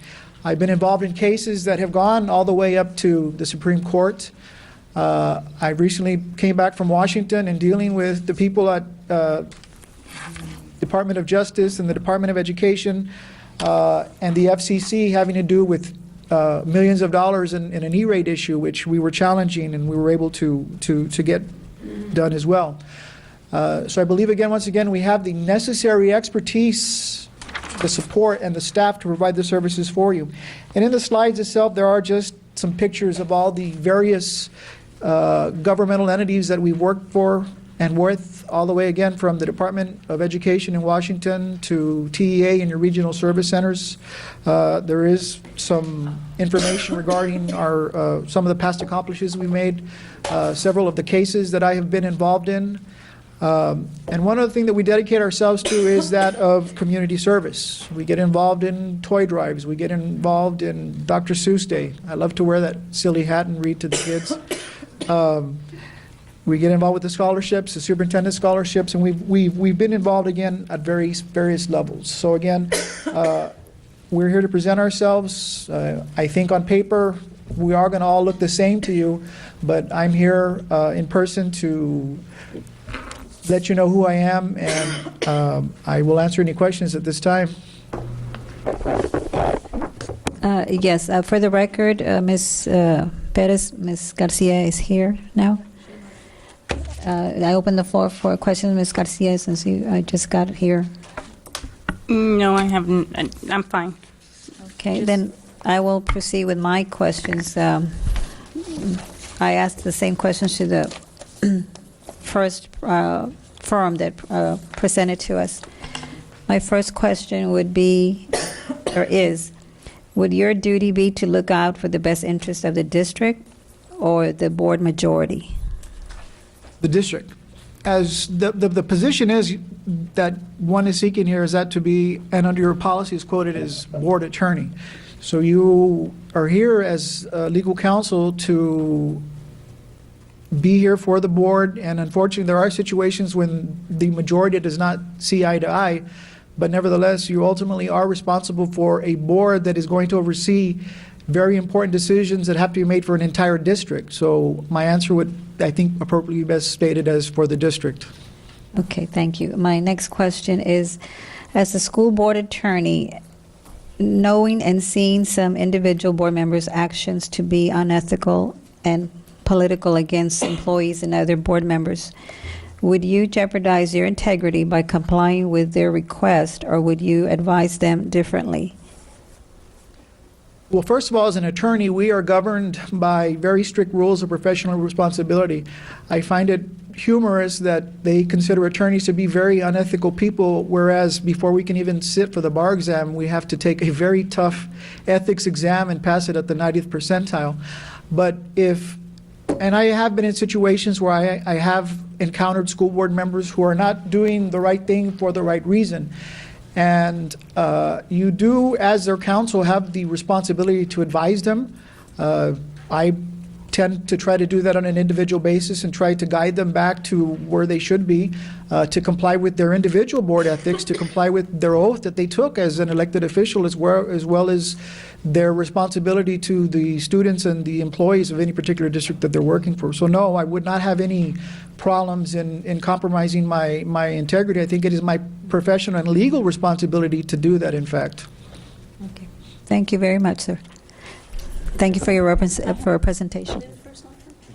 I've been involved in cases that have gone all the way up to the Supreme Court. I recently came back from Washington and dealing with the people at Department of Justice and the Department of Education and the FCC having to do with millions of dollars in an E-rate issue, which we were challenging and we were able to get done as well. So I believe, again, once again, we have the necessary expertise, the support, and the staff to provide the services for you. And in the slides itself, there are just some pictures of all the various governmental entities that we've worked for and with, all the way, again, from the Department of Education in Washington to TEA and your regional service centers. There is some information regarding our some of the past accomplishments we made, several of the cases that I have been involved in. And one other thing that we dedicate ourselves to is that of community service. We get involved in toy drives. We get involved in Dr. Seuss Day. I love to wear that silly hat and read to the kids. We get involved with the scholarships, the superintendent scholarships, and we've been involved again at various levels. So again, we're here to present ourselves. I think on paper we are going to all look the same to you, but I'm here in person to let you know who I am, and I will answer any questions at this time. Yes, for the record, Ms. Perez, Ms. Garcia is here now. I open the floor for questions, Ms. Garcia, since I just got here. No, I haven't. I'm fine. Okay, then I will proceed with my questions. I asked the same questions to the first firm that presented to us. My first question would be, or is, would your duty be to look out for the best interest of the district or the board majority? The district. As the position is that one is seeking here is that to be, and under your policy is quoted as board attorney. So you are here as legal counsel to be here for the board, and unfortunately there are situations when the majority does not see eye to eye, but nevertheless you ultimately are responsible for a board that is going to oversee very important decisions that have to be made for an entire district. So my answer would, I think, appropriately best stated as for the district. Okay, thank you. My next question is, as the school board attorney, knowing and seeing some individual board members' actions to be unethical and political against employees and other board members, would you jeopardize their integrity by complying with their request, or would you advise them differently? Well, first of all, as an attorney, we are governed by very strict rules of professional responsibility. I find it humorous that they consider attorneys to be very unethical people, whereas before we can even sit for the bar exam, we have to take a very tough ethics exam and pass it at the 90th percentile. But and I have been in situations where I have encountered school board members who are not doing the right thing for the right reason. And you do, as their counsel, have the responsibility to advise them. I tend to try to do that on an individual basis and try to guide them back to where they should be, to comply with their individual board ethics, to comply with their oath that they took as an elected official, as well as their responsibility to the students and the employees of any particular district that they're working for. So no, I would not have any problems in compromising my integrity. I think it is my professional and legal responsibility to do that, in fact. Okay. Thank you very much, sir. Thank you for your presentation.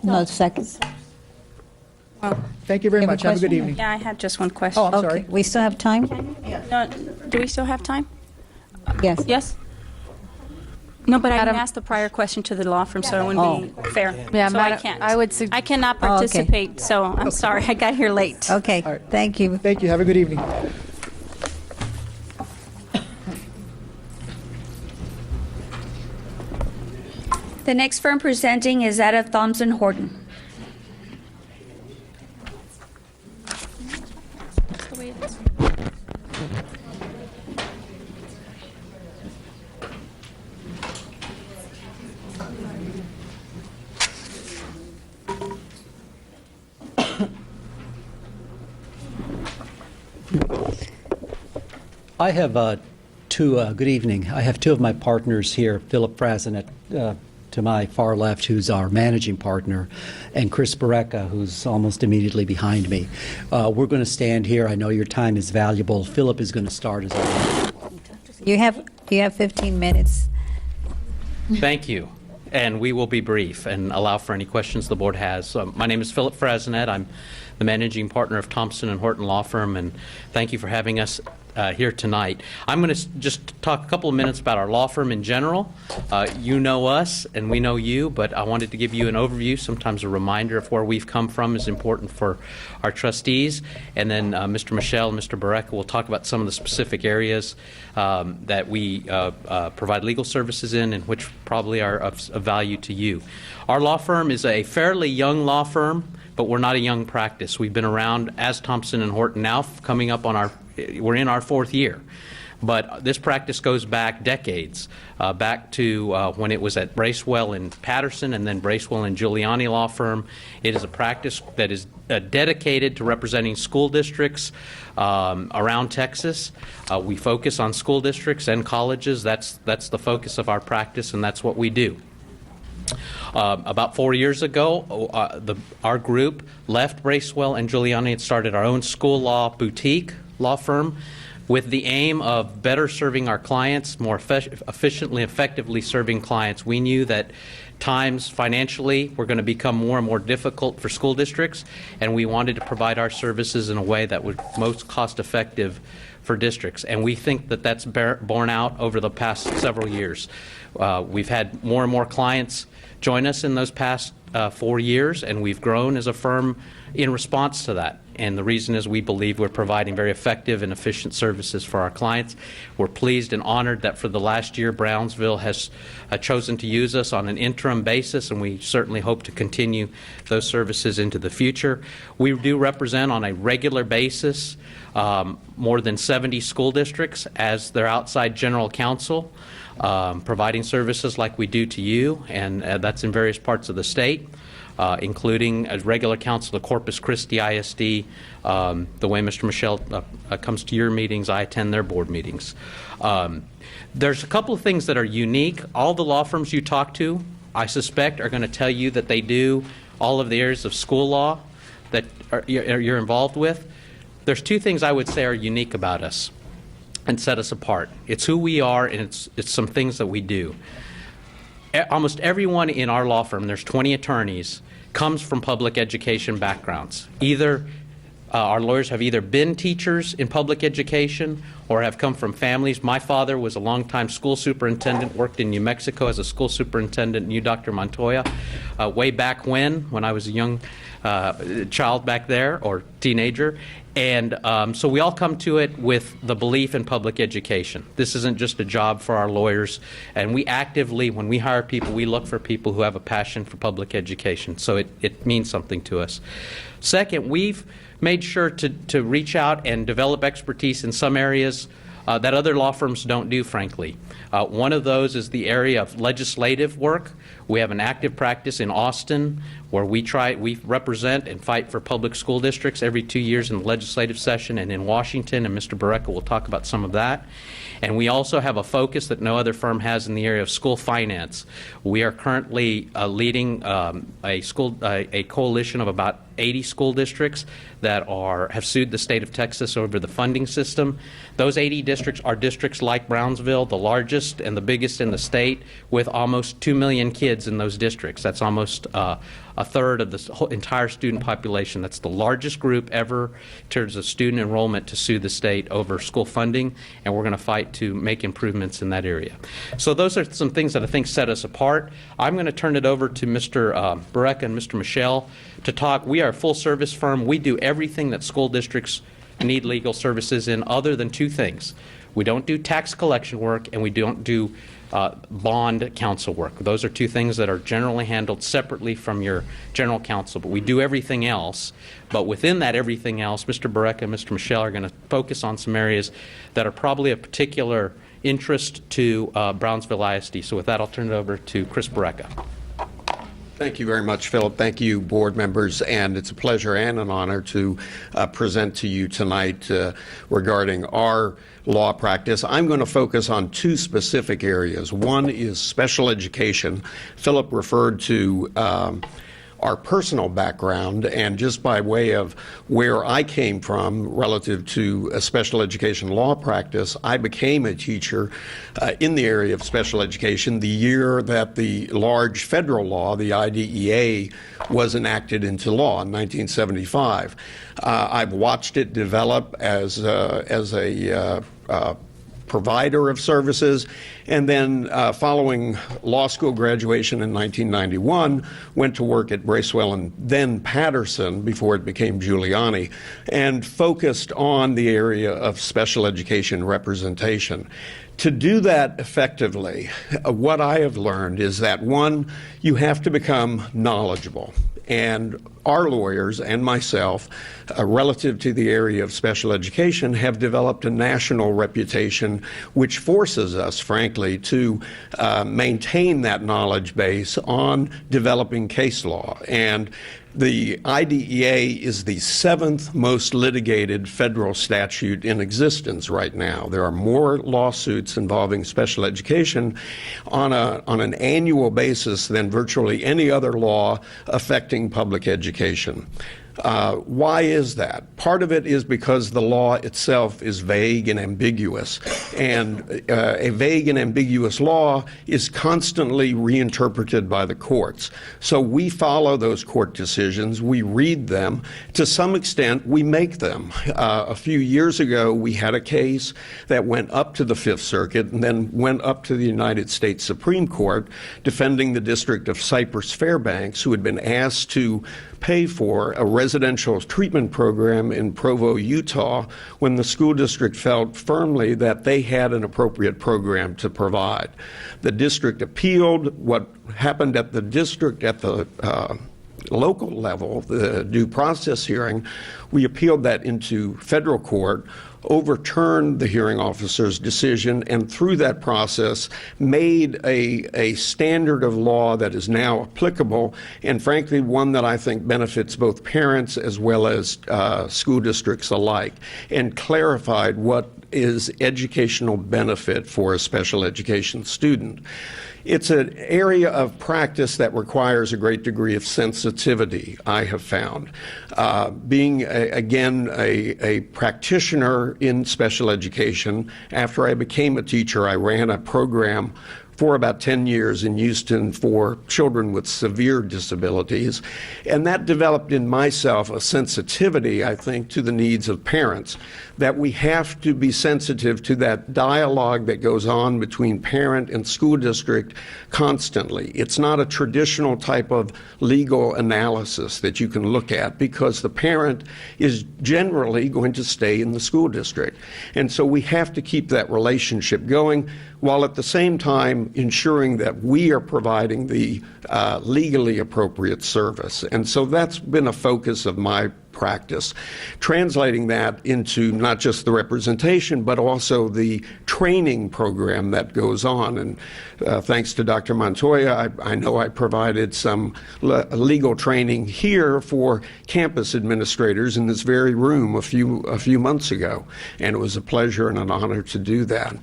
No, second. Thank you very much. Have a good evening. Yeah, I had just one question. Oh, I'm sorry. We still have time? No, do we still have time? Yes. Yes? No, but I didn't ask the prior question to the law firm, so it wouldn't be fair. Yeah, so Madam, I can't. I cannot Oh, okay. participate, so I'm sorry. I got here late. Okay, All right. thank you. Thank you. Have a good evening. The next firm presenting is that of Thompson Horton. I have good evening. I have two of my partners here, Philip Frazinet to my far left, who's our managing partner, and Chris Bareka, who's almost immediately behind me. We're going to stand here. I know your time is valuable. Philip is going to start as our... You have 15 minutes. Thank you. And we will be brief and allow for any questions the board has. My name is Philip Frazinet. I'm the managing partner of Thompson and Horton Law Firm, and thank you for having us here tonight. I'm going to just talk a couple of minutes about our law firm in general. You know us and we know you, but I wanted to give you an overview. Sometimes a reminder of where we've come from is important for our trustees. And then Mr. Michelle and Mr. Bareka will talk about some of the specific areas that we provide legal services in and which probably are of value to you. Our law firm is a fairly young law firm, but we're not a young practice. We've been around as Thompson and Horton now, coming up on we're in our fourth year. But this practice goes back decades, back to when it was at Bracewell and Patterson, and then Bracewell and Giuliani Law Firm. It is a practice that is dedicated to representing school districts around Texas. We focus on school districts and colleges. That's the focus of our practice, and that's what we do. About 4 years ago, our group left Bracewell and Giuliani and started our own school law boutique law firm with the aim of better serving our clients, more efficiently, effectively serving clients. We knew that times financially were going to become more and more difficult for school districts, and we wanted to provide our services in a way that was most cost effective for districts. And we think that that's borne out over the past several years. We've had more and more clients join us in those past 4 years, and we've grown as a firm in response to that. And the reason is we believe we're providing very effective and efficient services for our clients. We're pleased and honored that for the last year, Brownsville has chosen to use us on an interim basis, and we certainly hope to continue those services into the future. We do represent on a regular basis more than 70 school districts as their outside general counsel, providing services like we do to you, and that's in various parts of the state. including as regular counsel to Corpus Christi ISD. The way Mr. Michelle comes to your meetings, I attend their board meetings. There's a couple of things that are unique. All the law firms you talk to, I suspect, are going to tell you that they do all of the areas of school law that you're involved with. There's two things I would say are unique about us and set us apart. It's who we are, and it's some things that we do. Almost everyone in our law firm, there's 20 attorneys, comes from public education backgrounds. Either our lawyers have either been teachers in public education or have come from families. My father was a longtime school superintendent, worked in New Mexico as a school superintendent, knew Dr. Montoya way back when I was a young child back there, or teenager. And so we all come to it with the belief in public education. This isn't just a job for our lawyers. And we actively, when we hire people, we look for people who have a passion for public education. So it means something to us. Second, we've made sure to reach out and develop expertise in some areas that other law firms don't do, frankly. One of those is the area of legislative work. We have an active practice in Austin where we represent and fight for public school districts every 2 years in the legislative session, and in Washington, and Mr. Barreca will talk about some of that. And we also have a focus that no other firm has in the area of school finance. We are currently leading a coalition of about 80 school districts that have sued the state of Texas over the funding system. Those 80 districts are districts like Brownsville, the largest and the biggest in the state, with almost 2 million kids in those districts. That's almost a third of the whole entire student population. That's the largest group ever in terms of student enrollment to sue the state over school funding, and we're going to fight to make improvements in that area. So those are some things that I think set us apart. I'm going to turn it over to Mr. Barreca and Mr. Michelle to talk. We are a full-service firm. We do everything that school districts need legal services in, other than two things. We don't do tax collection work, and we don't do bond counsel work. Those are two things that are generally handled separately from your general counsel, but we do everything else. But within that everything else, Mr. Barreca and Mr. Michelle are going to focus on some areas that are probably of particular interest to Brownsville ISD. So with that, I'll turn it over to Chris Barreca. Thank you very much, Philip. Thank you, board members, and it's a pleasure and an honor to present to you tonight regarding our law practice. I'm going to focus on two specific areas. One is special education. Philip referred to our personal background, and just by way of where I came from relative to a special education law practice, I became a teacher in the area of special education the year that the large federal law, the IDEA, was enacted into law in 1975. I've watched it develop as a provider of services, and then following law school graduation in 1991, went to work at Bracewell and then Patterson before it became Giuliani, and focused on the area of special education representation. To do that effectively, what I have learned is that, one, you have to become knowledgeable. And our lawyers and myself, relative to the area of special education, have developed a national reputation which forces us, frankly, to maintain that knowledge base on developing case law. And the IDEA is the 7th most litigated federal statute in existence right now. There are more lawsuits involving special education on an annual basis than virtually any other law affecting public education. Why is that? Part of it is because the law itself is vague and ambiguous, and a vague and ambiguous law is constantly reinterpreted by the courts. So we follow those court decisions, we read them, to some extent we make them. A few years ago we had a case that went up to the Fifth Circuit and then went up to the United States Supreme Court, defending the District of Cypress Fairbanks, who had been asked to pay for a residential treatment program in Provo, Utah, when the school district felt firmly that they had an appropriate program to provide. The district appealed. What happened at the district, at the local level, the due process hearing, we appealed that into federal court, overturned the hearing officer's decision, and through that process made a standard of law that is now applicable, and frankly one that I think benefits both parents as well as school districts alike, and clarified what is educational benefit for a special education student. It's an area of practice that requires a great degree of sensitivity, I have found. Being, again, a practitioner in special education, after I became a teacher, I ran a program for about 10 years in Houston for children with severe disabilities. And that developed in myself a sensitivity, I think, to the needs of parents, that we have to be sensitive to that dialogue that goes on between parent and school district constantly. It's not a traditional type of legal analysis that you can look at, because the parent is generally going to stay in the school district. And so we have to keep that relationship going, while at the same time ensuring that we are providing the legally appropriate service. And so that's been a focus of my practice, translating that into not just the representation, but also the training program that goes on. And thanks to Dr. Montoya, I know I provided some legal training here for campus administrators in this very room a few months ago, and it was a pleasure and an honor to do that.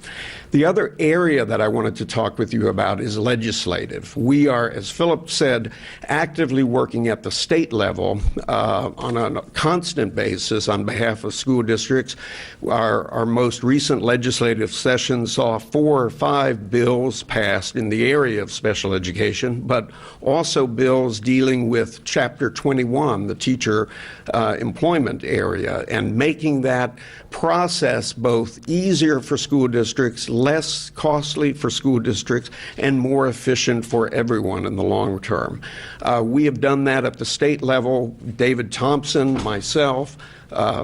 The other area that I wanted to talk with you about is legislative. We are, as Philip said, actively working at the state level on a constant basis on behalf of school districts. Our most recent legislative session saw 4 or 5 bills passed in the area of special education, but also bills dealing with Chapter 21, the teacher employment area, and making that process both easier for school districts, less costly for school districts, and more efficient for everyone in the long term. We have done that at the state level. David Thompson, myself,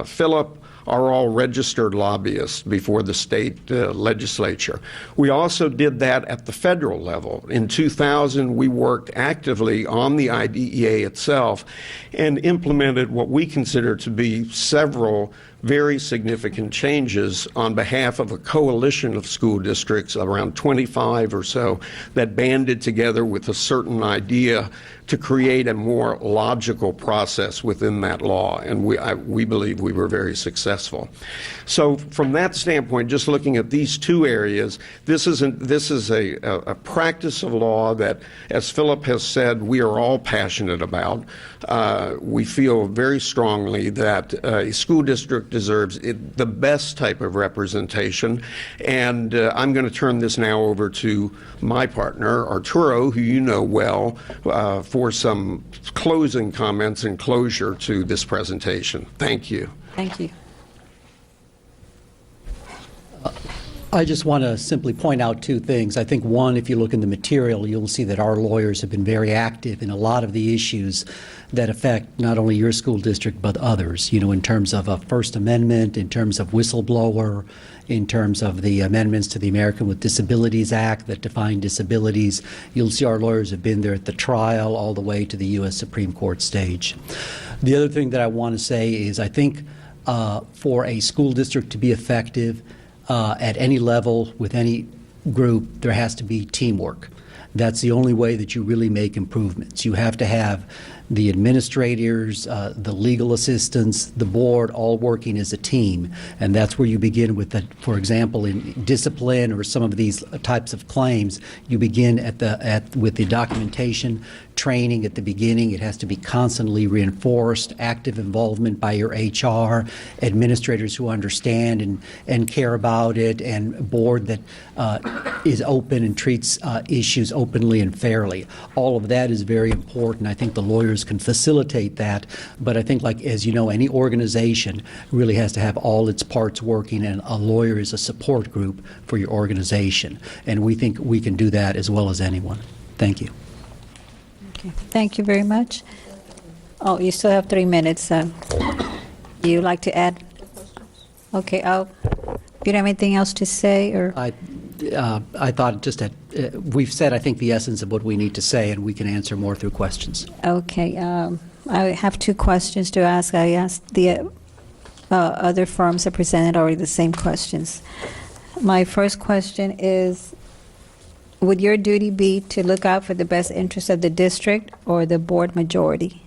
Philip, are all registered lobbyists before the state legislature. We also did that at the federal level. In 2000, we worked actively on the IDEA itself and implemented what we consider to be several very significant changes on behalf of a coalition of school districts, around 25 or so, that banded together with a certain idea to create a more logical process within that law, and we believe we were very successful. So from that standpoint, just looking at these two areas, this is a practice of law that, as Philip has said, we are all passionate about. We feel very strongly that a school district deserves the best type of representation, and I'm going to turn this now over to my partner, Arturo, who you know well, for some closing comments and closure to this presentation. Thank you. Thank you. I just want to simply point out 2 things. I think, one, if you look in the material, you'll see that our lawyers have been very active in a lot of the issues that affect not only your school district but others, in terms of a First Amendment, in terms of whistleblower, in terms of the amendments to the American with Disabilities Act that define disabilities. You'll see our lawyers have been there at the trial all the way to the U.S. Supreme Court stage. The other thing that I want to say is I think for a school district to be effective, at any level, with any group, there has to be teamwork. That's the only way that you really make improvements. You have to have the administrators, the legal assistants, the board, all working as a team. And that's where you begin with, for example, in discipline or some of these types of claims, you begin with the documentation, training at the beginning. It has to be constantly reinforced, active involvement by your HR, administrators who understand and care about it, and board that is open and treats issues openly and fairly. All of that is very important. I think the lawyers can facilitate that, but I think, like, as you know, any organization really has to have all its parts working, and a lawyer is a support group for your organization. And we think we can do that as well as anyone. Thank you. Okay. Thank you very much. Oh, you still have 3 minutes. You like to add? Okay. Do you have anything else to say? Or I thought just that we've said, I think, the essence of what we need to say, and we can answer more through questions. Okay. I have two questions to ask. I asked the other firms that presented already the same questions. My first question is, would your duty be to look out for the best interest of the district or the board majority?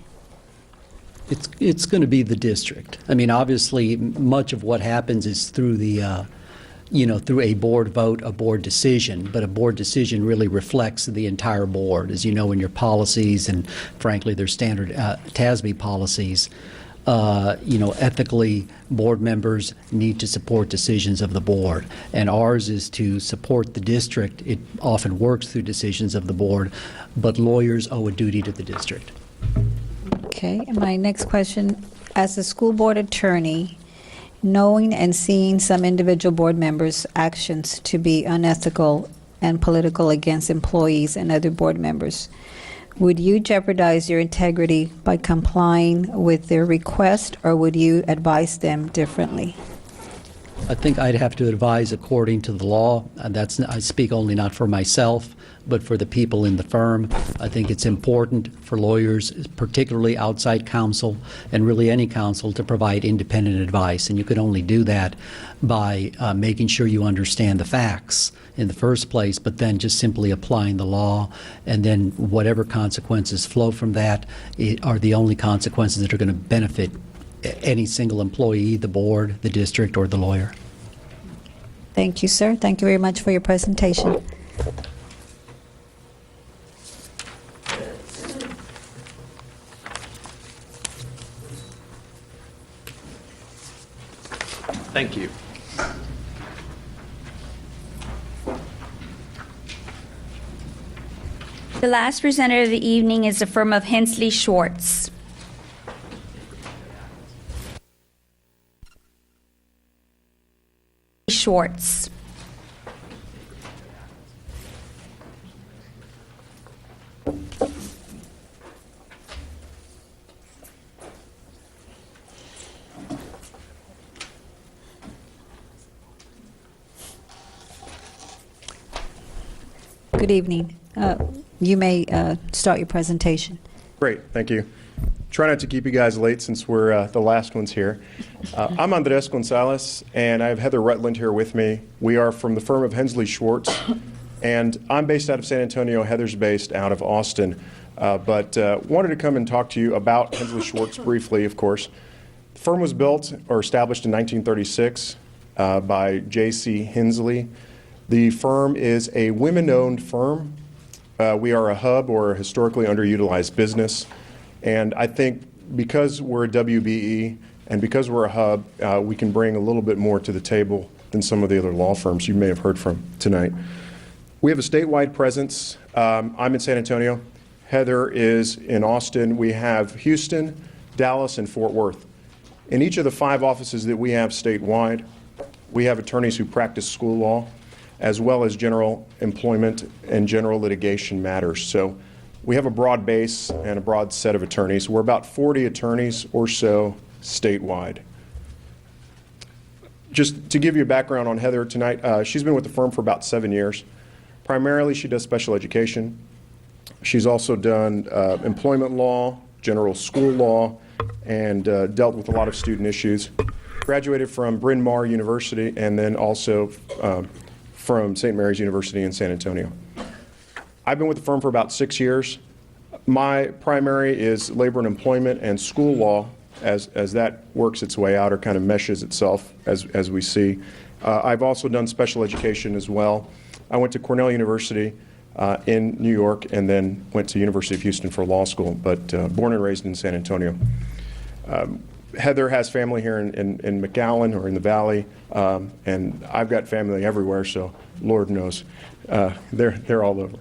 It's going to be the district. I mean, obviously, much of what happens is through the, through a board vote, a board decision, but a board decision really reflects the entire board, as you know, in your policies, and frankly, their standard TASB policies. Ethically, board members need to support decisions of the board, and ours is to support the district. It often works through decisions of the board, but lawyers owe a duty to the district. Okay, and my next question, as a school board attorney, knowing and seeing some individual board members' actions to be unethical and political against employees and other board members, would you jeopardize your integrity by complying with their request, or would you advise them differently? I think I'd have to advise according to the law. I speak only not for myself, but for the people in the firm. I think it's important for lawyers, particularly outside counsel, and really any counsel, to provide independent advice. And you can only do that by making sure you understand the facts in the first place, but then just simply applying the law, and then whatever consequences flow from that are the only consequences that are going to benefit any single employee, the board, the district, or the lawyer. Thank you, sir. Thank you very much for your presentation. Thank you. The last presenter of the evening is the firm of Hensley Schwartz. Schwartz. Good evening. You may start your presentation. Great, thank you. Try not to keep you guys late since we're the last ones here. I'm Andres Gonzalez, and I have Heather Rutland here with me. We are from the firm of Hensley Schwartz, and I'm based out of San Antonio. Heather's based out of Austin, but wanted to come and talk to you about Hensley Schwartz briefly, of course. The firm was built or established in 1936 by J.C. Hensley. The firm is a women-owned firm. We are a hub or a historically underutilized business. And I think because we're a WBE and because we're a hub, we can bring a little bit more to the table than some of the other law firms you may have heard from tonight. We have a statewide presence. I'm in San Antonio. Heather is in Austin. We have Houston, Dallas, and Fort Worth. In each of the 5 offices that we have statewide, we have attorneys who practice school law, as well as general employment and general litigation matters. So we have a broad base and a broad set of attorneys. We're about 40 attorneys or so statewide. Just to give you a background on Heather tonight, she's been with the firm for about 7 years. Primarily, she does special education. She's also done employment law, general school law, and dealt with a lot of student issues. Graduated from Bryn Mawr University and then also from St. Mary's University in San Antonio. I've been with the firm for about 6 years. My primary is labor and employment and school law as that works its way out or kind of meshes itself as we see. I've also done special education as well. I went to Cornell University in New York and then went to University of Houston for law school, but born and raised in San Antonio. Heather has family here in McAllen or in the Valley, and I've got family everywhere, so Lord knows they're all over.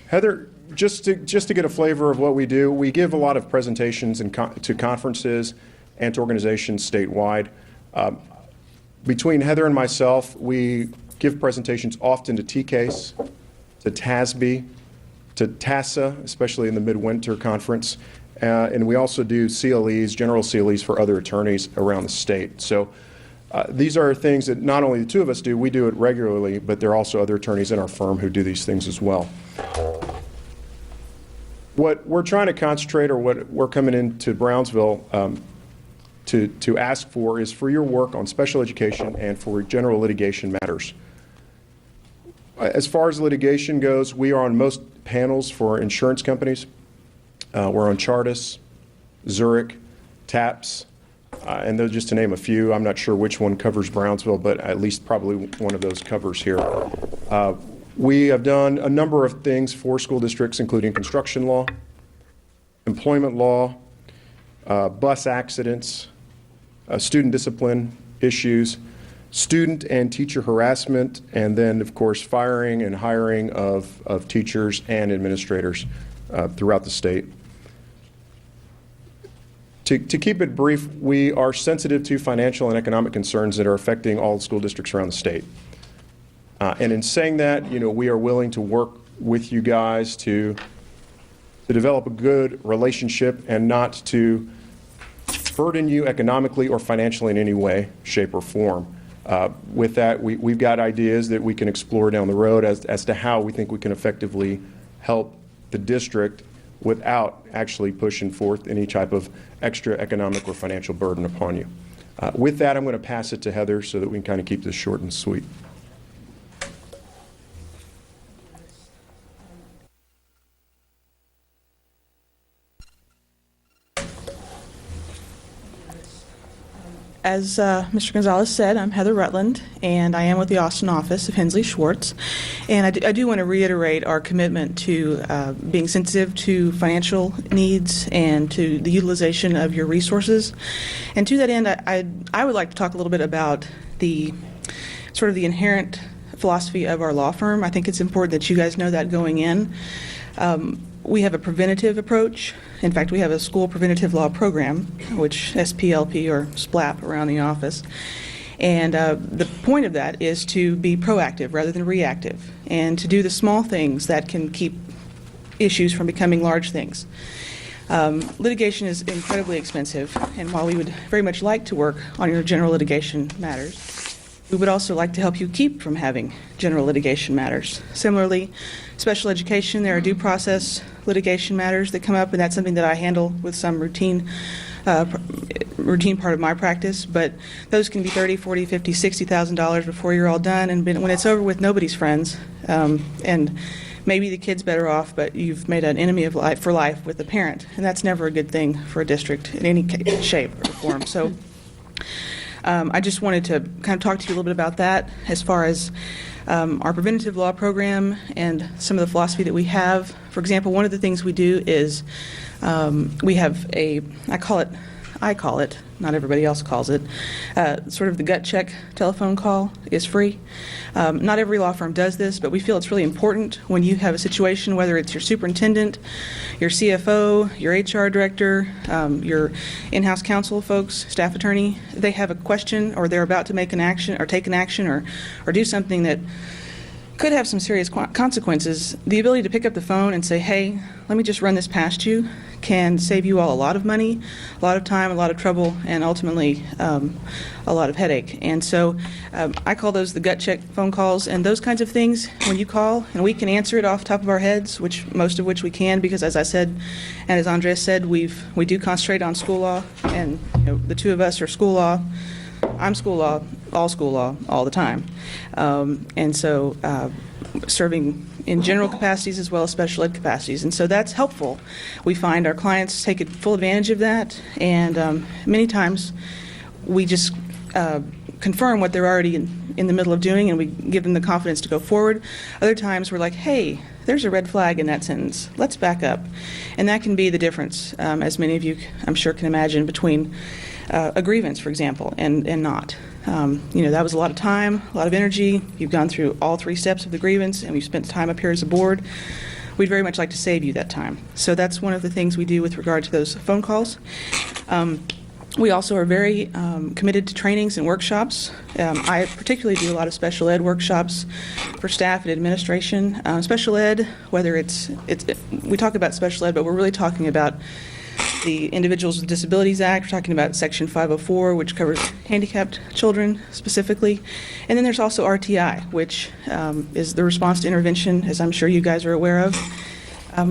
Heather, just to get a flavor of what we do, we give a lot of presentations to conferences and to organizations statewide. Between Heather and myself, we give presentations often to TCASE, to TASB, to TASA, especially in the Midwinter Conference, and we also do CLEs, general CLEs for other attorneys around the state. So These are things that not only the two of us do, we do it regularly, but there are also other attorneys in our firm who do these things as well. What we're trying to concentrate, or what we're coming into Brownsville to ask for, is for your work on special education and for general litigation matters. As far as litigation goes, we are on most panels for insurance companies. We're on Chartis, Zurich, TAPS, and those, just to name a few. I'm not sure which one covers Brownsville, but at least probably one of those covers here. We have done a number of things for school districts, including construction law, employment law, bus accidents, student discipline issues, student and teacher harassment, and then, of course, firing and hiring of teachers and administrators throughout the state. To keep it brief, we are sensitive to financial and economic concerns that are affecting all school districts around the state. And in saying that, we are willing to work with you guys to develop a good relationship and not to burden you economically or financially in any way, shape, or form. With that, we've got ideas that we can explore down the road as to how we think we can effectively help the district without actually pushing forth any type of extra economic or financial burden upon you. With that, I'm going to pass it to Heather so that we can kind of keep this short and sweet. As Mr. Gonzalez said, I'm Heather Rutland, and I am with the Austin office of Hensley Schwartz. And I do want to reiterate our commitment to being sensitive to financial needs and to the utilization of your resources. And to that end, I would like to talk a little bit about the sort of the inherent philosophy of our law firm. I think it's important that you guys know that going in. We have a preventative approach. In fact, we have a school preventative law program, which SPLP or SPLAP around the office. And the point of that is to be proactive rather than reactive, and to do the small things that can keep issues from becoming large things. Litigation is incredibly expensive, and while we would very much like to work on your general litigation matters, we would also like to help you keep from having general litigation matters. Similarly, special education, there are due process litigation matters that come up, and that's something that I handle with some routine part of my practice, but those can be $30,000, $40,000, $50,000, $60,000 before you're all done, and when it's over with, nobody's friends, and maybe the kid's better off, but you've made an enemy of life for life with the parent, and that's never a good thing for a district in any shape or form. So I just wanted to kind of talk to you a little bit about that as far as our preventative law program and some of the philosophy that we have. For example, one of the things we do is we have I call it, not everybody else calls it, sort of the gut check telephone call is free. Not every law firm does this, but we feel it's really important when you have a situation, whether it's your superintendent, your CFO, your HR director, your in-house counsel folks, staff attorney, they have a question or they're about to make an action or take an action or do something that could have some serious consequences. The ability to pick up the phone and say, hey, let me just run this past you, can save you all a lot of money, a lot of time, a lot of trouble, and ultimately a lot of headache. And so I call those the gut check phone calls, and those kinds of things when you call, and we can answer it off the top of our heads, most of which we can, because as I said, and as Andres said, we do concentrate on school law, and the two of us are school law. I'm school law, all the time. And so serving in general capacities as well as special ed capacities. And so that's helpful. We find our clients take full advantage of that, and many times we just confirm what they're already in the middle of doing, and we give them the confidence to go forward. Other times we're like, hey, there's a red flag in that sentence. Let's back up. And that can be the difference, as many of you, I'm sure, can imagine, between a grievance, for example, and not. That was a lot of time, a lot of energy. You've gone through all three steps of the grievance, and we've spent time up here as a board. We'd very much like to save you that time. So that's one of the things we do with regard to those phone calls. We also are very committed to trainings and workshops. I particularly do a lot of special ed workshops for staff and administration. Special ed, whether we talk about special ed, but we're really talking about the Individuals with Disabilities Act. We're talking about Section 504, which covers handicapped children specifically. And then there's also RTI, which is the response to intervention, as I'm sure you guys are aware of,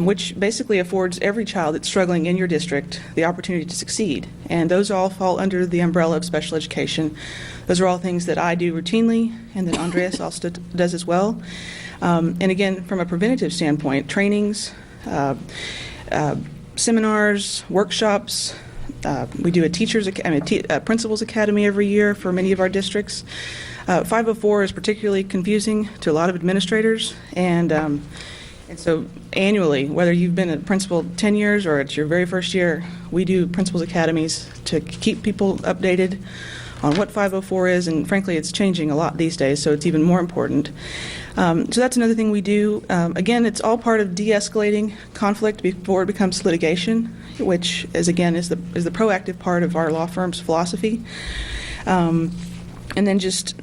which basically affords every child that's struggling in your district the opportunity to succeed. And those all fall under the umbrella of special education. Those are all things that I do routinely and that Andreas also does as well. And again, from a preventative standpoint, trainings, seminars, workshops. We do a Principals Academy every year for many of our districts. 504 is particularly confusing to a lot of administrators, and so annually, whether you've been a principal 10 years or it's your very first year, we do Principals Academies to keep people updated on what 504 is, and frankly, it's changing a lot these days, so it's even more important. So that's another thing we do. Again, it's all part of de-escalating conflict before it becomes litigation, which is the proactive part of our law firm's philosophy. And then just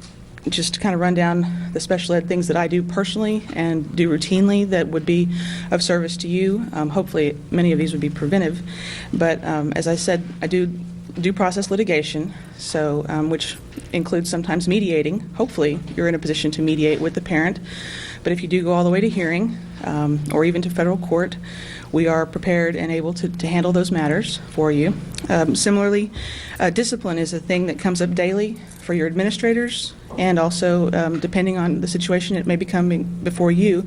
to kind of run down the special ed things that I do personally and do routinely that would be of service to you. Hopefully, many of these would be preventive. But as I said, I do due process litigation, so which includes sometimes mediating. Hopefully, you're in a position to mediate with the parent. But if you do go all the way to hearing or even to federal court, we are prepared and able to handle those matters for you. Similarly, discipline is a thing that comes up daily for your administrators, and also, depending on the situation, it may be coming before you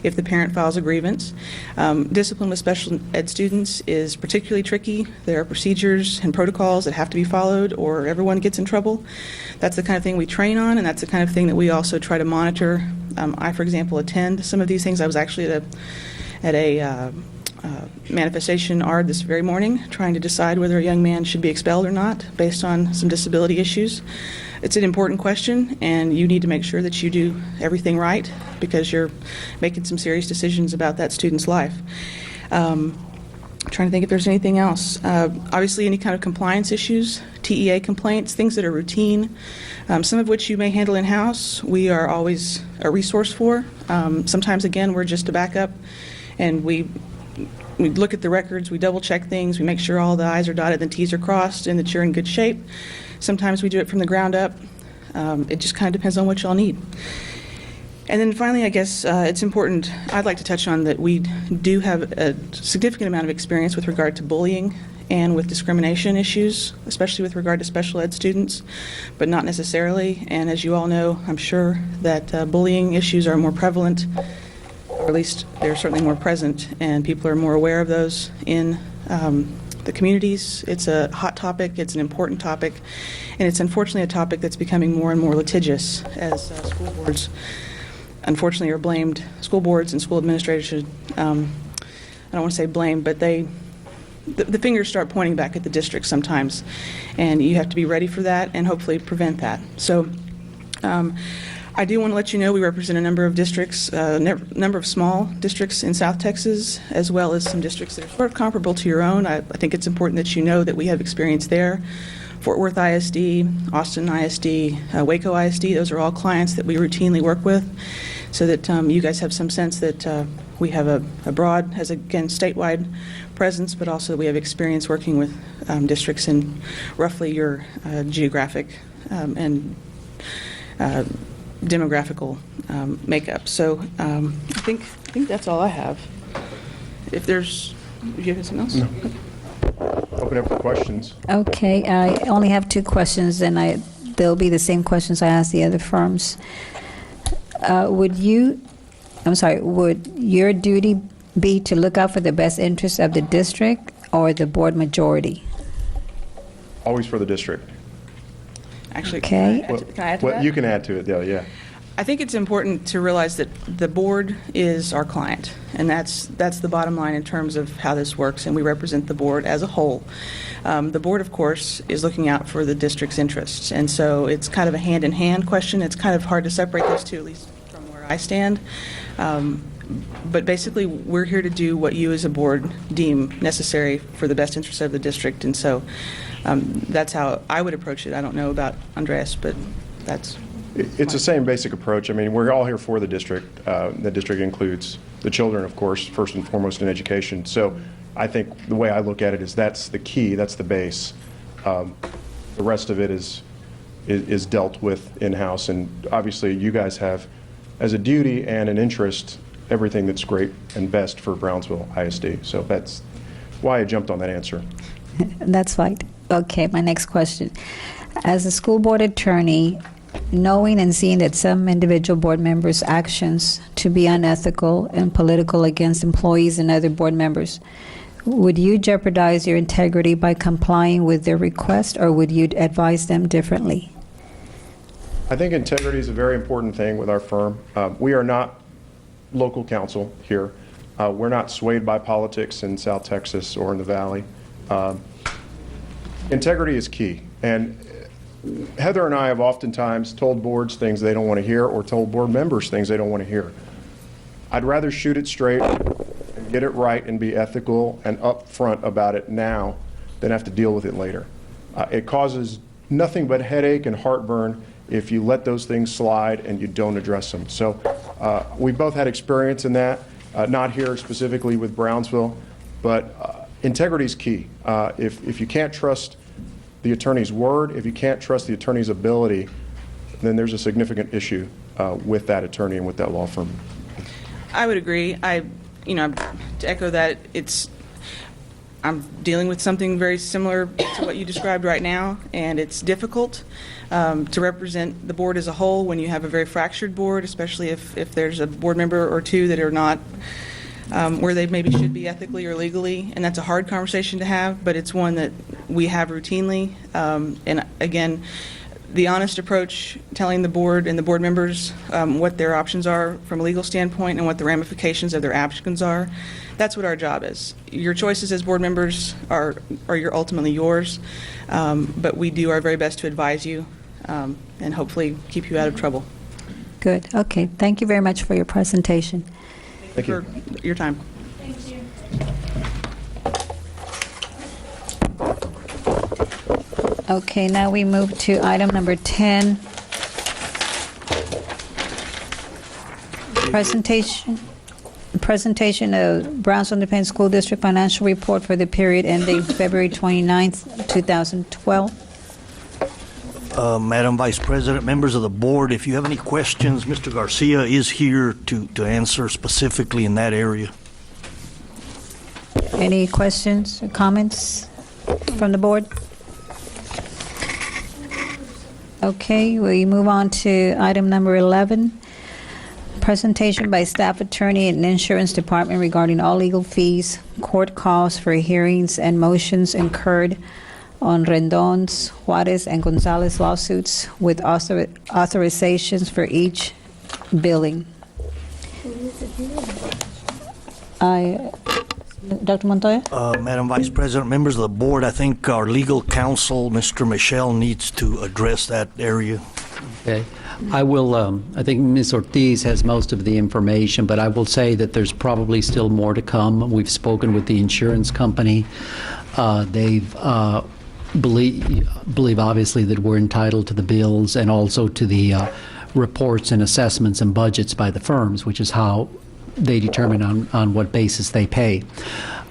if the parent files a grievance. Discipline with special ed students is particularly tricky. There are procedures and protocols that have to be followed or everyone gets in trouble. That's the kind of thing we train on, and that's the kind of thing that we also try to monitor. I, for example, attend some of these things. I was actually at a manifestation ARD this very morning trying to decide whether a young man should be expelled or not based on some disability issues. It's an important question, and you need to make sure that you do everything right because you're making some serious decisions about that student's life. Trying to think if there's anything else. Obviously, any kind of compliance issues, TEA complaints, things that are routine, some of which you may handle in-house, we are always a resource for. Sometimes, again, we're just a backup, and we look at the records, we double-check things, we make sure all the I's are dotted and the T's are crossed and that you're in good shape. Sometimes we do it from the ground up. It just kind of depends on what y'all need. And then finally, I guess it's important, I'd like to touch on that we do have a significant amount of experience with regard to bullying and with discrimination issues, especially with regard to special ed students, but not necessarily. And as you all know, I'm sure that bullying issues are more prevalent, or at least they're certainly more present, and people are more aware of those in the communities. It's a hot topic, it's an important topic, and it's unfortunately a topic that's becoming more and more litigious as school boards unfortunately are blamed. School boards and school administrators should, I don't want to say blame, but the fingers start pointing back at the district sometimes, and you have to be ready for that and hopefully prevent that. So I do want to let you know we represent a number of districts, number of small districts in South Texas, as well as some districts that are sort of comparable to your own. I think it's important that you know that we have experience there. Fort Worth ISD, Austin ISD, Waco ISD, those are all clients that we routinely work with, so that you guys have some sense that we have a broad, as again, statewide presence, but also we have experience working with districts in roughly your geographic and demographical makeup. So I think that's all I have. If there's, do you have something else? No. Open up for questions. Okay, I only have two questions, and they'll be the same questions I asked the other firms. Would your duty be to look out for the best interests of the district or the board majority? Always for the district. Actually, okay. Can I add to that? You can add to it, yeah. I think it's important to realize that the board is our client, and that's the bottom line in terms of how this works, and we represent the board as a whole. The board, of course, is looking out for the district's interests, and so it's kind of a hand-in-hand question. It's kind of hard to separate those two, at least from where I stand. But basically, we're here to do what you as a board deem necessary for the best interest of the district, and so that's how I would approach it. I don't know about Andreas, but that's... It's the same basic approach. I mean, we're all here for the district. The district includes the children, of course, first and foremost in education. So I think the way I look at it is that's the key, that's the base. The rest of it is dealt with in-house, and obviously you guys have, as a duty and an interest, everything that's great and best for Brownsville ISD. So that's why I jumped on that answer. That's fine. Okay, my next question. As a school board attorney, knowing and seeing that some individual board members' actions to be unethical and political against employees and other board members, would you jeopardize your integrity by complying with their request, or would you advise them differently? I think integrity is a very important thing with our firm. We are not local counsel here. We're not swayed by politics in South Texas or in the Valley. Integrity is key. And Heather and I have oftentimes told boards things they don't want to hear, or told board members things they don't want to hear. I'd rather shoot it straight and get it right and be ethical and upfront about it now than have to deal with it later. It causes nothing but headache and heartburn if you let those things slide and you don't address them. So we both had experience in that, not here specifically with Brownsville, but integrity is key. If you can't trust the attorney's word, if you can't trust the attorney's ability, then there's a significant issue with that attorney and with that law firm. I would agree. To echo that, I'm dealing with something very similar to what you described right now, and it's difficult to represent the board as a whole when you have a very fractured board, especially if there's a board member or two that are not where they maybe should be ethically or legally, and that's a hard conversation to have, but it's one that we have routinely. And again, the honest approach, telling the board and the board members what their options are from a legal standpoint and what the ramifications of their actions are, that's what our job is. Your choices as board members are ultimately yours, but we do our very best to advise you and hopefully keep you out of trouble. Good. Okay. Thank you very much for your presentation. Thank you for your time. Thank you. Okay, now we move to item number 10. Presentation of Brownsville Independent School District Financial Report for the period ending February 29th, 2012. Madam Vice President, members of the board, if you have any questions, Mr. Garcia is here to answer specifically in that area. Any questions or comments from the board? Okay, we move on to item number 11. Presentation by staff attorney and insurance department regarding all legal fees, court costs for hearings and motions incurred on Rendon's, Juarez, and Gonzalez lawsuits with authorizations for each billing. Dr. Montoya? Madam Vice President, members of the board, I think our legal counsel, Mr. Michel, needs to address that area. Okay. I will, I think Ms. Ortiz has most of the information, but I will say that there's probably still more to come. We've spoken with the insurance company. They've believe obviously that we're entitled to the bills and also to the reports and assessments and budgets by the firms, which is how they determine on what basis they pay.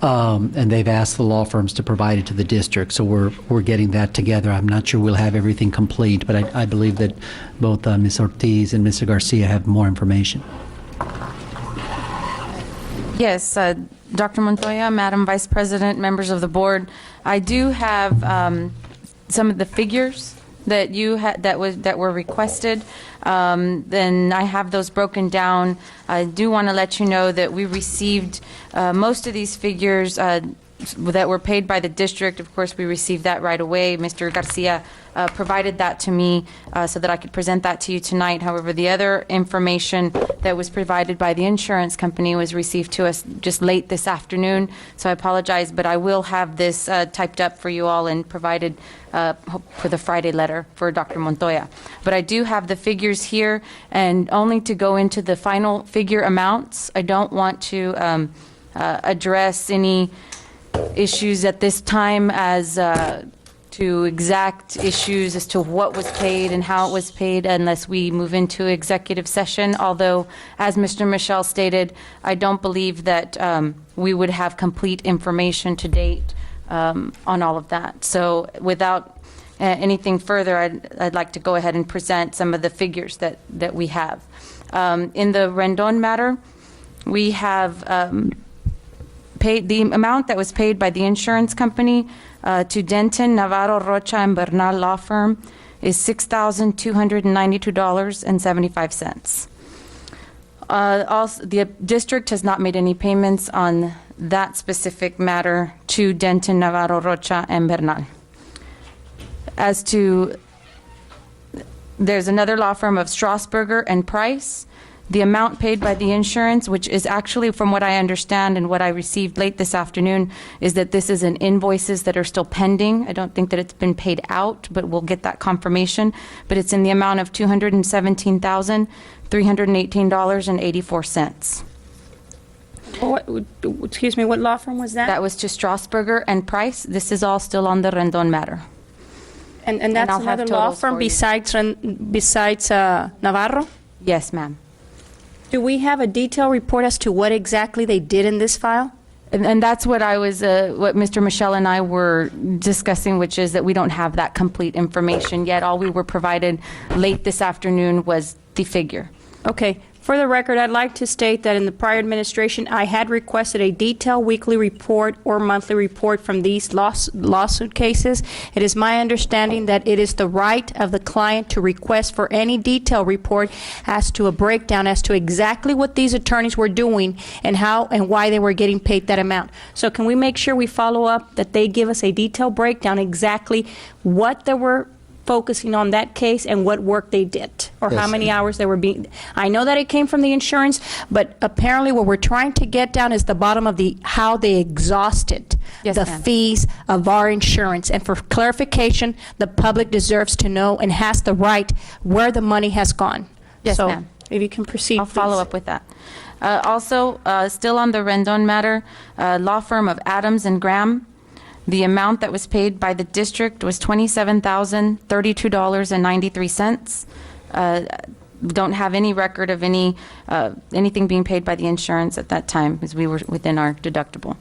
And they've asked the law firms to provide it to the district, so we're getting that together. I'm not sure we'll have everything complete, but I believe that both Ms. Ortiz and Mr. Garcia have more information. Yes, Dr. Montoya, Madam Vice President, members of the board, I do have some of the figures that you that were requested. Then I have those broken down. I do want to let you know that we received most of these figures that were paid by the district. Of course, we received that right away. Mr. Garcia provided that to me so that I could present that to you tonight. However, the other information that was provided by the insurance company was received to us just late this afternoon. So I apologize, but I will have this typed up for you all and provided for the Friday letter for Dr. Montoya. But I do have the figures here, and only to go into the final figure amounts, I don't want to address any issues at this time as to exact issues as to what was paid and how it was paid unless we move into executive session, although, as Mr. Michel stated, I don't believe that we would have complete information to date on all of that. So without anything further, I'd like to go ahead and present some of the figures that we have. In the Rendon matter, we have paid the amount that was paid by the insurance company to Denton, Navarro, Rocha, and Bernal Law Firm is $6,292.75. Also, the district has not made any payments on that specific matter to Denton, Navarro, Rocha, and Bernal. As to, there's another law firm of Strasburger and Price. The amount paid by the insurance, which is actually, from what I understand and what I received late this afternoon, is that this is in invoices that are still pending. I don't think that it's been paid out, but we'll get that confirmation. But it's in the amount of $217,318.84. Excuse me, what law firm was that? That was to Strasburger and Price. This is all still on the Rendon matter. And that's I'll have another law totals firm for you. besides Navarro? Yes, ma'am. Do we have a detailed report as to what exactly they did in this file? And that's what I was, what Mr. Michel and I were discussing, which is that we don't have that complete information yet. All we were provided late this afternoon was the figure. Okay. For the record, I'd like to state that in the prior administration, I had requested a detailed weekly report or monthly report from these lawsuit cases. It is my understanding that it is the right of the client to request for any detailed report as to a breakdown as to exactly what these attorneys were doing and how and why they were getting paid that amount. So can we make sure we follow up that they give us a detailed breakdown exactly what they were focusing on that case and what work they did, or how many hours they were being. I know that it came from the insurance, but apparently what we're trying to get down is the bottom of the how they exhausted the fees of our insurance. And for clarification, the public deserves to know and has the right where the money has gone. Yes, so ma'am. If you can proceed, I'll follow up with that. Also, still on the Rendon matter, law firm of Adams and Graham. The amount that was paid by the district was $27,032.93. Don't have any record of anything being paid by the insurance at that time, as we were within our deductible.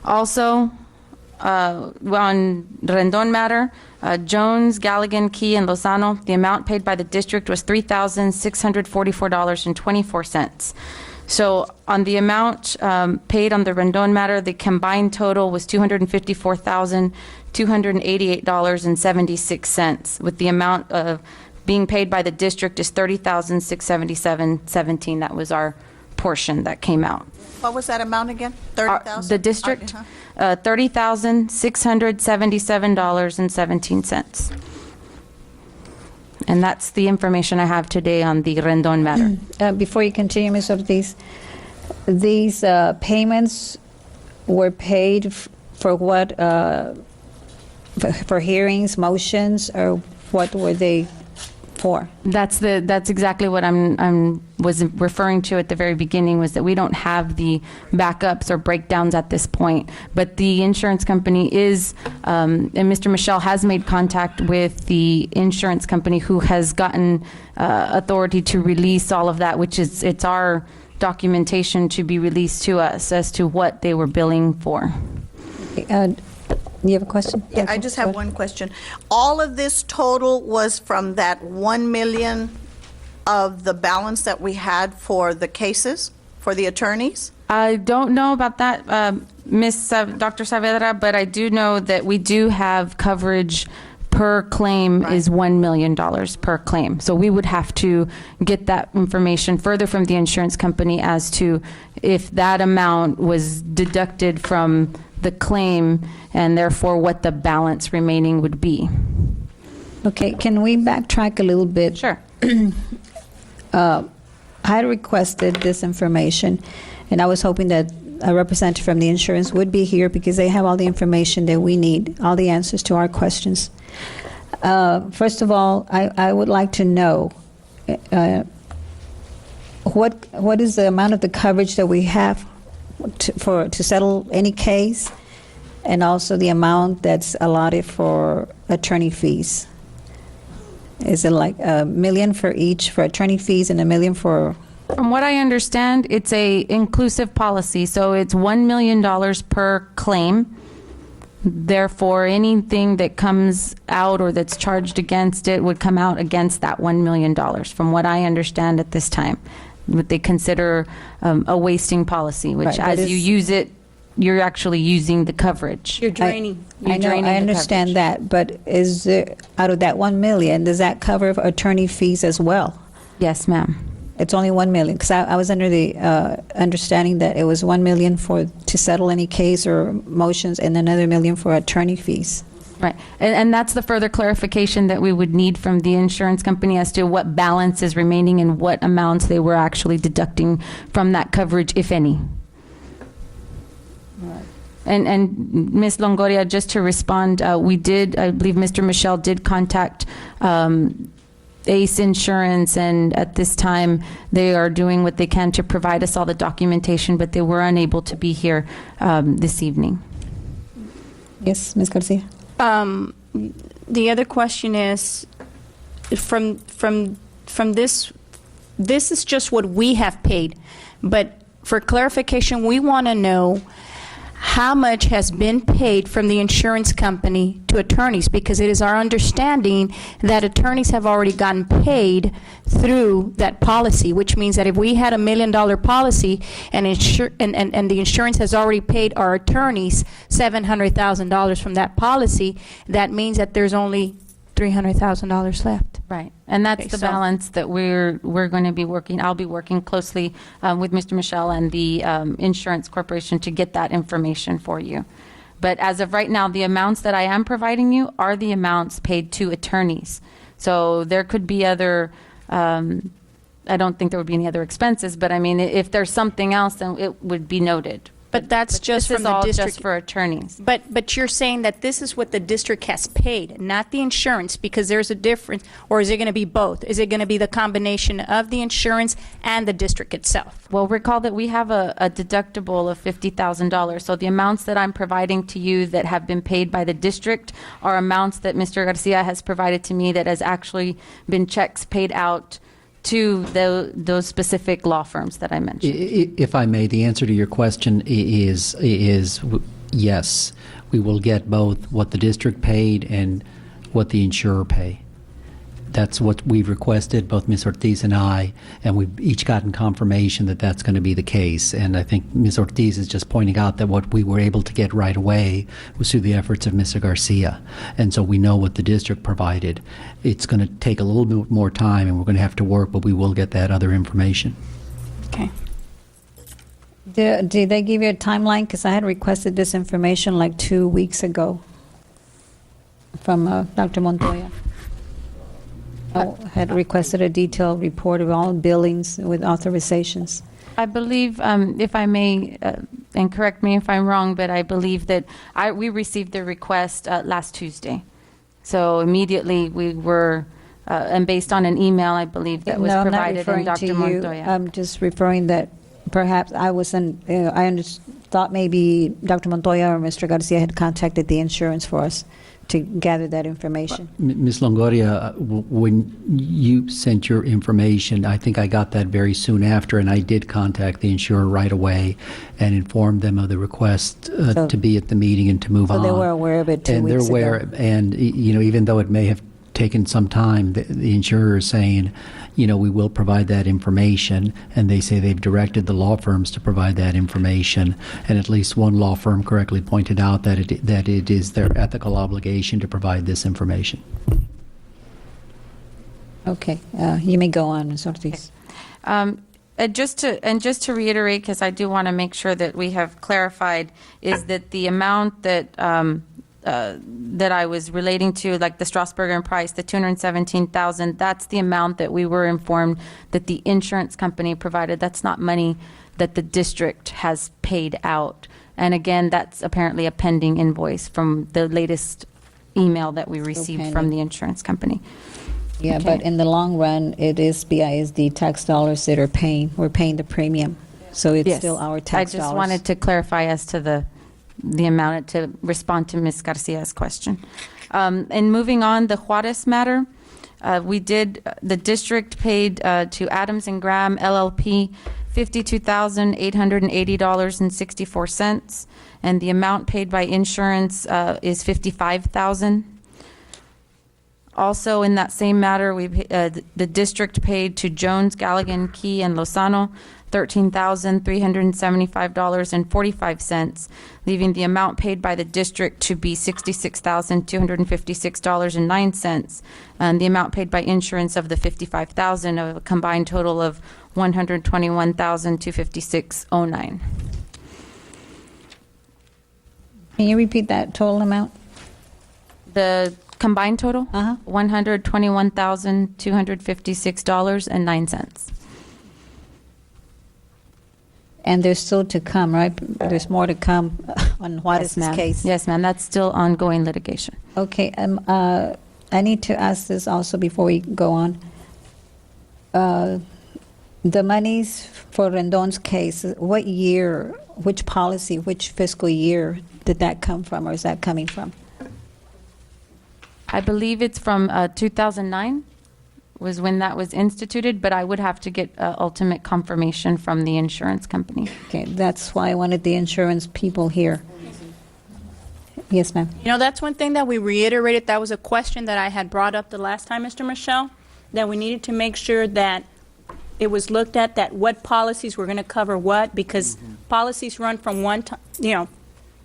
Also, on Rendon matter, Jones, Galligan, Key, and Lozano, the amount paid by the district was $3,644.24. So on the amount paid on the Rendon matter, the combined total was $254,288.76, with the amount of being paid by the district is $30,677.17. That was our portion that came out. What was that amount again? 30,000? The district, $30,677.17. And that's the information I have today on the Rendon matter. Before you continue, Ms. Ortiz, these payments were paid for what? For hearings, motions, or what were they for? That's exactly what was referring to at the very beginning, was that we don't have the backups or breakdowns at this point. But the insurance company is, and Mr. Michel has made contact with the insurance company who has gotten authority to release all of that, which is, it's our documentation to be released to us as to what they were billing for. You have a question? Yeah, I just have one question. All of this total was from that 1 million of the balance that we had for the cases, for the attorneys? I don't know about that, Dr. Saavedra, but I do know that we do have coverage per claim is $1 million per claim. So we would have to get that information further from the insurance company as to if that amount was deducted from the claim and therefore what the balance remaining would be. Okay, can we backtrack a little bit? Sure. I requested this information, and I was hoping that a representative from the insurance would be here because they have all the information that we need, all the answers to our questions. First of all, I would like to know what is the amount of the coverage that we have to settle any case, And also the amount that's allotted for attorney fees. Is it like $1 million for each for attorney fees and $1 million for? From what I understand, it's a inclusive policy, so it's $1 million per claim. Therefore, anything that comes out or that's charged against it would come out against that $1 million, from what I understand at this time. What they consider a wasting policy, which Right, but as you it's- use it, you're actually using the coverage. You're draining. I know, draining I the understand that, but is there, out of that 1 million, does that cover attorney fees as well? Yes, ma'am. It's only 1 million, because I was under the understanding that it was 1 million to settle any case or motions, and another 1 million for attorney fees. Right, and that's the further clarification that we would need from the insurance company as to what balance is remaining and what amounts they were actually deducting from that coverage, if any. And Ms. Longoria, just to respond, we did, I believe Mr. Michelle did contact ACE Insurance, and at this time, they are doing what they can to provide us all the documentation, but they were unable to be here this evening. Yes, Ms. Garcia? The other question is, from this is just what we have paid, but for clarification, we want to know how much has been paid from the insurance company to attorneys, because it is our understanding that attorneys have already gotten paid through that policy, which means that if we had $1 million policy and the insurance has already paid our attorneys $700,000 from that policy, that means that there's only $300,000 left. Right, and that's Okay, the so- balance that we're going to be working. I'll be working closely with Mr. Michelle and the insurance corporation to get that information for you. But as of right now, the amounts that I am providing you are the amounts paid to attorneys. So there could be other. I don't think there would be any other expenses, but I mean, if there's something else, then it would be noted. But that's just this from is the all district. just for attorneys. But you're saying that this is what the district has paid, not the insurance, because there's a difference, or is it going to be both? Is it going to be the combination of the insurance and the district itself? Well, recall that we have a deductible of $50,000. So the amounts that I'm providing to you that have been paid by the district are amounts that Mr. Garcia has provided to me that has actually been checks paid out to those specific law firms that I mentioned. If I may, the answer to your question is yes. We will get both what the district paid and what the insurer pay. That's what we've requested, both Ms. Ortiz and I, and we've each gotten confirmation that that's going to be the case. And I think Ms. Ortiz is just pointing out that what we were able to get right away was through the efforts of Mr. Garcia. And so we know what the district provided. It's going to take a little bit more time, and we're going to have to work, but we will get that other information. Okay. Did they give you a timeline? Because I had requested this information like 2 weeks ago from Dr. Montoya. I had requested a detailed report of all billings with authorizations. I believe, if I may, and correct me if I'm wrong, but I believe that we received the request last Tuesday. So immediately we were, and based on an email, I believe that was No, I'm not provided in referring to Dr. you. Montoya. I'm just referring that perhaps I wasn't, thought maybe Dr. Montoya or Mr. Garcia had contacted the insurance for us to gather that information. Ms. Longoria, when you sent your information, I think I got that very soon after, and I did contact the insurer right away and informed them of the request to be at the meeting and to move on. So they were aware of it 2 and weeks they're aware, ago. and even though it may have taken some time, the insurer is saying, we will provide that information, and they say they've directed the law firms to provide that information, and at least one law firm correctly pointed out that it is their ethical obligation to provide this information. Okay, you may go on, Ms. Ortiz. Just to reiterate, because I do want to make sure that we have clarified, is that the amount that that I was relating to, like the Strasburger and Price, the $217,000, that's the amount that we were informed that the insurance company provided. That's not money that the district has paid out. And again, that's apparently a pending invoice from the latest email that we received from pending. the insurance company. Yeah, Okay. but in the long run, it is BISD tax dollars that are paying. We're paying the premium, so it's Yes. still our I tax just dollars. wanted to clarify as to the the amount to respond to Ms. Garcia's question. And moving on, the Juarez matter, the district paid to Adams and Graham LLP $52,880.64, and the amount paid by insurance is $55,000. Also, in that same matter, the district paid to Jones, Galligan, Key, and Lozano $13,375.45, leaving the amount paid by the district to be $66,256.09, and the amount paid by insurance of the $55,000, of a combined total of $121,256.09. Can you repeat that total amount? The combined total? $121,256.09. And there's still to come, right? There's more to come on Juarez's case. Yes, ma'am. That's still ongoing litigation. Okay. I need to ask this also before we go on. The monies for Rendon's case, what year, which policy, which fiscal year did that come from, or is that coming from? I believe it's from 2009 was when that was instituted, but I would have to get ultimate confirmation from the insurance company. Okay, that's why I wanted the insurance people here. Yes, ma'am. You know, that's one thing that we reiterated. That was a question that I had brought up the last time, Mr. Michelle, that we needed to make sure that it was looked at, that what policies were going to cover what, because policies run from one time, year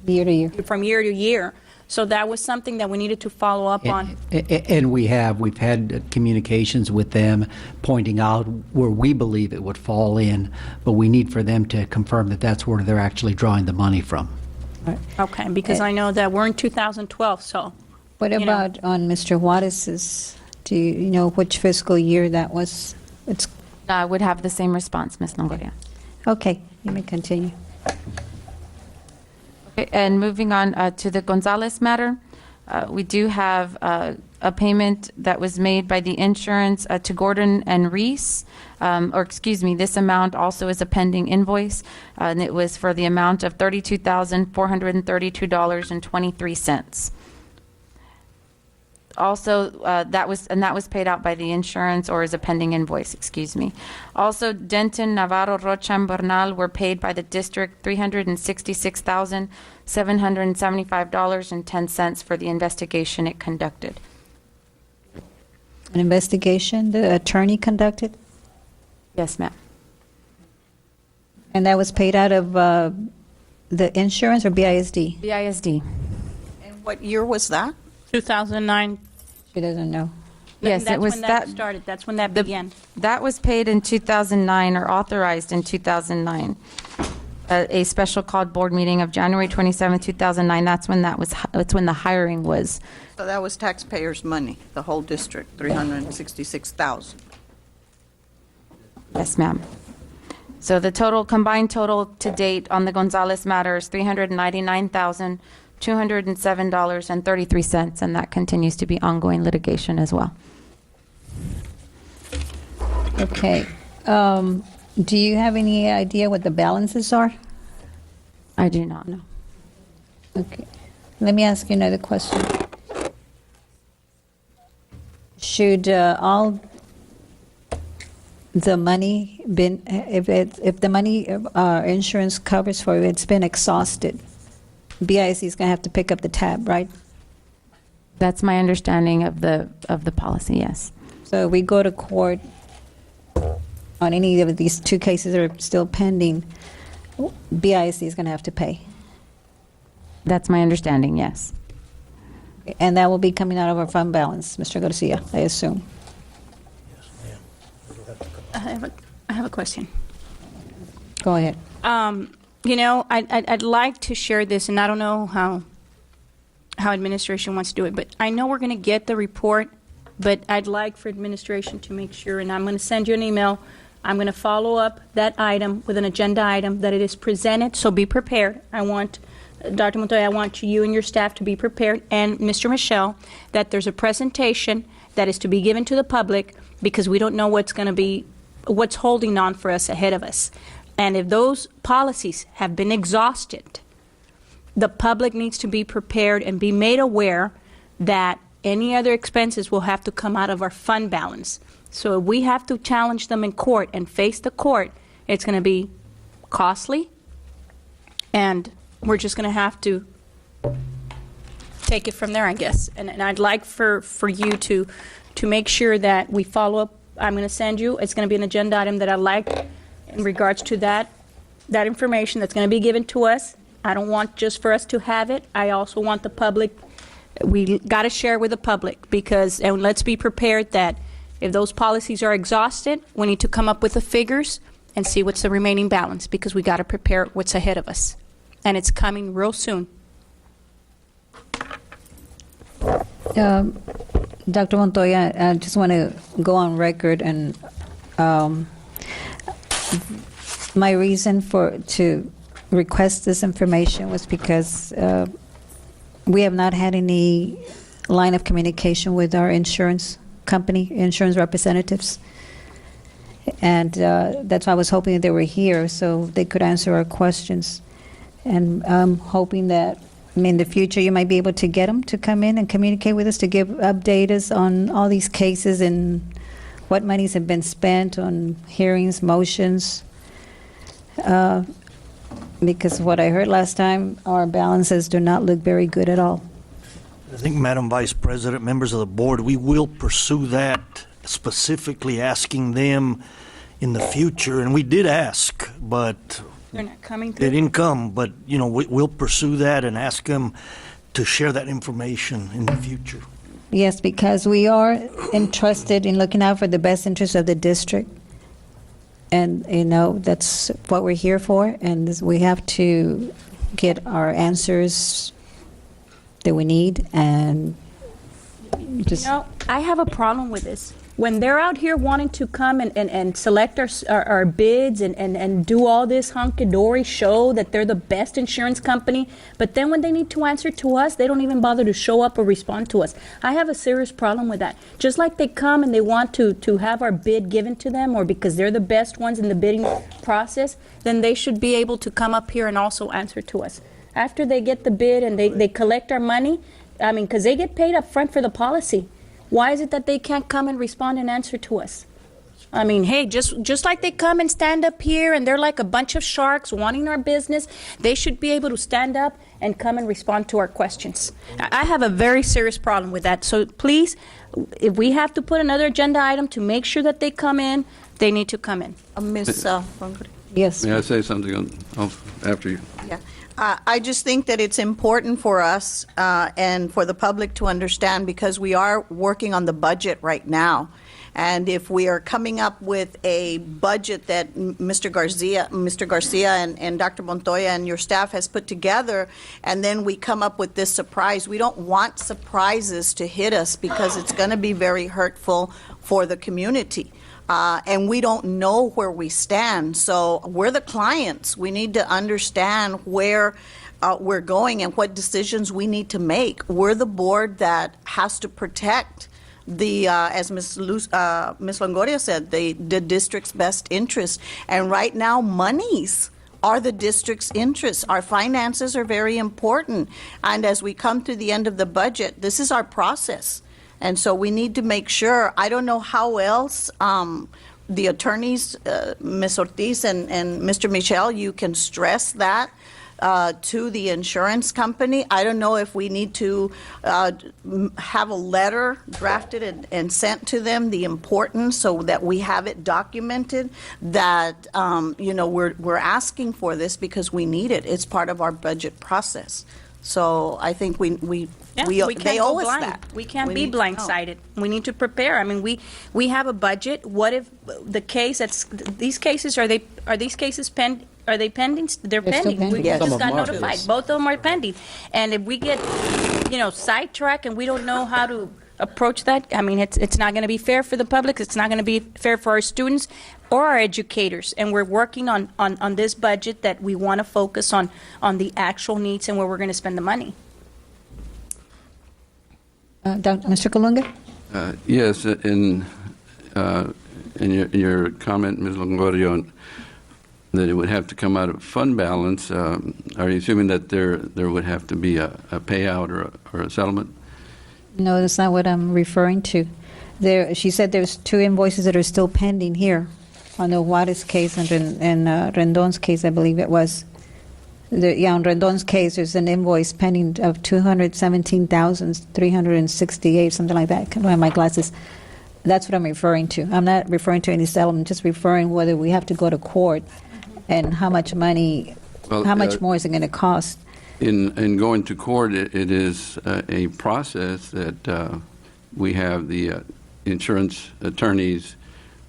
to year. From year to year. So that was something that we needed to follow up on. And we've had communications with them pointing out where we believe it would fall in, but we need for them to confirm that that's where they're actually drawing the money from. Okay, because I know that we're in 2012, so. What about on Mr. Juarez's? Do you know which fiscal year that was? I would have the same response, Ms. Longoria. Okay, you may continue. Okay, and moving on to the Gonzalez matter, we do have a payment that was made by the insurance to Gordon and Reese, this amount also is a pending invoice, and it was for the amount of $32,432.23. Also, that was paid out by the insurance, or is a pending invoice, excuse me. Also, Denton, Navarro, Rocha, and Bernal were paid by the district $366,775.10 for the investigation it conducted. An investigation the attorney conducted? Yes, ma'am. And that was paid out of the insurance or BISD? BISD. And what year was that? 2009. She doesn't know. Yes, that's it was when that started. That's when that began. That was paid in 2009, or authorized in 2009. A special called board meeting of January 27, 2009. That's when the hiring was. So that was taxpayers' money, the whole district, $366,000. Yes, ma'am. So the combined total to date on the Gonzalez matter is $399,207.33, and that continues to be ongoing litigation as well. Okay. Do you have any idea what the balances are? I do not know. Okay. Let me ask you another question. Should all the money been, if the money insurance covers for it's been exhausted, BIC is going to have to pick up the tab, right? That's my understanding of the policy, yes. So we go to court on any of these two cases that are still pending, BIC is going to have to pay. That's my understanding, yes. And that will be coming out of our fund balance, Mr. Garcia, I assume. I have a question. Go ahead. I'd like to share this, and I don't know how administration wants to do it, but I know we're going to get the report, but I'd like for administration to make sure, and I'm going to send you an email. I'm going to follow up that item with an agenda item that it is presented, so be prepared. I want, Dr. Montoya, I want you and your staff to be prepared, and Mr. Michelle, that there's a presentation that is to be given to the public, because we don't know what's holding on for us ahead of us. And if those policies have been exhausted, the public needs to be prepared and be made aware that any other expenses will have to come out of our fund balance. So if we have to challenge them in court and face the court, it's going to be costly, and we're just going to have to take it from there, I guess. And I'd like for you to make sure that we follow up. I'm going to send you, it's going to be an agenda item that I'd like in regards to that information that's going to be given to us. I don't want just for us to have it. I also want the public, we got to share with the public, because, and let's be prepared that if those policies are exhausted, we need to come up with the figures and see what's the remaining balance, because we got to prepare what's ahead of us. And it's coming real soon. Dr. Montoya, I just want to go on record, and my reason to request this information was because we have not had any line of communication with our insurance company, insurance representatives. And that's why I was hoping that they were here so they could answer our questions. And I'm hoping that in the future you might be able to get them to come in and communicate with us to update us on all these cases and what monies have been spent on hearings, motions. Because what I heard last time, our balances do not look very good at all. I think, Madam Vice President, members of the board, we will pursue that, specifically asking them in the future. And we did ask, but They're not coming they through. didn't come. But, we'll pursue that and ask them to share that information in the future. Yes, because we are entrusted in looking out for the best interests of the district. And, that's what we're here for. And we have to get our answers that we need, and just... I have a problem with this. When they're out here wanting to come and select our bids and do all this hunky-dory show that they're the best insurance company, but then when they need to answer to us, they don't even bother to show up or respond to us. I have a serious problem with that. Just like they come and they want to have our bid given to them, or because they're the best ones in the bidding process, then they should be able to come up here and also answer to us. After they get the bid and they collect our money, because they get paid up front for the policy. Why is it that they can't come and respond and answer to us? Hey, just like they come and stand up here and they're like a bunch of sharks wanting our business, they should be able to stand up and come and respond to our questions. I have a very serious problem with that. So please, if we have to put another agenda item to make sure that they come in, they need to come in. Ms. Yes. May I say something after you? Yeah. I just think that it's important for us and for the public to understand, because we are working on the budget right now. And if we are coming up with a budget that Mr. Garcia and Dr. Montoya and your staff has put together, and then we come up with this surprise, we don't want surprises to hit us, because it's going to be very hurtful for the community. And we don't know where we stand. So we're the clients. We need to understand where we're going and what decisions we need to make. We're the board that has to protect the, as Ms. Longoria said, the district's best interest. And right now, monies are the district's interests. Our finances are very important. And as we come to the end of the budget, this is our process. And so we need to make sure. I don't know how else the attorneys, Ms. Ortiz and Mr. Michel, you can stress that to the insurance company. I don't know if we need to have a letter drafted and sent to them, the importance, so that we have it documented that, we're asking for this because we need it. It's part of our budget process. So I think they owe us that. We can't be blindsided. We need to prepare. We have a budget. What if the case these cases are these cases pending? Are they pending? They're pending. We Yes. just got notified. Both of them are pending. And if we get, sidetracked and we don't know how to approach that, it's not going to be fair for the public. It's not going to be fair for our students or our educators. And we're working on this budget that we want to focus on the actual needs and where we're going to spend the money. Mr. Colunga? Yes, in your comment, Ms. Longoria, that it would have to come out of fund balance. Are you assuming that there would have to be a payout or a settlement? No, that's not what I'm referring to. She said there's 2 invoices that are still pending here on the Juarez case and Rendon's case, I believe it was. On Rendon's case, there's an invoice pending of $217,368, something like that. I don't have my glasses. That's what I'm referring to. I'm not referring to any settlement, just referring whether we have to go to court and how much money, how much more is it going to cost? In going to court, it is a process that we have the insurance attorneys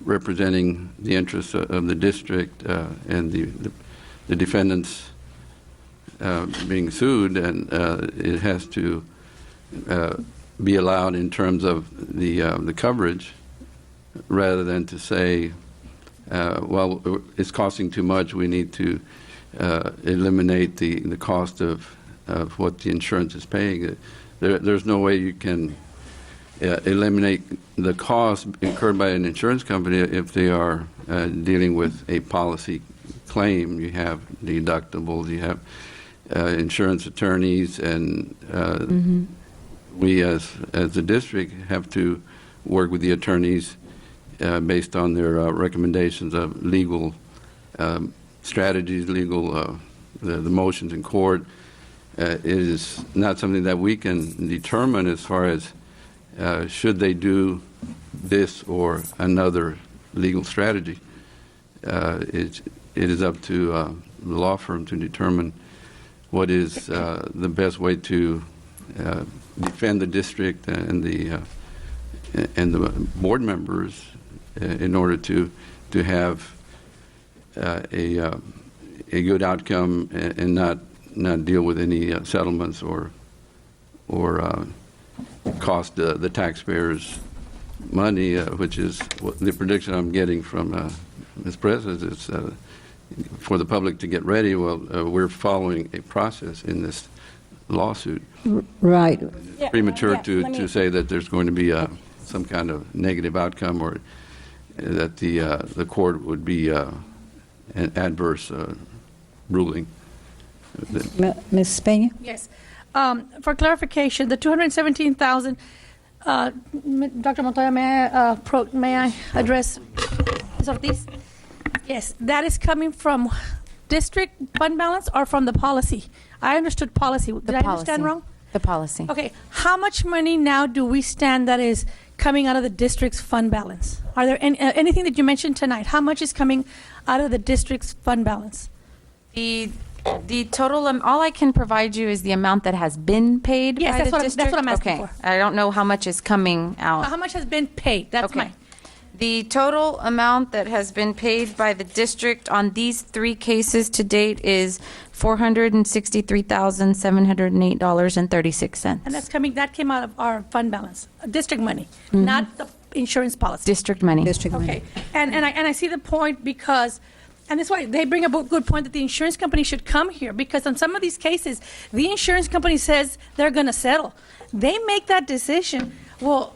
representing the interests of the district and the defendants being sued, and it has to be allowed in terms of the coverage, rather than to say, well, it's costing too much, we need to eliminate the cost of what the insurance is paying. There's no way you can eliminate the cost incurred by an insurance company if they are dealing with a policy claim. You have deductibles, you have insurance attorneys, and we as the district have to work with the attorneys based on their recommendations of legal strategies, legal the motions in court. It is not something that we can determine as far as should they do this or another legal strategy. It is up to the law firm to determine what is the best way to defend the district and the board members in order to have a good outcome and not deal with any settlements or cost the taxpayers money, which is what the prediction I'm getting from Ms. President is for the public to get ready. Well, we're following a process in this lawsuit. Right. It's premature to say that there's going to be some kind of negative outcome, or that the court would be an adverse ruling. Ms. Peña? Yes. For clarification, the 217,000, Dr. Montoya, may I address Ms. Ortiz? Yes, that is coming from district fund balance or from the policy? I understood policy. Did I understand wrong? The policy. Okay. How much money now do we stand that is coming out of the district's fund balance? Are there anything that you mentioned tonight? How much is coming out of the district's fund balance? The total, all I can provide you is the amount that has been paid by the district. That's what I'm asking for. I don't know how much is coming out. How much has been paid? That's okay. The total amount that has been paid by the district on these 3 cases to date is $463,708.36. And that came out of our fund balance, district money, not the insurance policy. District money. Okay. And I see the point because, and that's why they bring up a good point that the insurance company should come here, because on some of these cases, the insurance company says they're going to settle. They make that decision. Well,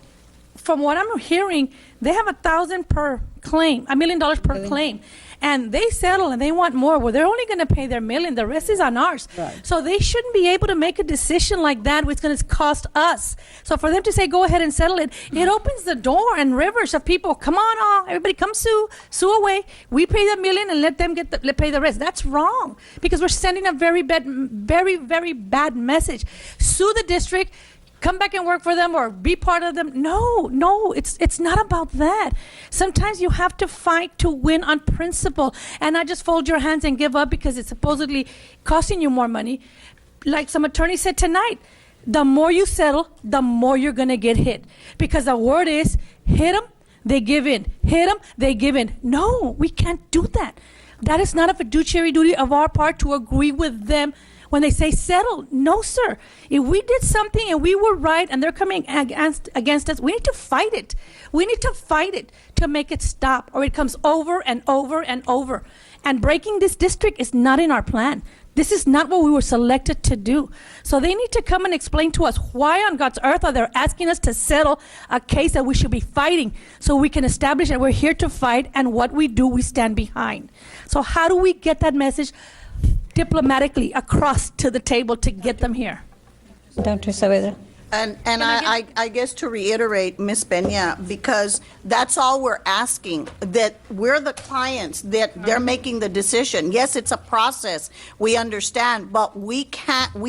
from what I'm hearing, they have $1,000 per claim, $1 million per claim, and they settle and they want more. Well, they're only going to pay their $1 million. The rest is on ours. Right. So they shouldn't be able to make a decision like that, which is going to cost us. So for them to say, go ahead and settle it, it opens the door and rivers of people. Come on, everybody, come sue away. We pay the $1 million and let them pay the rest. That's wrong, because we're sending a very bad message. Sue the district. Come back and work for them or be part of them. No, it's not about that. Sometimes you have to fight to win on principle and not just fold your hands and give up because it's supposedly costing you more money. Like some attorney said tonight, the more you settle, the more you're going to get hit. Because the word is, hit them, they give in. Hit them, they give in. No, we can't do that. That is not a fiduciary duty of our part to agree with them when they say settle. No, sir. If we did something and we were right and they're coming against us, we need to fight it. We need to fight it to make it stop, or it comes over and over and over. And breaking this district is not in our plan. This is not what we were selected to do. So they need to come and explain to us why on God's earth are they asking us to settle a case that we should be fighting so we can establish that we're here to fight and what we do, we stand behind. So how do we get that message diplomatically across to the table to get them here? Dr. Saavedra. And I guess to reiterate, Ms. Peña, because that's all we're asking, that we're the clients, that they're making the decision. Yes, it's a process, we understand, but we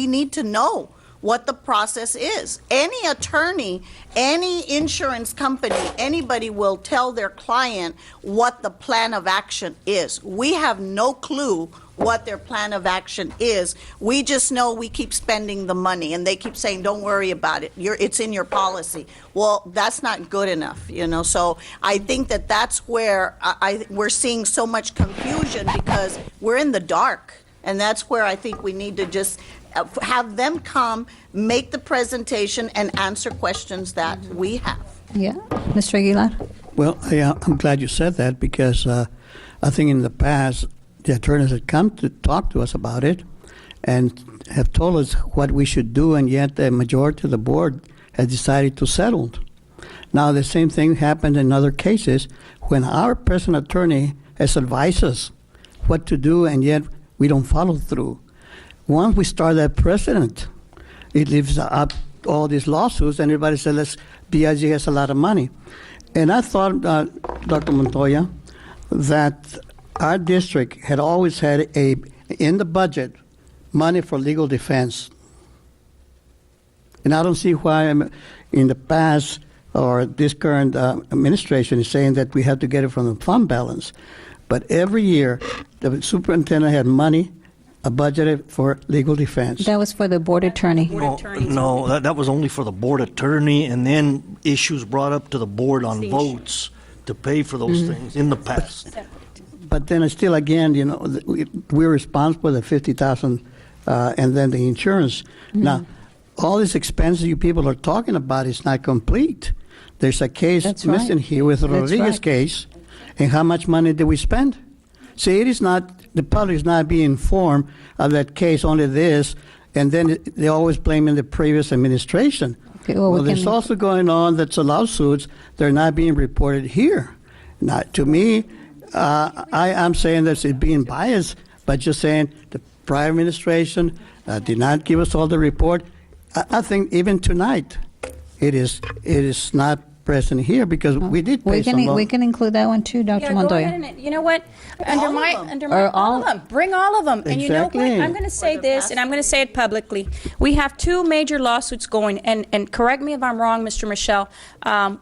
need to know what the process is. Any attorney, any insurance company, anybody will tell their client what the plan of action is. We have no clue what their plan of action is. We just know we keep spending the money, and they keep saying, don't worry about it. It's in your policy. Well, that's not good enough, you know. So I think that that's where we're seeing so much confusion, because we're in the dark. And that's where I think we need to just have them come, make the presentation, and answer questions that we have. Yeah. Mr. Aguilar? Well, I'm glad you said that, because I think in the past, the attorneys had come to talk to us about it and have told us what we should do, and yet the majority of the board has decided to settle. Now, the same thing happened in other cases when our present attorney has advised us what to do, and yet we don't follow through. Once we start that precedent, it leaves up all these lawsuits, and everybody says, BISD has a lot of money. And I thought, Dr. Montoya, that our district had always had in the budget, money for legal defense. And I don't see why in the past, or this current administration is saying that we have to get it from the fund balance. But every year, the superintendent had money budgeted for legal defense. That was for the board attorney. No, that was only for the board attorney, and then issues brought up to the board on votes to pay for those things in the past. But then still, again, you know, we're responsible for the $50,000 and then the insurance. Now, all these expenses you people are talking about is not complete. There's a case missing here with the Rodriguez case, and how much money did we spend? See, it is not, the public is not being informed of that case, only this, and then they're always blaming the previous administration. Okay, well, there's also going on that's a lawsuits, they're not being reported here. Now, to me, I'm saying that it's being biased, but just saying the prior administration did not give us all the report. I think even tonight, it is not present here, because we did pay some law. We can include that one too, Dr. Montoya. Go ahead and, you know what? All of them. Bring all of them. And you know what? I'm going to say this, and I'm going to say it publicly. We have two major lawsuits going, and correct me if I'm wrong, Mr. Michelle, and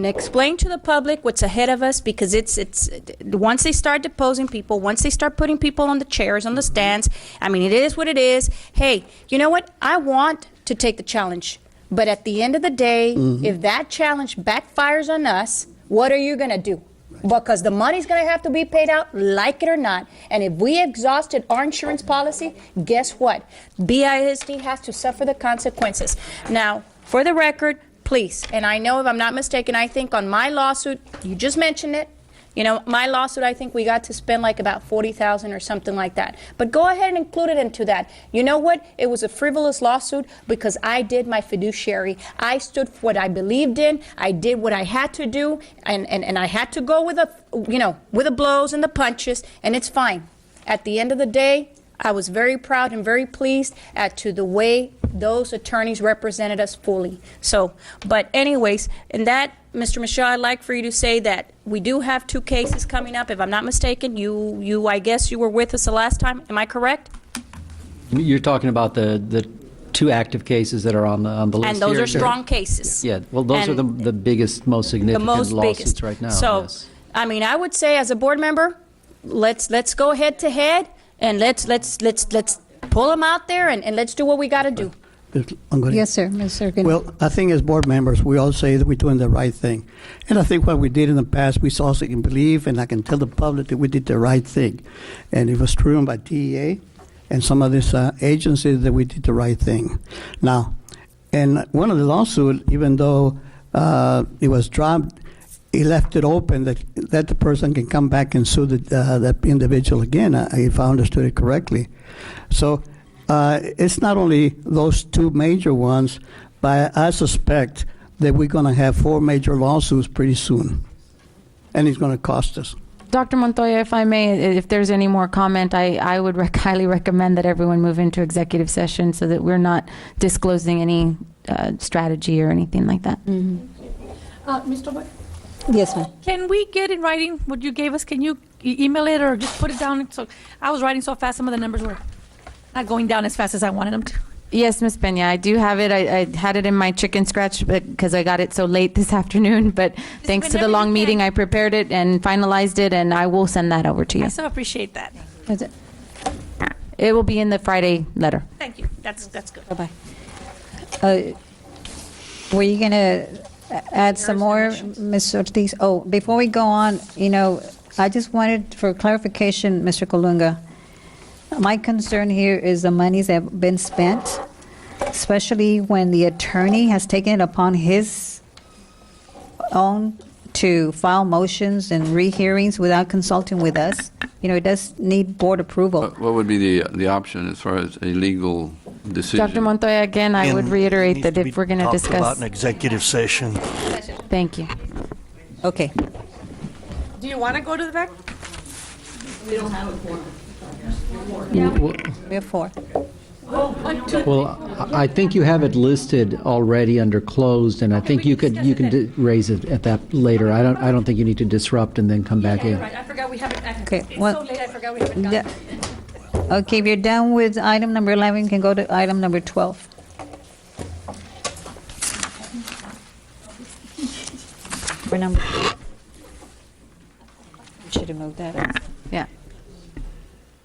explain to the public what's ahead of us, because it's once they start deposing people, once they start putting people on the chairs, on the stands, I mean, it is what it is. Hey, you know what? I want to take the challenge. But at the end of the day, if that challenge backfires on us, what are you going to do? Because the money's going to have to be paid out, like it or not. And if we exhausted our insurance policy, guess what? BISD has to suffer the consequences. Now, for the record, please, and I know if I'm not mistaken, I think on my lawsuit, you just mentioned it, you know, my lawsuit, I think we got to spend like about $40,000 or something like that. But go ahead and include it into that. You know what? It was a frivolous lawsuit because I did my fiduciary. I stood for what I believed in. I did what I had to do, and I had to go with the blows and the punches, and it's fine. At the end of the day, I was very proud and very pleased to the way those attorneys represented us fully. So, but anyways, in that, Mr. Michelle, I'd like for you to say that we do have two cases coming up. If I'm not mistaken, I guess you were with us the last time. Am I correct? You're talking about the two active cases that are on the list. And those here. are strong cases. Yeah, well, those are the biggest, most significant lawsuits right now. So, yes. I mean, I would say as a board member, let's go head to head, and let's pull them out there, and let's do what we got to do. Yes, sir. Mr. Ergen. Well, I think as board members, we all say that we're doing the right thing. And I think what we did in the past, we also can believe, and I can tell the public that we did the right thing. And it was proven by TEA and some of these agencies that we did the right thing. Now, and one of the lawsuits, even though it was dropped, he left it open that the person can come back and sue that individual again, if I understood it correctly. So it's not only those two major ones, but I suspect that we're going to have 4 major lawsuits pretty soon, and it's going to cost us. Dr. Montoya, if I may, if there's any more comment, I would highly recommend that everyone move into executive session so that we're not disclosing any strategy or anything like that. Mr. Boyd? Yes, ma'am. Can we get in writing what you gave us? Can you email it or just put it down? So I was writing so fast, some of the numbers were not going down as fast as I wanted them to. Yes, Ms. Pena, I do have it. I had it in my chicken scratch because I got it so late this afternoon. But thanks to the long meeting, I prepared it and finalized it, and I will send that over to you. I so appreciate that. Is it? It will be in the Friday letter. Thank you. That's good. Bye-bye. Were you going to add some more, Ms. Ortiz? Oh, before we go on, I just wanted for clarification, Mr. Colunga. My concern here is the monies that have been spent, especially when the attorney has taken it upon his own to file motions and rehearings without consulting with us. It does need board approval. What would be the option as far as a legal decision? Dr. Montoya, again, I would reiterate that if we're going to Talk discuss. about an executive session. Thank you. Okay. Do you want to go to the back? We don't have a forum. We have 4. Well, I think you have it listed already under closed, and I think you can raise it at that later. I don't think you need to disrupt and then come back in. Right. I forgot we haven't. Okay. It's so late. I forgot we haven't done. Okay, if you're done with item number 11, you can go to item number 12. For number. Should have moved that. Yeah.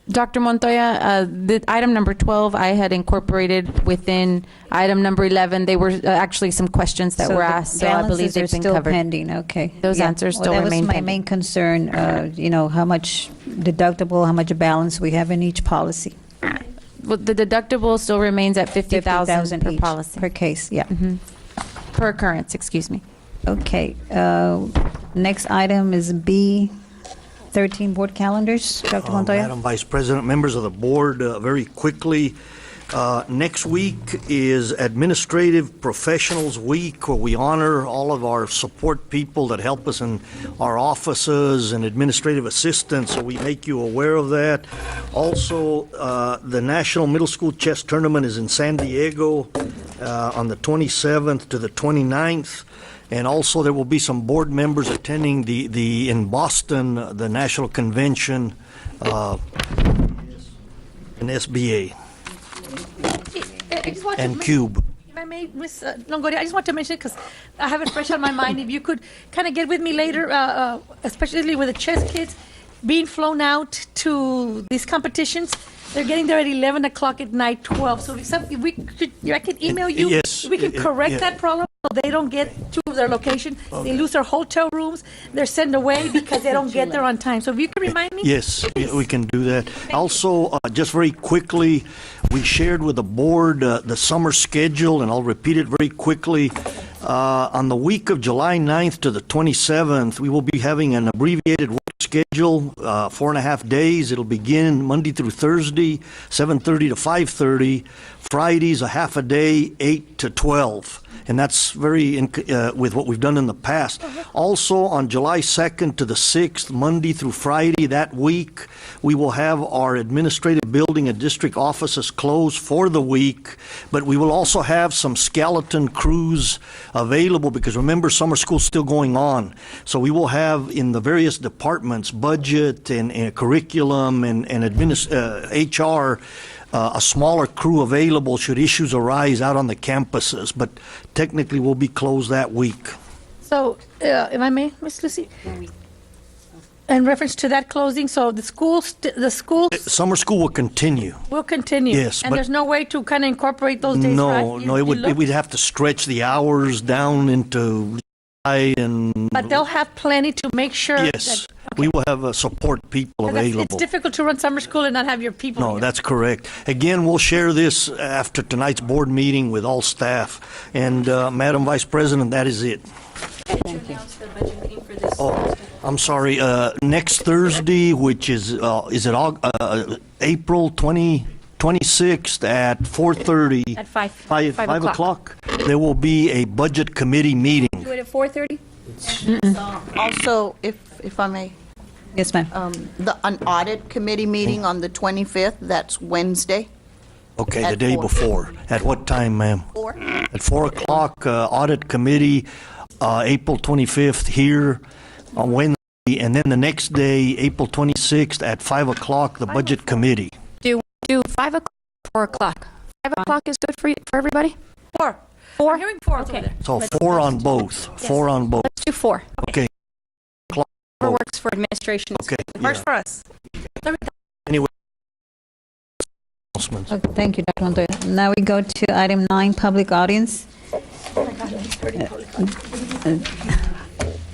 Dr. Montoya, the item number 12, I had incorporated within item number 11. They were actually some questions that were asked, so I believe they've been still covered. pending. Okay. Those answers still that remain was my pending. main concern. How much deductible, how much balance we have in each policy. Well, the deductible still remains at $50,000 per each, policy. per case. Yeah. Per occurrence, excuse me. Okay. Next item is B13 board calendars. Dr. Montoya. Madam Vice President, members of the board, very quickly, next week is Administrative Professionals Week, where we honor all of our support people that help us in our offices and administrative assistants, so we make you aware of that. Also, the National Middle School Chess Tournament is in San Diego on the 27th to the 29th. And also, there will be some board members attending the in Boston, the National Convention in SBA and Cube. If I may, Ms. Longoria, I just want to mention it because I have it fresh on my mind. If you could kind of get with me later, especially with the chess kids being flown out to these competitions. They're getting there at 11 o'clock at night, 12. So if we could, I can email you. Yes. If we can correct that problem so they don't get to their location. They lose their hotel rooms. They're sent away because they don't get there on time. So if you can remind me. Yes, we can do that. Also, just very quickly, we shared with the board the summer schedule, and I'll repeat it very quickly. On the week of July 9th to the 27th, we will be having an abbreviated work schedule, 4.5 days. It'll begin Monday through Thursday, 7:30 to 5:30. Fridays, a half a day, 8 to 12. And that's very with what we've done in the past. Also, on July 2nd to the 6th, Monday through Friday that week, we will have our administrative building and district offices closed for the week, but we will also have some skeleton crews available because remember, summer school's still going on. So we will have in the various departments, budget and curriculum and HR, a smaller crew available should issues arise out on the campuses, but technically we'll be closed that week. So, if I may, Ms. Lucy, in reference to that closing, so the schools Summer school will continue. will continue. Yes, and but- there's no way to kind of incorporate those days, right? We'd have to stretch the hours down into July and. But they'll have plenty to make sure. Yes, we will have support people available. It's difficult to run summer school and not have your people. No, here. that's correct. Again, we'll share this after tonight's board meeting with all staff. And Madam Vice President, that is it. Thank you. Oh, I'm sorry, next Thursday, which is it April 26th at 4:30? At 5. 5 o'clock. There will be a budget committee meeting. Do it at 4:30? Also, if I may, Yes, ma'am. an audit committee meeting on the 25th, that's Wednesday. Okay, the At day 4. before. At what time, ma'am? 4. At 4 o'clock, audit committee, April 25th here on Wednesday, and then the next day, April 26th at 5 o'clock, the budget committee. Do 5 o'clock, 4 o'clock. 5 o'clock is good for everybody? 4. 4? I'm hearing 4 over Okay. there. So 4 on both, 4 on both. Let's do 4. Okay. Whatever works for administration. Okay. Works for us. Anyway. Announcements. Okay, thank you, Dr. Montoya. Now we go to item 9, public audience.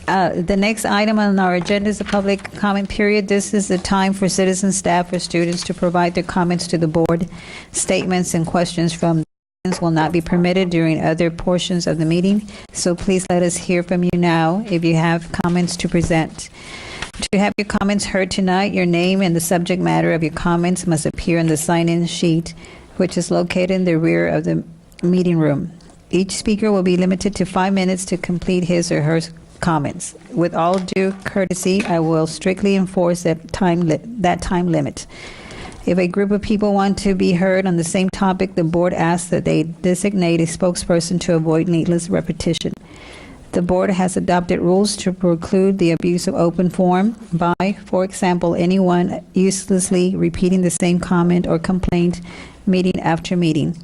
The next item on our agenda is the public comment period. This is the time for citizens, staff, or students to provide their comments to the board. Statements and questions from citizens will not be permitted during other portions of the meeting, so please let us hear from you now if you have comments to present. To have your comments heard tonight, your name and the subject matter of your comments must appear on the sign-in sheet, which is located in the rear of the meeting room. Each speaker will be limited to 5 minutes to complete his or her comments. With all due courtesy, I will strictly enforce that time limit. If a group of people want to be heard on the same topic, the board asks that they designate a spokesperson to avoid needless repetition. The board has adopted rules to preclude the abuse of open forum by, for example, anyone uselessly repeating the same comment or complaint meeting after meeting.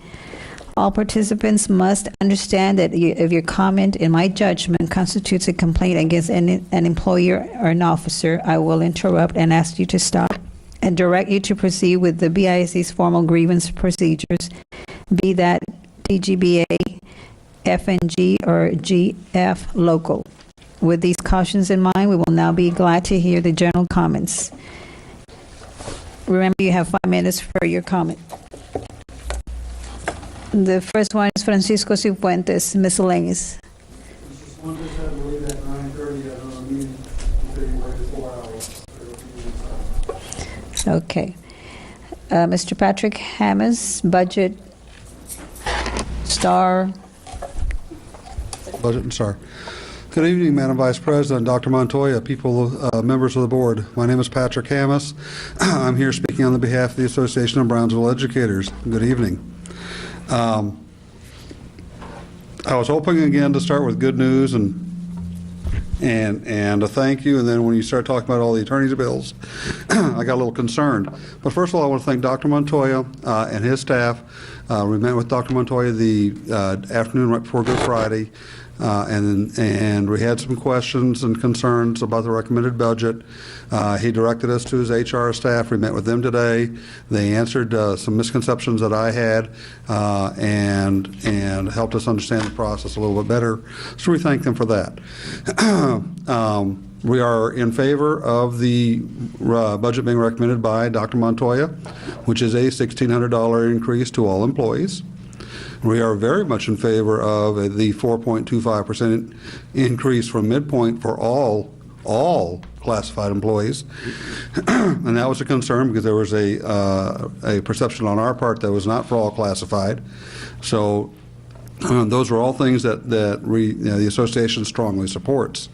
All participants must understand that if your comment, in my judgment, constitutes a complaint against an employer or an officer, I will interrupt and ask you to stop and direct you to proceed with the BISD's formal grievance procedures, be that DGBA, FNG, or GF local. With these cautions in mind, we will now be glad to hear the general comments. Remember, you have 5 minutes for your comment. The first one is Francisco Cifuentes, miscellaneous. Okay. Mr. Patrick Hammers, budget, star. Budget and star. Good evening, Madam Vice President, Dr. Montoya, people, members of the board. My name is Patrick Hammers. I'm here speaking on the behalf of the Association of Brownsville Educators. Good evening. I was hoping again to start with good news and a thank you, and then when you start talking about all the attorney's bills, I got a little concerned. But first of all, I want to thank Dr. Montoya and his staff. We met with Dr. Montoya the afternoon right before Good Friday, and we had some questions and concerns about the recommended budget. He directed us to his HR staff. We met with them today. They answered some misconceptions that I had and helped us understand the process a little bit better. So we thank them for that. We are in favor of the budget being recommended by Dr. Montoya, which is a $1,600 increase to all employees. We are very much in favor of the 4.25% increase from midpoint for all classified employees. And that was a concern because there was a perception on our part that was not for all classified. So those are all things that the association strongly supports.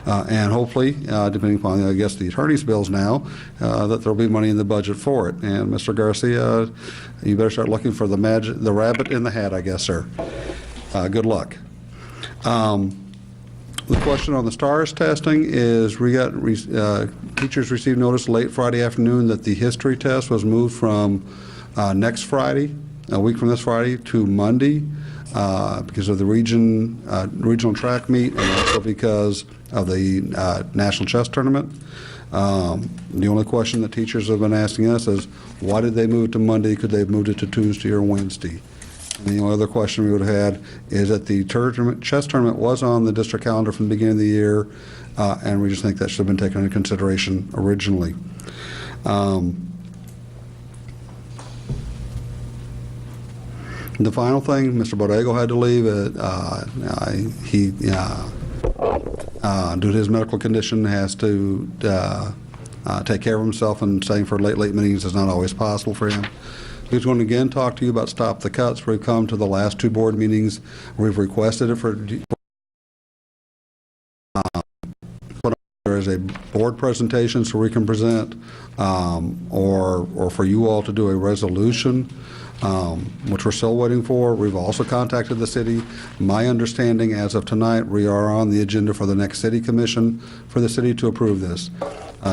And hopefully, depending upon, I guess, the attorney's bills now, that there will be money in the budget for it. And Mr. Garcia, you better start looking for the rabbit in the hat, I guess, sir. Good luck. The question on the STARS testing is teachers received notice late Friday afternoon that the history test was moved from next Friday, a week from this Friday, to Monday because of the regional track meet and also because of the National Chess Tournament. The only question that teachers have been asking us is, why did they move it to Monday? Could they have moved it to Tuesday or Wednesday? And the only other question we would have had is that the chess tournament was on the district calendar from the beginning of the year, and we just think that should have been taken into consideration originally. The final thing, Mr. Borrego had to leave. Due to his medical condition, has to take care of himself, and staying for late meetings is not always possible for him. He's going to again talk to you about Stop the Cuts. We've come to the last two board meetings. We've requested it for there is a board presentation so we can present, or for you all to do a resolution, which we're still waiting for. We've also contacted the city. My understanding as of tonight, we are on the agenda for the next city commission for the city to approve this.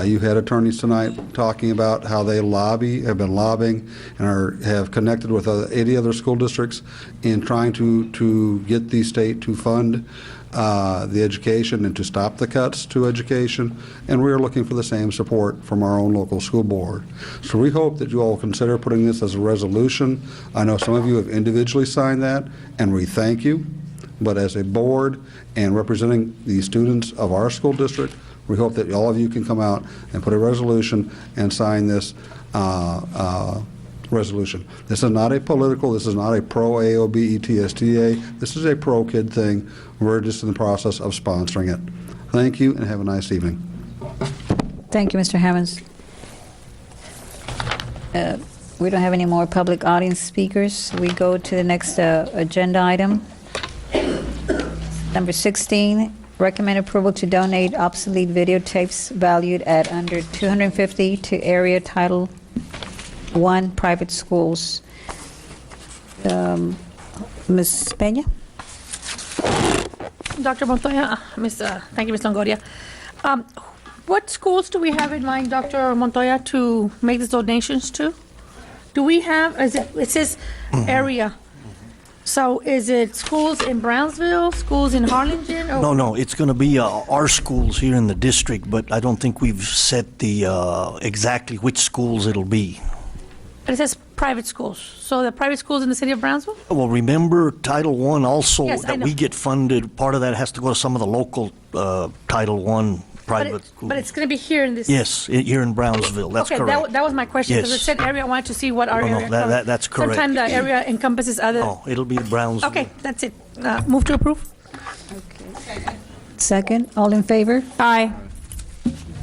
You had attorneys tonight talking about how they have been lobbying, and have connected with 80 other school districts in trying to get the state to fund the education and to stop the cuts to education, and we are looking for the same support from our own local school board. So we hope that you all consider putting this as a resolution. I know some of you have individually signed that, and we thank you, but as a board and representing the students of our school district, we hope that all of you can come out and put a resolution and sign this resolution. This is not a political, this is not a pro-AOB ETSTA, this is a pro-kid thing. We're just in the process of sponsoring it. Thank you, and have a nice evening. Thank you, Mr. Hammonds. We don't have any more public audience speakers. We go to the next agenda item. Number 16, recommend approval to donate obsolete videotapes valued at under $250 to area Title I private schools. Ms. Peña? Dr. Montoya, thank you, Ms. Longoria. What schools do we have in mind, Dr. Montoya, to make these donations to? Do we have, it says area. So is it schools in Brownsville, schools in Harlingen? Or? No, it's going to be our schools here in the district, but I don't think we've set the exactly which schools it'll be. It says private schools. So the private schools in the city of Brownsville? Well, remember Title I also, Yes, I that know. we get funded, part of that has to go to some of the local Title I private schools. But it's going to be here in this. Yes, here in Brownsville, that's okay, correct. that was my question, because Yes. it said area. I wanted to see what our No, area no, that's correct. Sometimes the area encompasses other. Oh, it'll be Brownsville. Okay, that's it. Move to approve. Second, all in favor? Aye.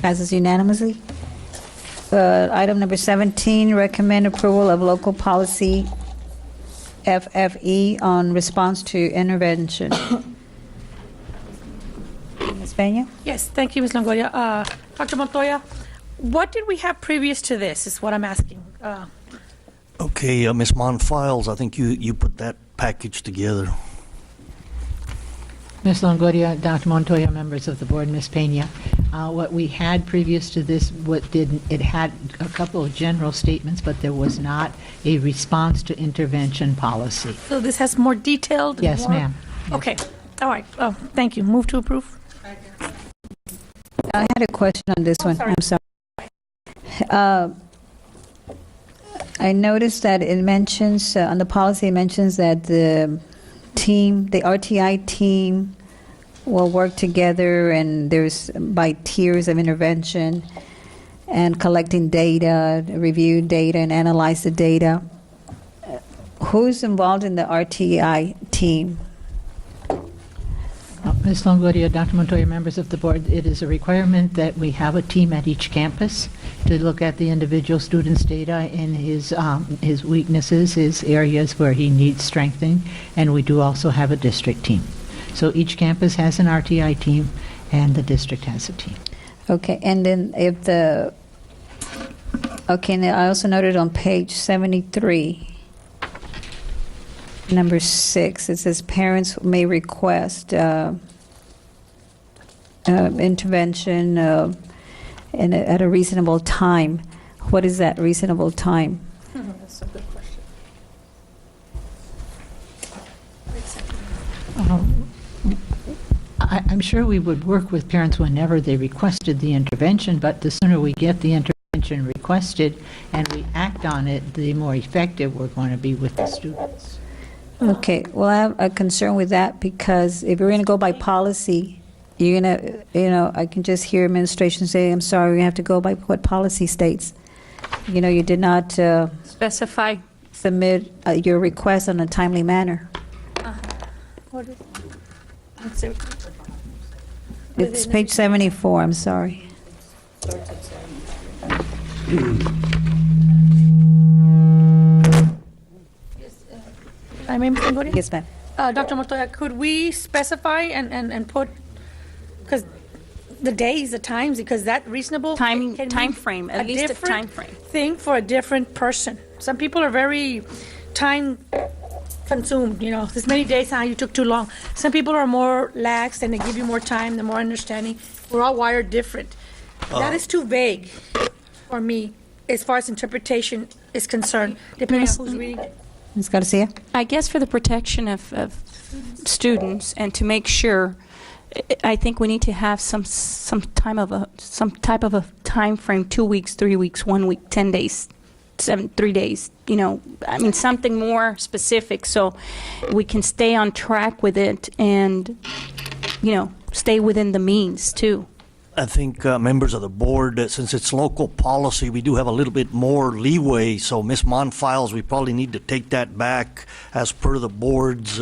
Passes unanimously. Item number 17, recommend approval of local policy FFE on response to intervention. Ms. Peña? Yes, thank you, Ms. Longoria. Dr. Montoya, what did we have previous to this, is what I'm asking. Okay, Ms. Monfiles, I think you put that package together. Ms. Longoria, Dr. Montoya, members of the board, Ms. Peña. What we had previous to this, it had a couple of general statements, but there was not a response to intervention policy. So this has more detailed? Yes, more- ma'am. Okay, all right. Oh, thank you. Move to approve. I had a question on this one. I'm sorry. I noticed that it mentions, on the policy, it mentions that the RTI team will work together, and there's by tiers of intervention and collecting data, review data, and analyze the data. Who's involved in the RTI team? Ms. Longoria, Dr. Montoya, members of the board, it is a requirement that we have a team at each campus to look at the individual student's data and his weaknesses, his areas where he needs strengthening, and we do also have a district team. So each campus has an RTI team, and the district has a team. Okay, and then and I also noted on page 73, number 6, it says parents may request intervention at a reasonable time. What is that reasonable time? That's a good question. I'm sure we would work with parents whenever they requested the intervention, but the sooner we get the intervention requested and we act on it, the more effective we're going to be with the students. Okay, well, I have a concern with that, because if we're going to go by policy, you're going to, I can just hear administration say, I'm sorry, we have to go by what policy states. You did not specify, submit your request in a timely manner. What is, let's see. It's page 74, I'm sorry. I may, Ms. Longoria? Yes, ma'am. Dr. Montoya, could we specify and put, because the days, the times, because that reasonable Time can frame, mean at least a different time frame. thing for a different person. Some people are very time consumed, you know, this many days, you took too long. Some people are more lax and they give you more time, they're more understanding. We're all wired different. That is too vague for me as far as interpretation is concerned, depending on who's reading it. Ms. Garcia? I guess for the protection of students and to make sure, I think we need to have some type of a time frame, 2 weeks, 3 weeks, 1 week, 10 days, 3 days, you know, I mean, something more specific so we can stay on track with it and, you know, stay within the means too. I think members of the board, since it's local policy, we do have a little bit more leeway. So Ms. Monfiles, we probably need to take that back as per the board's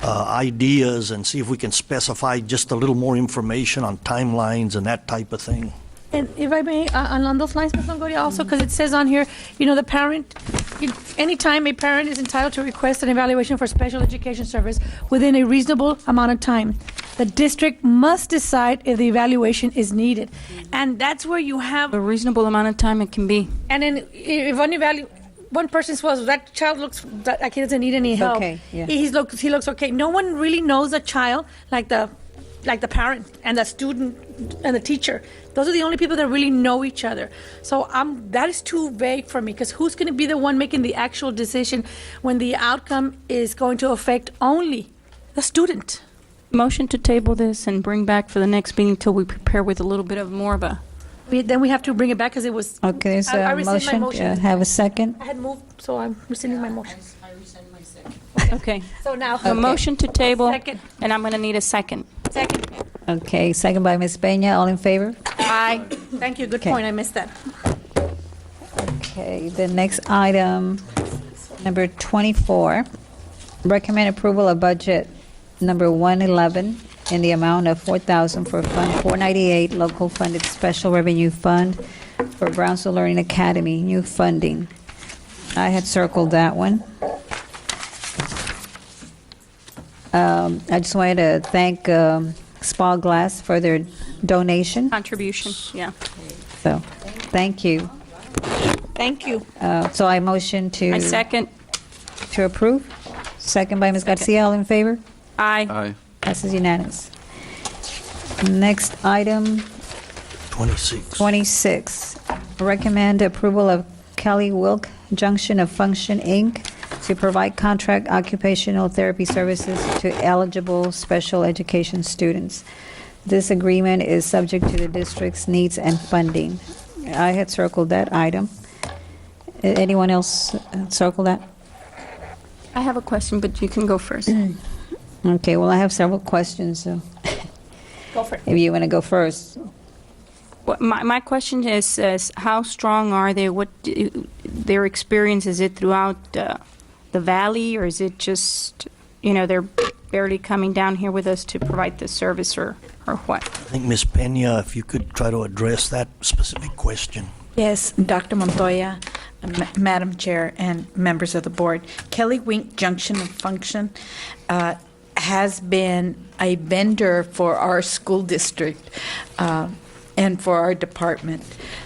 ideas and see if we can specify just a little more information on timelines and that type of thing. And if I may, on those lines, Ms. Longoria, also, because it says on here, you know, the parent, anytime a parent is entitled to request an evaluation for special education service within a reasonable amount of time, the district must decide if the evaluation is needed. And that's where you have A reasonable amount of time it can be. And then if one person says that child looks like he doesn't need any help, okay, yeah. he looks okay. No one really knows the child like the parent and the student and the teacher. Those are the only people that really know each other. So that is too vague for me, because who's going to be the one making the actual decision when the outcome is going to affect only the student? Motion to table this and bring back for the next meeting until we prepare with a little bit of more of a. Then we have to bring it back because it was. Okay, there's I a rescind my motion. Have a second? I had moved, so I'm rescinding my motion. Okay. So now. A motion to table. Second. And I'm going to need a second. Second. Okay, second by Ms. Peña. All in favor? Aye. Thank you. Good Okay. point. I missed that. Okay, the next item, number 24, recommend approval of budget number 111 in the amount of $4,000 for Fund 498, local funded special revenue fund for Brownsville Learning Academy, new funding. I had circled that one. I just wanted to thank Spa Glass for their donation. Contribution, yeah. So, thank you. Thank you. So I motion I second. to approve. Second by Ms. Garcia. All in favor? Aye. Aye. Passes unanimous. Next item, 26. Recommend approval of Kelly Wilk Junction of Function, Inc. to provide contract occupational therapy services to eligible special education students. This agreement is subject to the district's needs and funding. I had circled that item. Anyone else circle that? I have a question, but you can go first. Okay, well, I have several questions, so Go for it. if you want to go first. My question is how strong are they? What their experience, is it throughout the valley, or is it just, you know, they're barely coming down here with us to provide the service, or what? I think Ms. Peña, if you could try to address that specific question. Yes, Dr. Montoya, Madam Chair, and members of the board. Kelly Wink Junction of Function has been a vendor for our school district and for our department.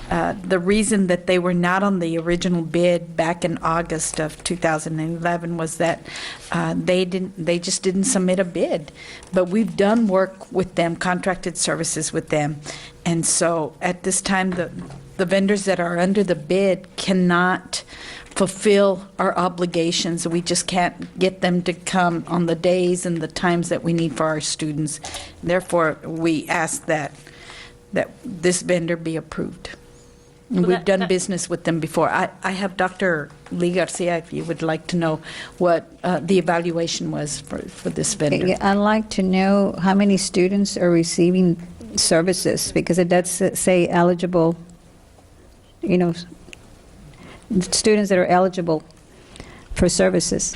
The reason that they were not on the original bid back in August of 2011 was that they just didn't submit a bid. But we've done work with them, contracted services with them, and so at this time the vendors that are under the bid cannot fulfill our obligations. We just can't get them to come on the days and the times that we need for our students. Therefore, we ask that this vendor be approved. And we've done business with them before. I have Dr. Lee Garcia, if you would like to know what the evaluation was for this vendor. I'd like to know how many students are receiving services, because it does say eligible, you know, students that are eligible for services.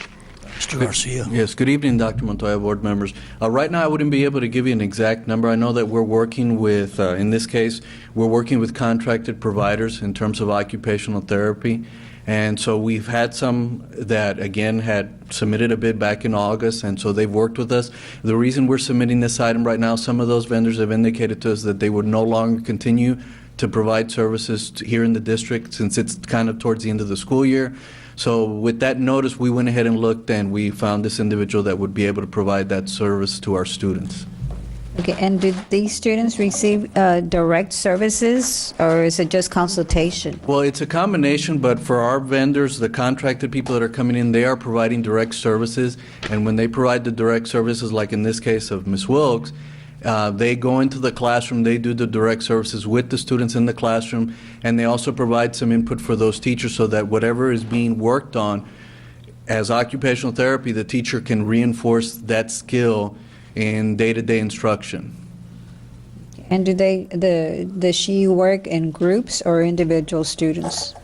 Mr. Garcia. Yes, good evening, Dr. Montoya, board members. Right now, I wouldn't be able to give you an exact number. I know that we're working with, in this case, we're working with contracted providers in terms of occupational therapy. And so we've had some that, again, had submitted a bid back in August, and so they've worked with us. The reason we're submitting this item right now, some of those vendors have indicated to us that they would no longer continue to provide services here in the district since it's kind of towards the end of the school year. So with that notice, we went ahead and looked, and we found this individual that would be able to provide that service to our students. Okay, and did these students receive direct services, or is it just consultation? Well, it's a combination, but for our vendors, the contracted people that are coming in, they are providing direct services, and when they provide the direct services, like in this case of Ms. Wilkes, they go into the classroom, they do the direct services with the students in the classroom, and they also provide some input for those teachers so that whatever is being worked on as occupational therapy, the teacher can reinforce that skill in day-to-day instruction. And does she work in groups or individual students?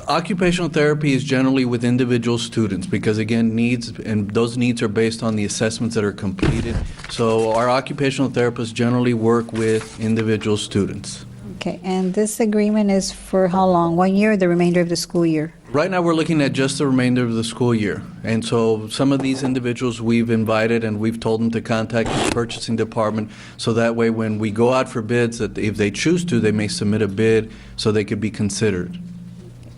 Occupational therapy is generally with individual students because, again, needs, and those needs are based on the assessments that are completed. So our occupational therapists generally work with individual students. Okay, and this agreement is for how long? 1 year or the remainder of the school year? Right now, we're looking at just the remainder of the school year. And so some of these individuals we've invited and we've told them to contact the purchasing department so that way when we go out for bids, that if they choose to, they may submit a bid so they could be considered.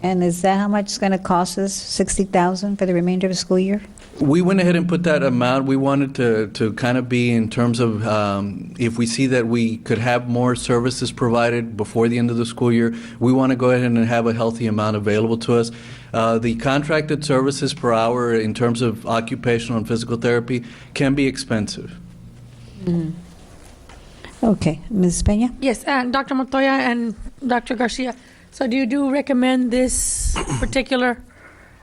And is that how much it's going to cost us, $60,000 for the remainder of the school year? We went ahead and put that amount. We wanted to kind of be in terms of if we see that we could have more services provided before the end of the school year, we want to go ahead and have a healthy amount available to us. The contracted services per hour in terms of occupational and physical therapy can be expensive. Mm. Okay, Ms. Peña? Yes, Dr. Montoya and Dr. Garcia. So do you recommend this particular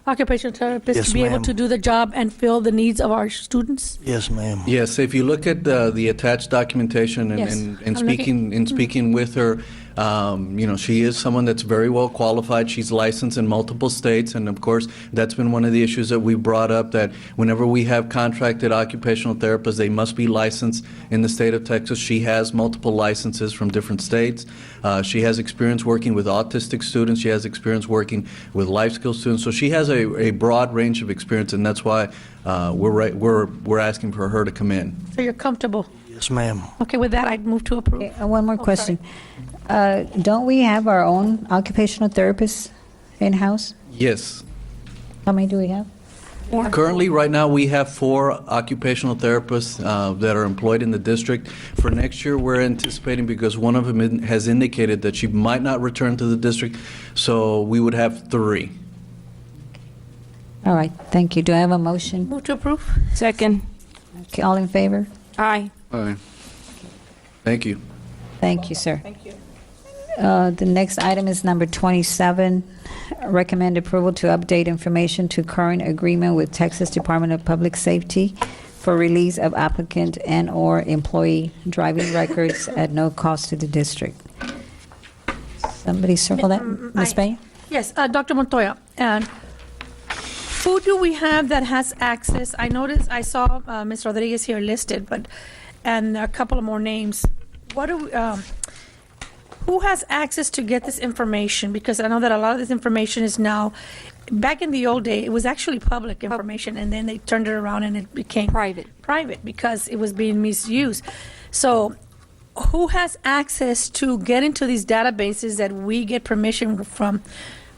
occupational therapist Yes, to be able ma'am. to do the job and fill the needs of our students? Yes, ma'am. Yes, if you look at the attached documentation and, Yes, and, I'm speaking with her, she is someone that's very well qualified. She's licensed in multiple states, and of course, that's been one of the issues that we brought up, that whenever we have contracted occupational therapists, they must be licensed in the state of Texas. She has multiple licenses from different states. She has experience working with autistic students. She has experience working with life skills students. So she has a broad range of experience, and that's why we're asking for her to come in. So you're comfortable? Yes, ma'am. Okay, with that, I'd move to approve. Okay, one more question. Don't we have our own occupational therapists in-house? Yes. How many do we have? Currently, right now, we have 4 occupational therapists that are employed in the district. For next year, we're anticipating, because one of them has indicated that she might not return to the district, so we would have 3. All right, thank you. Do I have a motion? Move to approve. Second. Okay, all in favor? Aye. Aye. Thank you. Thank you, sir. Thank you. The next item is number 27. Recommend approval to update information to current agreement with Texas Department of Public Safety for release of applicant and/or employee driving records at no cost to the district. Somebody circle that, Ms. Peña? Yes, Dr. Montoya. And who do we have that has access? I noticed, I saw Ms. Rodriguez here listed, and a couple of more names. Who has access to get this information? Because I know that a lot of this information is now, back in the old day, it was actually public information, and then they turned it around and it became private because it was being misused. So who has access to get into these databases that we get permission from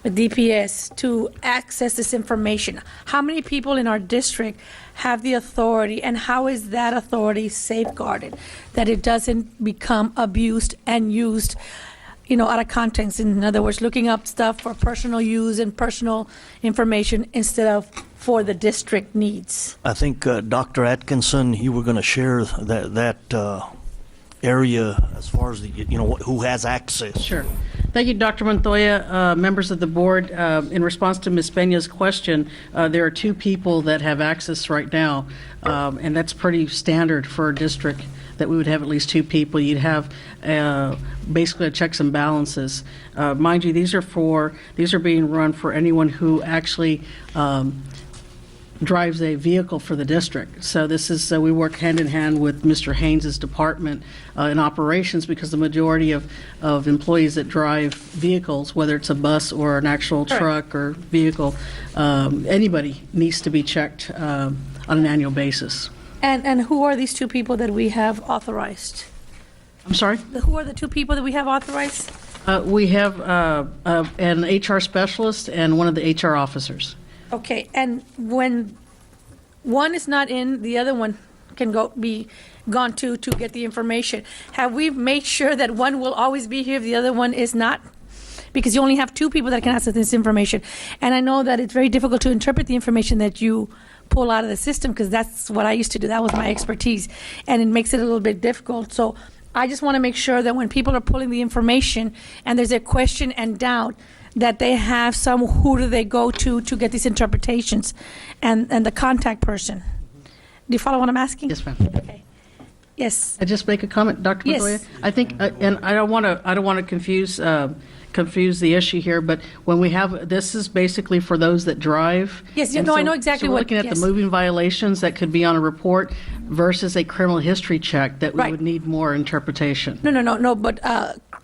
the DPS to access this information? How many people in our district have the authority, and how is that authority safeguarded, that it doesn't become abused and used, out of context? In other words, looking up stuff for personal use and personal information instead of for the district needs. I think Dr. Atkinson, you were going to share that area as far as who has access. Sure. Thank you, Dr. Montoya. Members of the board, in response to Ms. Peña's question, there are 2 people that have access right now, and that's pretty standard for a district, that we would have at least 2 people. You'd have basically a checks and balances. Mind you, these are being run for anyone who actually drives a vehicle for the district. So this is, we work hand in hand with Mr. Haynes's department in operations, because the majority of employees that drive vehicles, whether it's a bus or an actual truck or vehicle, anybody needs to be checked on an annual basis. And who are these two people that we have authorized? I'm sorry? Who are the two people that we have authorized? We have an HR specialist and one of the HR officers. Okay, and when one is not in, the other one can be gone to get the information. Have we made sure that one will always be here if the other one is not? Because you only have two people that can access this information. And I know that it's very difficult to interpret the information that you pull out of the system, because that's what I used to do. That was my expertise. And it makes it a little bit difficult. So I just want to make sure that when people are pulling the information and there's a question and doubt, that they have who do they go to get these interpretations, and the contact person. Do you follow what I'm asking? Yes, ma'am. Okay. Yes. I just make a comment, Dr. Yes. Montoya? I think, and I don't want to confuse the issue here, but when we have, this is basically for those that drive. Yes, And no, I know exactly so we're what- looking at yes. the moving violations that could be on a report versus a criminal history check that we Right. would need more interpretation. No, but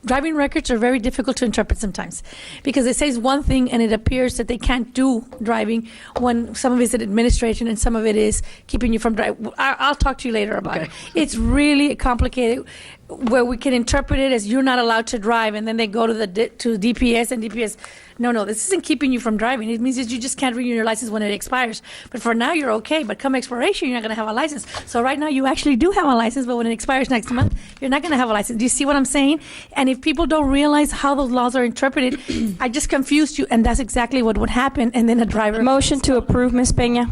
driving records are very difficult to interpret sometimes, because it says one thing and it appears that they can't do driving when some of it is administration and some of it is keeping you from driving. I'll talk to you later about it. It's really complicated, where we can interpret it as you're not allowed to drive, and then they go to to DPS, and DPS, no, this isn't keeping you from driving. It means that you just can't renew your license when it expires. But for now, you're okay. But come expiration, you're not going to have a license. So right now, you actually do have a license, but when it expires next month, you're not going to have a license. Do you see what I'm saying? And if people don't realize how those laws are interpreted, I just confused you, and that's exactly what would happen. And then a driver. Motion to approve, Ms. Peña.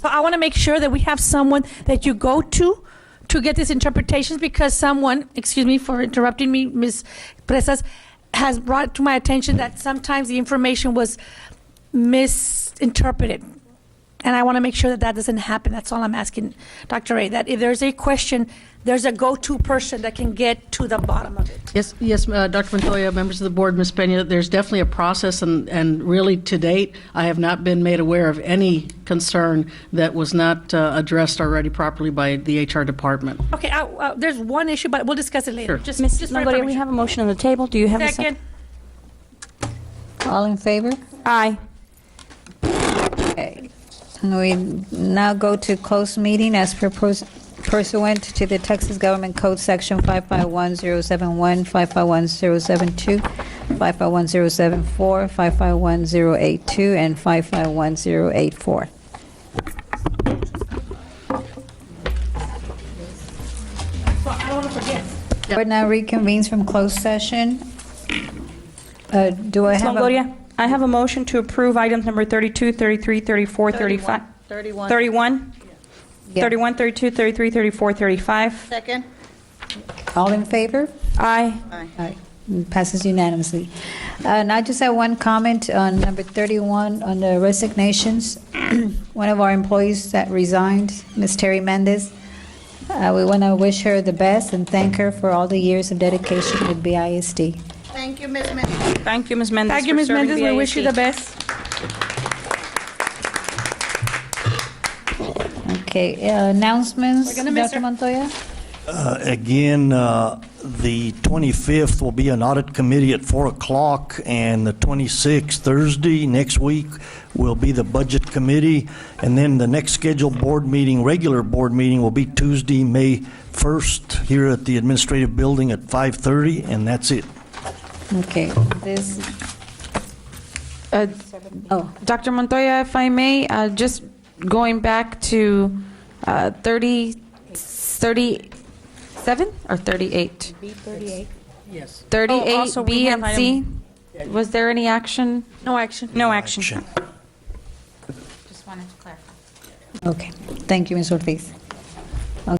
So I want to make sure that we have someone that you go to get these interpretations, because someone, excuse me for interrupting me, Ms. Presas, has brought to my attention that sometimes the information was misinterpreted. And I want to make sure that doesn't happen. That's all I'm asking, Dr. Ray, that if there's a question, there's a go-to person that can get to the bottom of it. Yes, Dr. Montoya, members of the board, Ms. Peña, there's definitely a process, and really to date, I have not been made aware of any concern that was not addressed already properly by the HR department. Okay, there's one issue, but we'll discuss it later. Sure. Ms. Just for Longoria, we information. have a motion on the table. Do you have a Second. All in favor? Aye. Okay. We now go to closed meeting as pursuant to the Texas Government Code Section 551071, 551072, 551074, 551082, and 551084. I don't want to forget. Board now reconvenes from closed session. Do I Ms. have a... Longoria, I have a motion to approve items number 32, 33, 34, 35. 31. 31? Yeah. 31, 32, 33, 34, 35. Second? All in favor? Aye. Aye. Passes unanimously. And I just have one comment on number 31 on the resignations. One of our employees that resigned, Ms. Terry Mendez. We want to wish her the best and thank her for all the years of dedication with BISD. Thank you, Ms. Mendez. Thank you, Ms. Mendez. Thank you, for Ms. serving Mendez. We wish you the BISD. best. Okay, announcements, We're gonna miss Dr. her. Montoya? Again, the 25th will be an audit committee at 4 o'clock, and the 26th, Thursday, next week, will be the budget committee. And then the next scheduled board meeting, regular board meeting, will be Tuesday, May 1st, here at the administrative building at 5:30, and that's it. Okay, this, Dr. Montoya, if I may, just going back to 37 or 38? B38. Yes. 38, also we B have and C? Was there any action? No action. No action. okay. Thank you, Ms. Ortiz.